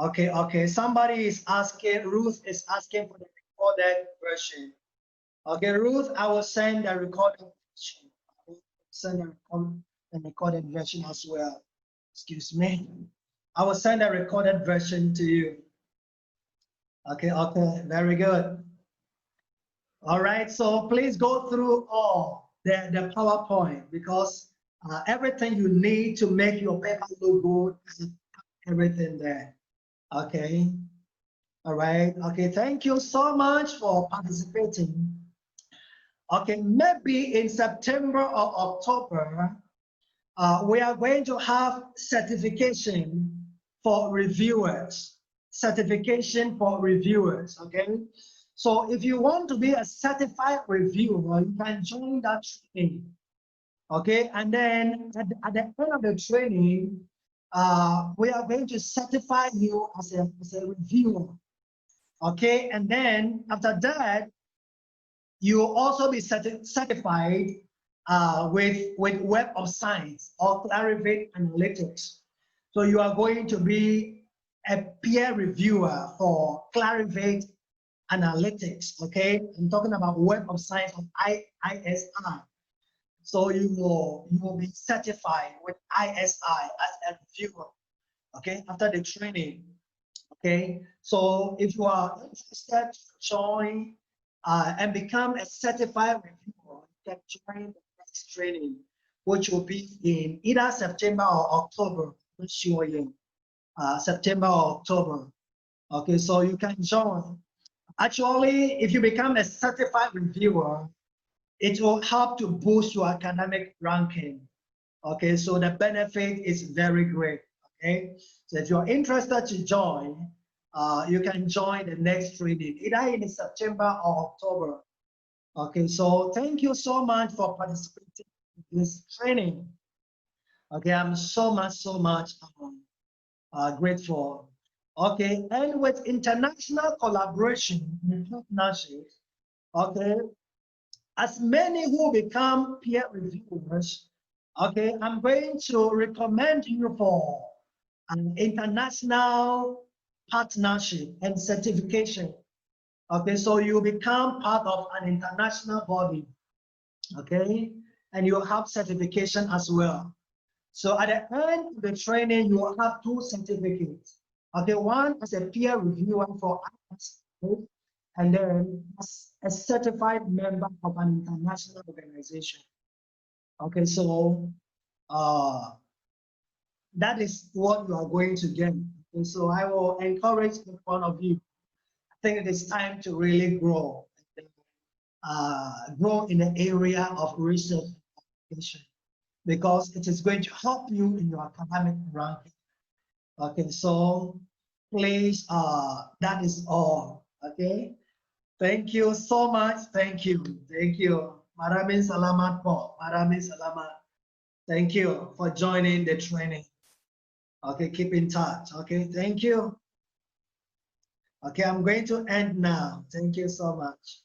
Okay, somebody is asking, Ruth is asking for the recorded version. Okay, Ruth, I will send the recorded version. I will send the recorded version as well. Excuse me. I will send a recorded version to you. Okay, very good. All right, so please go through all the PowerPoint because everything you need to make your paper look good, everything there. Okay, all right, okay, thank you so much for participating. Okay, maybe in September or October, we are going to have certification for reviewers. Certification for reviewers, okay? So if you want to be a certified reviewer, you can join that training, okay? And then at the end of the training, we are going to certify you as a reviewer, okay? And then after that, you will also be certified with Web of Science or Clarivate Analytics. So you are going to be a peer reviewer for Clarivate Analytics, okay? I'm talking about Web of Science of ISI. So you will be certified with ISI as a reviewer, okay? After the training, okay? So if you are interested to join and become a certified reviewer, you can join the next training, which will be in either September or October. I'm not sure yet. September or October. Okay, so you can join. Actually, if you become a certified reviewer, it will help to boost your academic ranking. Okay, so the benefit is very great. Okay, so if you're interested to join, you can join the next training, either in September or October. Okay, so thank you so much for participating in this training. Okay, I'm so much grateful. Okay, and with international collaboration and partnerships, okay, as many who become peer reviewers, okay, I'm going to recommend you for an international partnership and certification. Okay, so you become part of an international body, okay, and you have certification as well. So at the end of the training, you will have 2 certificates. Okay, one as a peer reviewer for us, and then as a certified member of an international organization. Okay, so that is what you are going to get. And so I will encourage each one of you. I think it is time to really grow, grow in the area of research application, because it is going to help you in your academic ranking. Okay, so please, that is all. Okay, thank you so much. Thank you. Thank you. Maraming salamat po. Maraming salamat. Thank you for joining the training. Okay, keep in touch. Okay, thank you. Okay, I'm going to end now. Thank you so much.